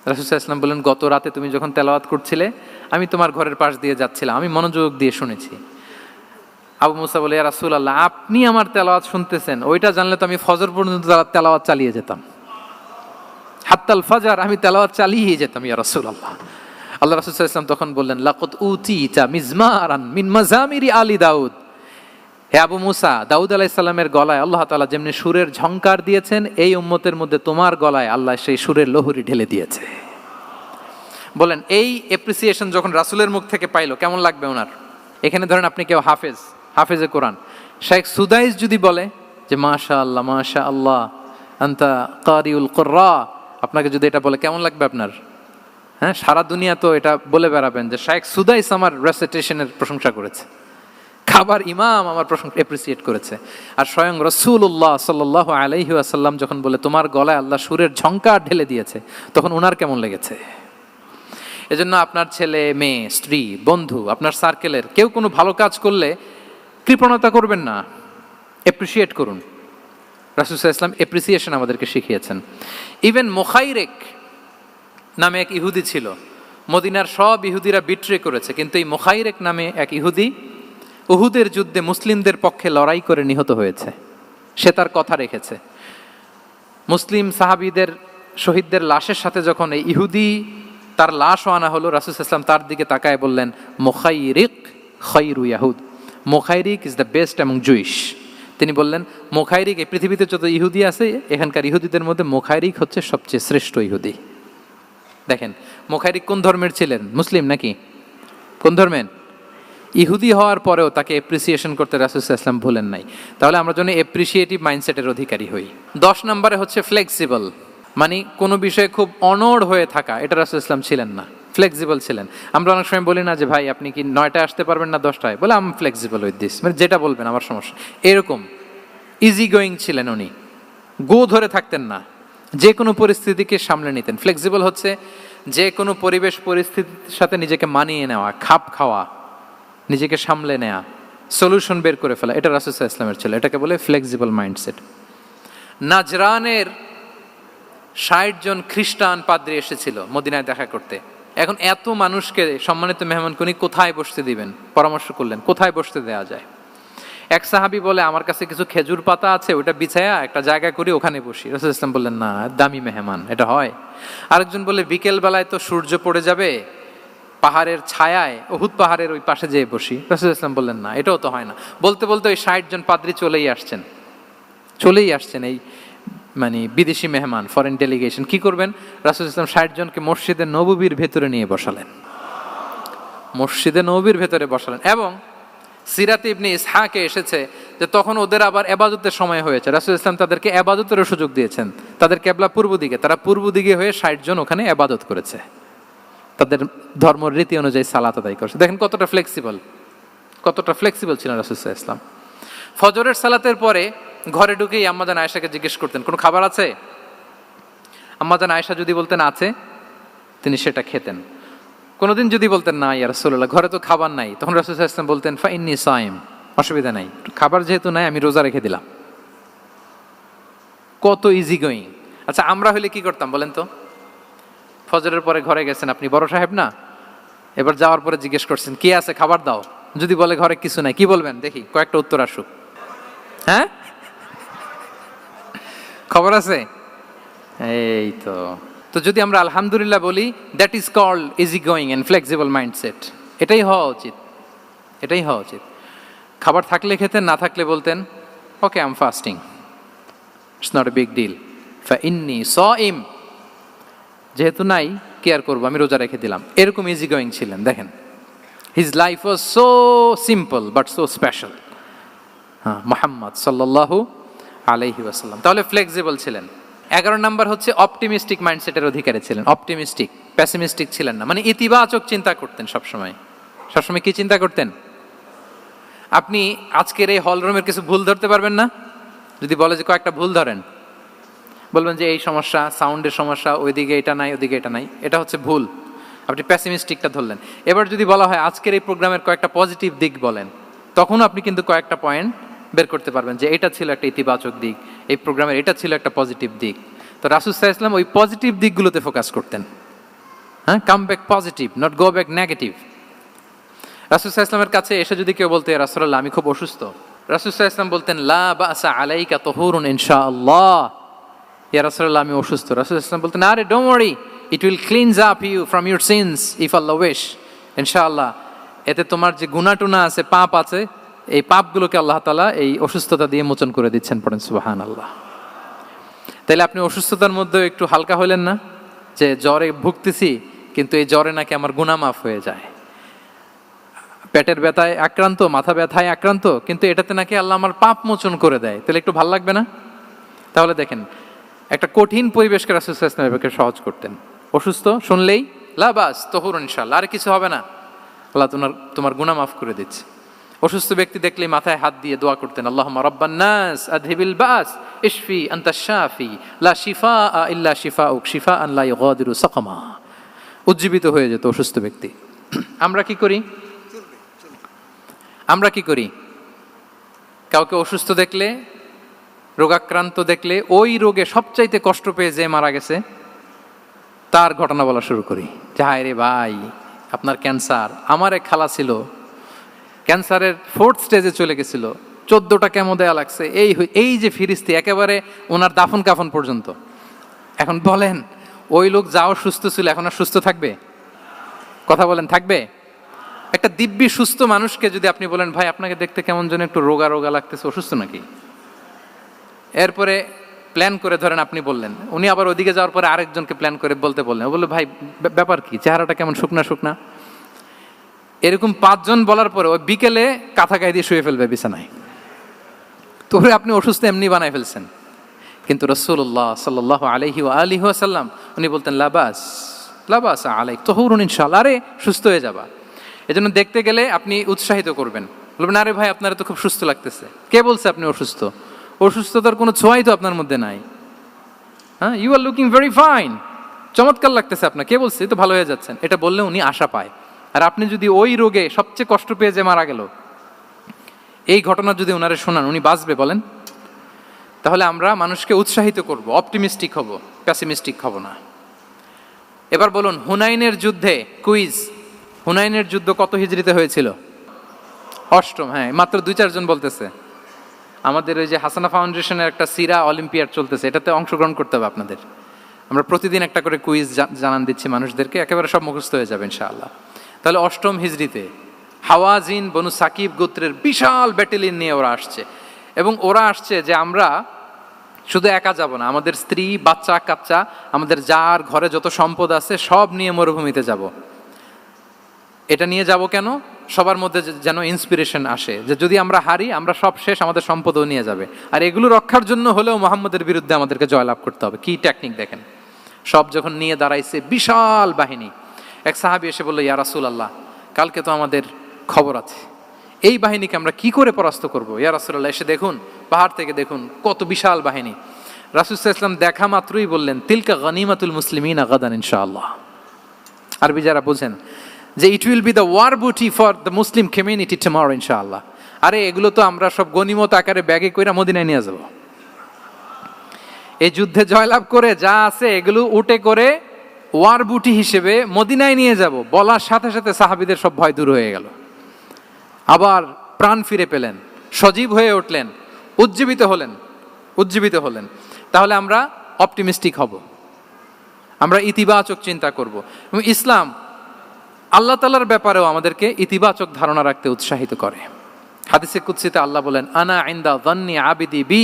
রাসূল সাল্লাল্লাহু আলাইহি ওয়াসাল্লাম বললেন, গত রাতে তুমি যখন তেলাওয়াত করছিলে আমি তোমার ঘরের পাশ দিয়ে যাচ্ছিলাম, আমি মনোযোগ দিয়ে শুনেছি। আবু মুসা বলে, ইয়া রাসূলুল্লাহ, আপনি আমার তেলাওয়াত শুনতেছেন, ওইটা জানলে তো আমি ফজর পর্যন্ত তেলাওয়াত চালিয়ে যেতাম, হাত্তাল ফাজর আমি তেলাওয়াত চালিয়ে যেতাম ইয়া রাসূলুল্লাহ। আল্লাহ রাসূল সাল্লাল্লাহু আলাইহি ওয়াসাল্লাম তখন বললেন, লাকাদ উতিতা মিজমারান মিন মাজামিরি আলি দাউদ। হে আবু মুসা, দাউদ আলাইহিস সালামের গলায় আল্লাহ তাআলা যেমনি সুরের ঝংকার দিয়েছেন, এই উম্মতের মধ্যে তোমার গলায় আল্লাহ সেই সুরের লহরী ঢেলে দিয়েছে। বলেন এই অ্যাপ্রিসিয়েশন যখন রাসূলের মুখ থেকে পাইলো কেমন লাগবে ওনার? এখানে ধরেন আপনি কেউ হাফেজে কোরআন শেখ সুদাইস যদি বলে যে মাশাআল্লাহ মাশাআল্লাহ আনতা কারিউল কুররা, আপনাকে যদি এটা বলে কেমন লাগবে আপনার? হ্যাঁ, সারা দুনিয়া তো এটা বলে বেড়াবেন যে শেখ সুদাইস আমার রেসিটেশনের প্রশংসা করেছে, খাবার ইমাম আমার প্রশংসা অ্যাপ্রিসিয়েট করেছে। আর স্বয়ং রাসূলুল্লাহ সাল্লাল্লাহু আলাইহি ওয়াসাল্লাম যখন বলে তোমার গলায় আল্লাহ সুরের ঝংকার ঢেলে দিয়েছে, তখন ওনার কেমন লেগেছে? এজন্য আপনার ছেলে মেয়ে স্ত্রী বন্ধু আপনার সার্কেলের কেউ কোনো ভালো কাজ করলে কৃপণতা করবেন না, অ্যাপ্রিসিয়েট করুন। রাসূল সাল্লাল্লাহু আলাইহি ওয়াসাল্লাম অ্যাপ্রিসিয়েশন আমাদেরকে শিখিয়েছেন। ইভেন মুখাইরেক নামে এক ইহুদি ছিল, মদিনার সব ইহুদিরা বিট্রে করেছে, কিন্তু এই মুখাইরেক নামে এক ইহুদি উহুদের যুদ্ধে মুসলিমদের পক্ষে লড়াই করে নিহত হয়েছে, সে তার কথা রেখেছে। মুসলিম সাহাবীদের শহীদদের লাশের সাথে যখন এই ইহুদি তার লাশও আনা হলো, রাসূল সাল্লাল্লাহু আলাইহি ওয়াসাল্লাম তার দিকে তাকায় বললেন, মুখাইরিক খায়রু ইয়াহুদ, Mukhayriq is the best among Jewish. তিনি বললেন মুখাইরিক, এই পৃথিবীতে যত ইহুদি আছে এখানকার ইহুদিদের মধ্যে মুখাইরিক হচ্ছে সবচেয়ে শ্রেষ্ঠ ইহুদি। দেখেন মুখাইরিক কোন ধর্মের ছিলেন? মুসলিম নাকি? কোন ধর্মের? ইহুদি হওয়ার পরেও তাকে এপ্রিসিয়েশন করতে রাসূল সাল্লাল্লাহু আলাইহি ওয়াসাল্লাম ভুলেন নাই। তাহলে আমরা যেন এপ্রিসিয়েটিভ মাইন্ডসেটের অধিকারী হই। 10 নম্বরে হচ্ছে ফ্লেক্সিবল, মানে কোনো বিষয়ে খুব অনড় হয়ে থাকা, এটা রাসূল সাল্লাল্লাহু আলাইহি ওয়াসাল্লাম ছিলেন না, ফ্লেক্সিবল ছিলেন। আমরা অনেক সময় বলি না যে ভাই আপনি কি 9টায় আসতে পারবেন না 10টায়, বলে আম ফ্লেক্সিবল উইথ দিস, মানে যেটা বলবেন আমার সমস্যা, এরকম ইজি গোয়িং ছিলেন উনি, গো ধরে থাকতেন না, যে কোনো পরিস্থিতিকে সামলে নিতেন। ফ্লেক্সিবল হচ্ছে যে কোনো পরিবেশ পরিস্থিতির সাথে নিজেকে মানিয়ে নেওয়া, খাপ খাওয়া, নিজেকে সামলে নেওয়া, সলিউশন বের করে ফেলা, এটা রাসূল সাল্লাল্লাহু আলাইহি ওয়াসাল্লামের ছিল, এটাকে বলে ফ্লেক্সিবল মাইন্ডসেট। নাজরানের 60 জন খ্রিস্টান পাদ্রী এসেছিল মদিনায় দেখা করতে। এখন এত মানুষকে সম্মানিত মেহমান উনি কোথায় বসতে দিবেন, পরামর্শ করলেন কোথায় বসতে দেওয়া যায়। এক সাহাবী বলে আমার কাছে কিছু খেজুর পাতা আছে, ওটা বিছায়া একটা জায়গা করি ওখানে বসি। রাসূল সাল্লাল্লাহু আলাইহি ওয়াসাল্লাম বললেন না, দামি মেহমান, এটা হয়। আরেকজন বলে বিকেল বেলায় তো সূর্য পড়ে যাবে, পাহাড়ের ছায়ায় উহুদ পাহাড়ের ওই পাশে যেয়ে বসি। রাসূল সাল্লাল্লাহু আলাইহি ওয়াসাল্লাম বললেন না, এটাও তো হয় না। বলতে বলতে ওই 60 জন পাদ্রী চলেই আসছেন এই মানে বিদেশি মেহমান, ফরেন ডেলিগেশন। কি করবেন? রাসূল সাল্লাল্লাহু আলাইহি ওয়াসাল্লাম 60 জনকে মসজিদে নববীর ভেতরে নিয়ে বসালেন, মসজিদে নববীর ভেতরে বসালেন। এবং সিরাতে ইবনে ইসহাকে এসেছে যে তখন ওদের আবার ইবাদতের সময় হয়েছে, রাসূল সাল্লাল্লাহু আলাইহি ওয়াসাল্লাম তাদেরকে ইবাদতেরও সুযোগ দিয়েছেন। তাদের কিবলা পূর্ব দিকে, তারা পূর্ব দিকে হয়ে 60 জন ওখানে ইবাদত করেছে, তাদের ধর্মের রীতি অনুযায়ী সালাত আদায় করছে। দেখেন কতটা ফ্লেক্সিবল ছিলেন রাসূল সাল্লাল্লাহু আলাইহি ওয়াসাল্লাম। ফজরের সালাতের পরে ঘরে ঢুকেই আম্মাজান আয়েশাকে জিজ্ঞেস করতেন কোনো খাবার আছে? আম্মাজান আয়েশা যদি বলতেন আছে, তিনি সেটা খেতেন। কোনোদিন যদি বলতেন না ইয়া রাসূলুল্লাহ ঘরে তো খাবার নাই, তখন রাসূল সাল্লাল্লাহু আলাইহি ওয়াসাল্লাম বলতেন ফা ইন্নী সাইম, অসুবিধা নাই, খাবার যেহেতু নাই আমি রোজা রেখে দিলাম। কত ইজি গোয়িং। আচ্ছা আমরা হলে কি করতাম বলেন তো? ফজরের পরে ঘরে গেছেন, আপনি বড় সাহেব না, এবার যাওয়ার পরে জিজ্ঞেস করছেন কি আছে খাবার দাও, যদি বলে ঘরে কিছু নাই, কি বলবেন দেখি, কয়েকটা উত্তর আসুক। হ্যাঁ, খবর আছে? এই তো যদি আমরা আলহামদুলিল্লাহ বলি, that is called easy going and flexible mindset. এটাই হওয়া উচিত। খাবার থাকলে খেতেন, না থাকলে বলতেন okay I am fasting, it's not a big deal, ফা ইন্নী সাইম, যেহেতু নাই কি আর করবো, আমি রোজা রেখে দিলাম। এরকম ইজি গোয়িং ছিলেন। দেখেন his life was so simple but so special. Muhammad সাল্লাল্লাহু আলাইহি ওয়াসাল্লাম তাহলে ফ্লেক্সিবল ছিলেন। 11 নাম্বার হচ্ছে অপটিমিস্টিক মাইন্ডসেটের অধিকারী ছিলেন। অপটিমিস্টিক, প্যাসিমিস্টিক ছিলেন না, মানে ইতিবাচক চিন্তা করতেন সবসময়। কি চিন্তা করতেন? আপনি আজকের এই হলরুমের কিছু ভুল ধরতে পারবেন না? যদি বলে যে কয়েকটা ভুল ধরেন, বলবেন যে এই সমস্যা, সাউন্ডের সমস্যা, ওইদিকে এটা নাই, ওইদিকে এটা নাই, এটা হচ্ছে ভুল। আপনি প্যাসিমিস্টিকটা ধরলেন। এবার যদি বলা হয় আজকের এই প্রোগ্রামের কয়েকটা পজিটিভ দিক বলেন, তখনও আপনি কিন্তু কয়েকটা পয়েন্ট বের করতে পারবেন যে এটা ছিল একটা ইতিবাচক দিক, এই প্রোগ্রামের এটা ছিল একটা পজিটিভ দিক। তো রাসূল সাল্লাল্লাহু আলাইহি ওয়াসাল্লাম ওই পজিটিভ দিকগুলোতে ফোকাস করতেন। Come back positive, not go back negative. রাসূল সাল্লাল্লাহু আলাইহি ওয়াসাল্লামের কাছে এসে যদি কেউ বলতে ইয়া রাসূলুল্লাহ আমি খুব অসুস্থ, রাসূল সাল্লাল্লাহু আলাইহি ওয়াসাল্লাম বলতেন লা বাসা আলাইকা তুহুরুন ইনশাআল্লাহ। ইয়া রাসূলুল্লাহ আমি অসুস্থ, রাসূল সাল্লাল্লাহু আলাইহি ওয়াসাল্লাম বলতেন আরে don't worry, it will cleanse up you from your sins if আল্লাহ উইশ, ইনশাআল্লাহ এতে তোমার যে গুনাহ টুনা আছে, পাপ আছে, এই পাপগুলোকে আল্লাহ তাআলা এই অসুস্থতা দিয়ে মোচন করে দিচ্ছেন। পড়েন সুবহানাল্লাহ। তাহলে আপনি অসুস্থতার মধ্যে একটু হালকা হইলেন না, যে জ্বরে ভুগতেছি কিন্তু এই জ্বরে নাকি আমার গুনাহ মাফ হয়ে যায়, পেটের ব্যথায় আক্রান্ত, মাথা ব্যথায় আক্রান্ত, কিন্তু এটাতে নাকি আল্লাহ আমার পাপ মোচন করে দেয়, তাহলে একটু ভালো লাগবে না? তাহলে দেখেন একটা কঠিন পরিবেশকে রাসূল সাল্লাল্লাহু আলাইহি ওয়াসাল্লাম সহজ করতেন। অসুস্থ শুনলেই লা বাস তুহুরুন ইনশাআল্লাহ, আর কিছু হবে না, আল্লাহ তোমার গুনাহ মাফ করে দিচ্ছে। অসুস্থ ব্যক্তি দেখলেই মাথায় হাত দিয়ে দোয়া করতেন আল্লাহুম্মা রাব্বান নাস আযহিবিল বাস ইশফি আনতাশ শাফি লা শিফাআ ইল্লা শিফাউক শিফাআন লা ইউগাদিরু সাকামা। উজ্জীবিত হয়ে যেত অসুস্থ ব্যক্তি। আমরা কি করি? কাউকে অসুস্থ দেখলে, রোগাক্রান্ত দেখলে, ওই রোগে সবচাইতে কষ্ট পেয়ে যে মারা গেছে তার ঘটনা বলা শুরু করি, যে হায় রে ভাই আপনার ক্যান্সার, আমার এক খালা ছিল ক্যান্সারের 4th স্টেজে চলে গেছিল, 14টা কেমো দেয়া লাগছে, এই যে ফিরিস্তি একেবারে ওনার দাফন কাফন পর্যন্ত। এখন বলেন ওই লোক যাও সুস্থ ছিল, এখন আর সুস্থ থাকবে? কথা বলেন, থাকবে? একটা দিব্যি সুস্থ মানুষকে যদি আপনি বলেন ভাই আপনাকে দেখতে কেমন যেন একটু রোগা রোগা লাগতেছে, অসুস্থ নাকি? এরপরে প্ল্যান করে ধরেন আপনি বললেন, উনি আবার ওদিকে যাওয়ার পরে আরেকজনকে প্ল্যান করে বলতে বললেন, ও বললো ভাই ব্যাপার কি, চেহারাটা কেমন শুকনা শুকনা। এরকম 5 জন বলার পরে ওই বিকেলে কাঁথা গায়ে দিয়ে শুয়ে ফেলবে বিছানায়। তো আপনি অসুস্থ এমনি বানায় ফেলছেন। কিন্তু রাসূলুল্লাহ সাল্লাল্লাহু আলাইহি ওয়া আলিহি ওয়াসাল্লাম উনি বলতেন লাবাস লাবাস আলাইক তাহুরুন ইনশাআল্লাহ, আরে সুস্থ হয়ে যাবা। এজন্য দেখতে গেলে আপনি উৎসাহিত করবেন, বলবেন আরে ভাই আপনারা তো খুব সুস্থ লাগতেছে। কে বলছে আপনি অসুস্থ? অসুস্থতার কোনো ছোঁয়াই তো আপনার মধ্যে নাই। হ্যাঁ, you are looking very fine, চমৎকার লাগতেছে আপনার, কে বলছে? তো ভালো হয়ে যাচ্ছেন। এটা বললে উনি আশা পায়। আর আপনি যদি ওই রোগে সবচেয়ে কষ্ট পেয়ে যে মারা গেল, এই ঘটনা যদি ওনারে শোনান, উনি বাঁচবে বলেন? তাহলে আমরা মানুষকে উৎসাহিত করব, অপটিমিস্টিক হব, প্যাসিমিস্টিক হব না। এবার বলুন হুনাইনের যুদ্ধে, কুইজ, হুনাইনের যুদ্ধ কত হিজরিতে হয়েছিল? 8ম। হ্যাঁ, মাত্র 2-4 জন বলতেছে। আমাদের ওই যে হাসানা ফাউন্ডেশনের একটা সিরা অলিম্পিয়াড চলতেছে, এটাতে অংশগ্রহণ করতে হবে আপনাদের। আমরা প্রতিদিন একটা করে কুইজ জানান দিচ্ছি মানুষদেরকে, একেবারে সব মুখস্থ হয়ে যাবে ইনশাআল্লাহ। তাহলে 8ম হিজরিতে হাওয়াজিন বনু সাকিব গোত্রের বিশাল ব্যাটালিয়ন নিয়ে ওরা আসছে, এবং ওরা আসছে যে আমরা শুধু একা যাব না, আমাদের স্ত্রী বাচ্চা কাচ্চা, আমাদের যার ঘরে যত সম্পদ আছে সব নিয়ে মরুভূমিতে যাব। এটা নিয়ে যাব কেন? সবার মধ্যে যেন ইন্সপিরেশন আসে যে যদি আমরা হারি, আমরা সব শেষ, আমাদের সম্পদও নিয়ে যাবে। আর এগুলো রক্ষার জন্য হলেও মুহাম্মদের বিরুদ্ধে আমাদেরকে জয়লাভ করতে হবে। কি টেকনিক দেখেন! সব যখন নিয়ে দাঁড়াইছে বিশাল বাহিনী, এক সাহাবী এসে বলল ইয়া রাসূলুল্লাহ, কালকে তো আমাদের খবর আছে, এই বাহিনীকে আমরা কি করে পরাস্ত করব? ইয়া রাসূলুল্লাহ, এসে দেখুন, পাহাড় থেকে দেখুন কত বিশাল বাহিনী। রাসূল সাল্লাল্লাহু আলাইহি ওয়াসাল্লাম দেখা মাত্রই বললেন তিলকা গনিমাতুল মুসলিমিনা গাদান ইনশাআল্লাহ। আরবি যারা বুঝেন যে it will be the war booty for the Muslim community tomorrow ইনশাআল্লাহ। আরে এগুলো তো আমরা সব গনিমত আকারে ব্যাগে কইরা মদিনায় নিয়ে যাব। এই যুদ্ধে জয়লাভ করে যা আছে এগুলো উটে করে ওয়ার বুটি হিসেবে মদিনায় নিয়ে যাব। বলার সাথে সাথে সাহাবীদের সব ভয় দূর হয়ে গেল, আবার প্রাণ ফিরে পেলেন, সজীব হয়ে উঠলেন, উজ্জীবিত হলেন। তাহলে আমরা অপটিমিস্টিক হব, আমরা ইতিবাচক চিন্তা করব। এবং ইসলাম আল্লাহ তাআলার ব্যাপারেও আমাদেরকে ইতিবাচক ধারণা রাখতে উৎসাহিত করে। হাদিসে কুদসিতে আল্লাহ বলেন আনা ইনদা যান্নি আবিদি বি,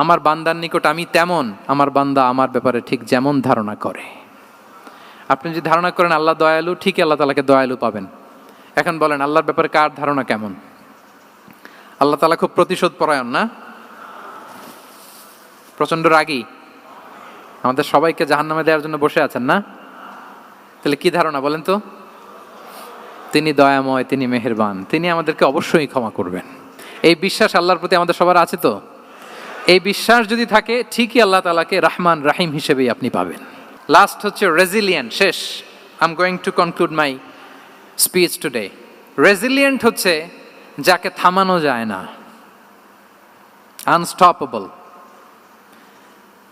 আমার বান্দার নিকট আমি তেমন, আমার বান্দা আমার ব্যাপারে ঠিক যেমন ধারণা করে। আপনি যদি ধারণা করেন আল্লাহ দয়ালু, ঠিক আল্লাহ তাআলাকে দয়ালু পাবেন। এখন বলেন আল্লাহর ব্যাপারে কার ধারণা কেমন? আল্লাহ তাআলা খুব প্রতিশোধ পরায়ণ না? প্রচন্ড রাগী, আমাদের সবাইকে জাহান্নামে দেওয়ার জন্য বসে আছেন না? তাহলে কি ধারণা বলেন তো? তিনি দয়াময়, তিনি মেহেরবান, তিনি আমাদেরকে অবশ্যই ক্ষমা করবেন। এই বিশ্বাস আল্লাহর প্রতি আমাদের সবার আছে তো? এই বিশ্বাস যদি থাকে, ঠিকই আল্লাহ তাআলাকে রহমান রাহিম হিসেবেই আপনি পাবেন। লাস্ট হচ্ছে রেজিলিয়েন্ট। শেষ, I am going to conclude my speech today. Resilient হচ্ছে যাকে থামানো যায় না, আনস্টপেবল।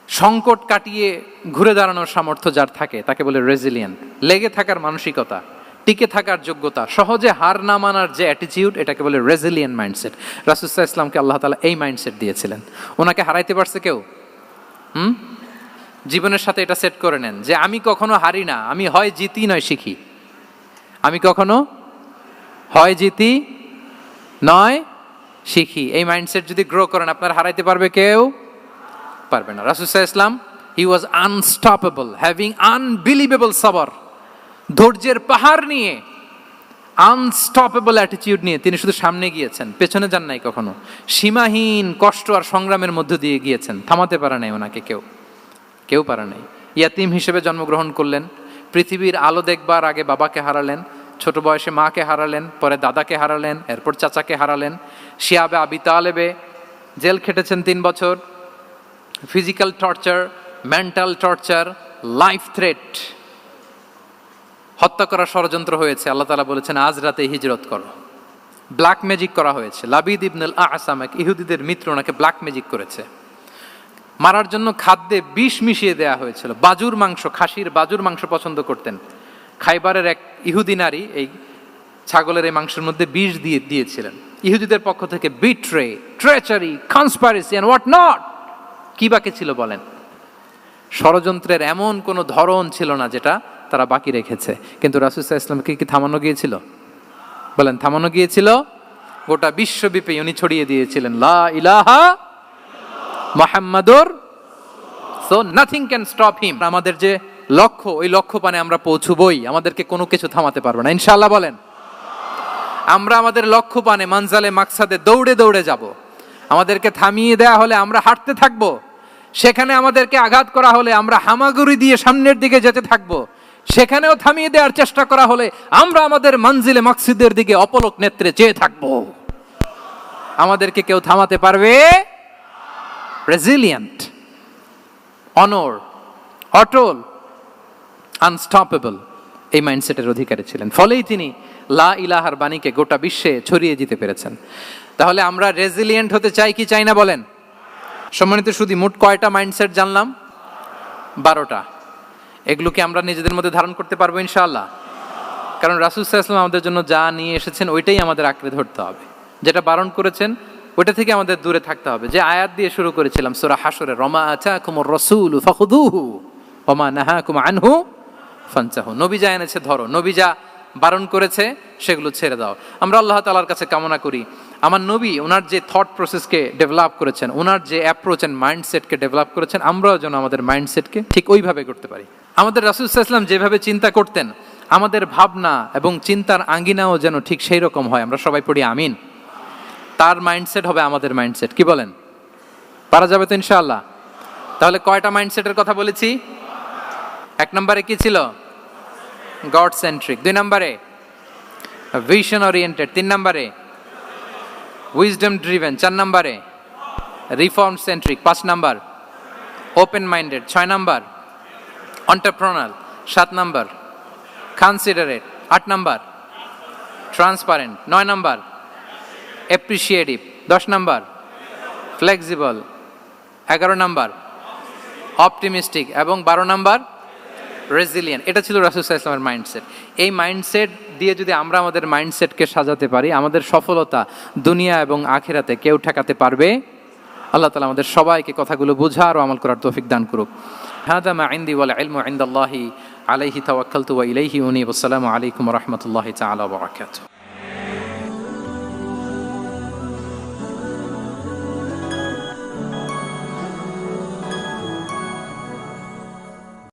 সংকট কাটিয়ে ঘুরে দাঁড়ানোর সামর্থ্য যার থাকে তাকে বলে রেজিলিয়েন্ট। লেগে থাকার মানসিকতা, টিকে থাকার যোগ্যতা, সহজে হার না মানার যে অ্যাটিটিউড, এটাকে বলে রেজিলিয়েন্ট মাইন্ডসেট। রাসূল সাল্লাল্লাহু আলাইহি ওয়াসাল্লামকে আল্লাহ তাআলা এই মাইন্ডসেট দিয়েছিলেন। ওনাকে হারাইতে পারছে কেউ? জীবনের সাথে এটা সেট করে নেন যে আমি কখনো হারি না, আমি হয় জিতি নয় শিখি। আমি কখনো হয় জিতি নয় শিখি। এই মাইন্ডসেট যদি গ্রো করেন, আপনার হারাইতে পারবে কেউ? পারবে না। রাসূল সাল্লাল্লাহু আলাইহি ওয়াসাল্লাম he was unstoppable, having unbelievable সাবর। ধৈর্যের পাহাড় নিয়ে, আনস্টপেবল অ্যাটিটিউড নিয়ে তিনি শুধু সামনে গিয়েছেন, পেছনে যান নাই কখনো। সীমাহীন কষ্ট আর সংগ্রামের মধ্য দিয়ে গিয়েছেন, থামাতে পারে নাই ওনাকে কেউ পারে নাই। ইয়াতিম হিসেবে জন্মগ্রহণ করলেন, পৃথিবীর আলো দেখবার আগে বাবাকে হারালেন, ছোট বয়সে মাকে হারালেন, পরে দাদাকে হারালেন, এরপর চাচাকে হারালেন। শিয়াবে আবি তালেবে জেল খেটেছেন 3 বছর। Physical torture, mental torture, life threat, হত্যা করার ষড়যন্ত্র হয়েছে। আল্লাহ তাআলা বলেছেন আজ রাতে হিজরত করো। ব্ল্যাক ম্যাজিক করা হয়েছে। লাবিদ ইবনুল আসাম, এক ইহুদিদের মিত্র, ওনাকে ব্ল্যাক ম্যাজিক করেছে। মারার জন্য খাদ্যে বিষ মিশিয়ে দেওয়া হয়েছিল। বাজুর মাংস, খাসির বাজুর মাংস পছন্দ করতেন। খাইবারের এক ইহুদি নারী এই ছাগলের এই মাংসের মধ্যে বিষ দিয়েছিলেন। ইহুদিদের পক্ষ থেকে betray, treachery, conspiracy and what not, কি বাকি ছিল বলেন? ষড়যন্ত্রের এমন কোনো ধরন ছিল না যেটা তারা বাকি রেখেছে। কিন্তু রাসূল সাল্লাল্লাহু আলাইহি ওয়াসাল্লামকে কি থামানো গিয়েছিল? বলেন, থামানো গিয়েছিল? গোটা বিশ্বব্যাপী উনি ছড়িয়ে দিয়েছিলেন লা ইলাহা মুহাম্মাদুর, so nothing can stop him. আমাদের যে লক্ষ্য, ওই লক্ষ্য পানে আমরা পৌঁছবই, আমাদেরকে কোনো কিছু থামাতে পারবে না ইনশাআল্লাহ। বলেন, আমরা আমাদের লক্ষ্য পানে মানজালে মাকসাদে দৌড়ে দৌড়ে যাব। আমাদেরকে থামিয়ে দেয়া হলে আমরা হাঁটতে থাকব, সেখানে আমাদেরকে আঘাত করা হলে আমরা হামাগুড়ি দিয়ে সামনের দিকে যেতে থাকব, সেখানেও থামিয়ে দেওয়ার চেষ্টা করা হলে আমরা আমাদের মঞ্জিলে মাকসিদের দিকে অপলক নেত্রে চেয়ে থাকব। আমাদেরকে কেউ থামাতে পারবে? রেজিলিয়েন্ট, অনর, অটল, আনস্টপেবল, এই মাইন্ডসেটের অধিকারী ছিলেন। ফলেই তিনি লা ইলাহার বাণীকে গোটা বিশ্বে ছড়িয়ে দিতে পেরেছেন। তাহলে আমরা রেজিলিয়েন্ট হতে চাই কি চাই না বলেন? সম্মানিত শুধু মোট কয়টা মাইন্ডসেট জানলাম? 12টা। এগুলোকে আমরা নিজেদের মধ্যে ধারণ করতে পারবো ইনশাআল্লাহ। কারণ রাসূল সাল্লাল্লাহু আলাইহি ওয়াসাল্লাম আমাদের জন্য যা নিয়ে এসেছেন ওইটাই আমাদের আঁকড়ে ধরতে হবে। যেটা বারণ করেছেন ওইটা থেকে আমাদের দূরে থাকতে হবে। যে আয়াত দিয়ে শুরু করেছিলাম সূরা হাশরে, রমা আতাকুমুর রাসূলু ফাখুযুহু ওয়া মা নাহাকুম আনহু ফানতাহু। নবী যা এনেছে ধরো, নবী যা বারণ করেছে সেগুলো ছেড়ে দাও। আমরা আল্লাহ তাআলার কাছে কামনা করি আমার নবী ওনার যে থট প্রসেসকে ডেভেলপ করেছেন, ওনার যে অ্যাপ্রোচ এন্ড মাইন্ডসেটকে ডেভেলপ করেছেন, আমরাও যেন আমাদের মাইন্ডসেটকে ঠিক ওইভাবে করতে পারি। আমাদের রাসূল সাল্লাল্লাহু আলাইহি ওয়াসাল্লাম যেভাবে চিন্তা করতেন, আমাদের ভাবনা এবং চিন্তার আঙ্গিনাও যেন ঠিক সেই রকম হয়। আমরা সবাই পড়ি আমিন। তার মাইন্ডসেট হবে আমাদের মাইন্ডসেট। কি বলেন? পারা যাবে তো ইনশাআল্লাহ? তাহলে কয়টা মাইন্ডসেটের কথা বলেছি? 1 নম্বরে কি ছিল? God centric. 2 নম্বরে ভিশন ওরিয়েন্টেড। 3 নম্বরে উইজডম ড্রিভেন। 4 নম্বরে রিফর্ম সেন্ট্রিক। 5 নম্বর ওপেন মাইন্ডেড। 6 নম্বর এন্টারপ্রেনার। 7 নম্বর কনসিডারেট। 8 নম্বর ট্রান্সপারেন্ট। 9 নম্বর অ্যাপ্রিশিয়েটিভ। 10 নম্বর ফ্লেক্সিবল। 11 নম্বর অপটিমিস্টিক এবং 12 নম্বর রেজিলিয়েন্ট। এটা ছিল রাসূল সাল্লাল্লাহু আলাইহি ওয়াসাল্লামের মাইন্ডসেট। এই মাইন্ডসেট দিয়ে যদি আমরা আমাদের মাইন্ডসেটকে সাজাতে পারি, আমাদের সফলতা দুনিয়া এবং আখিরাতে কেউ ঠেকাতে পারবে? আল্লাহ তাআলা আমাদের সবাইকে কথাগুলো বোঝার ও আমল করার তৌফিক দান করুক। হাদা মা ইনদি ওয়াল ইলমু ইনদাল্লাহি আলাইহি তাওয়াক্কালতু ওয়া ইলাইহি উনীব। আসসালামু আলাইকুম ওয়া রাহমাতুল্লাহি তাআলা ওয়া বারাকাতুহু।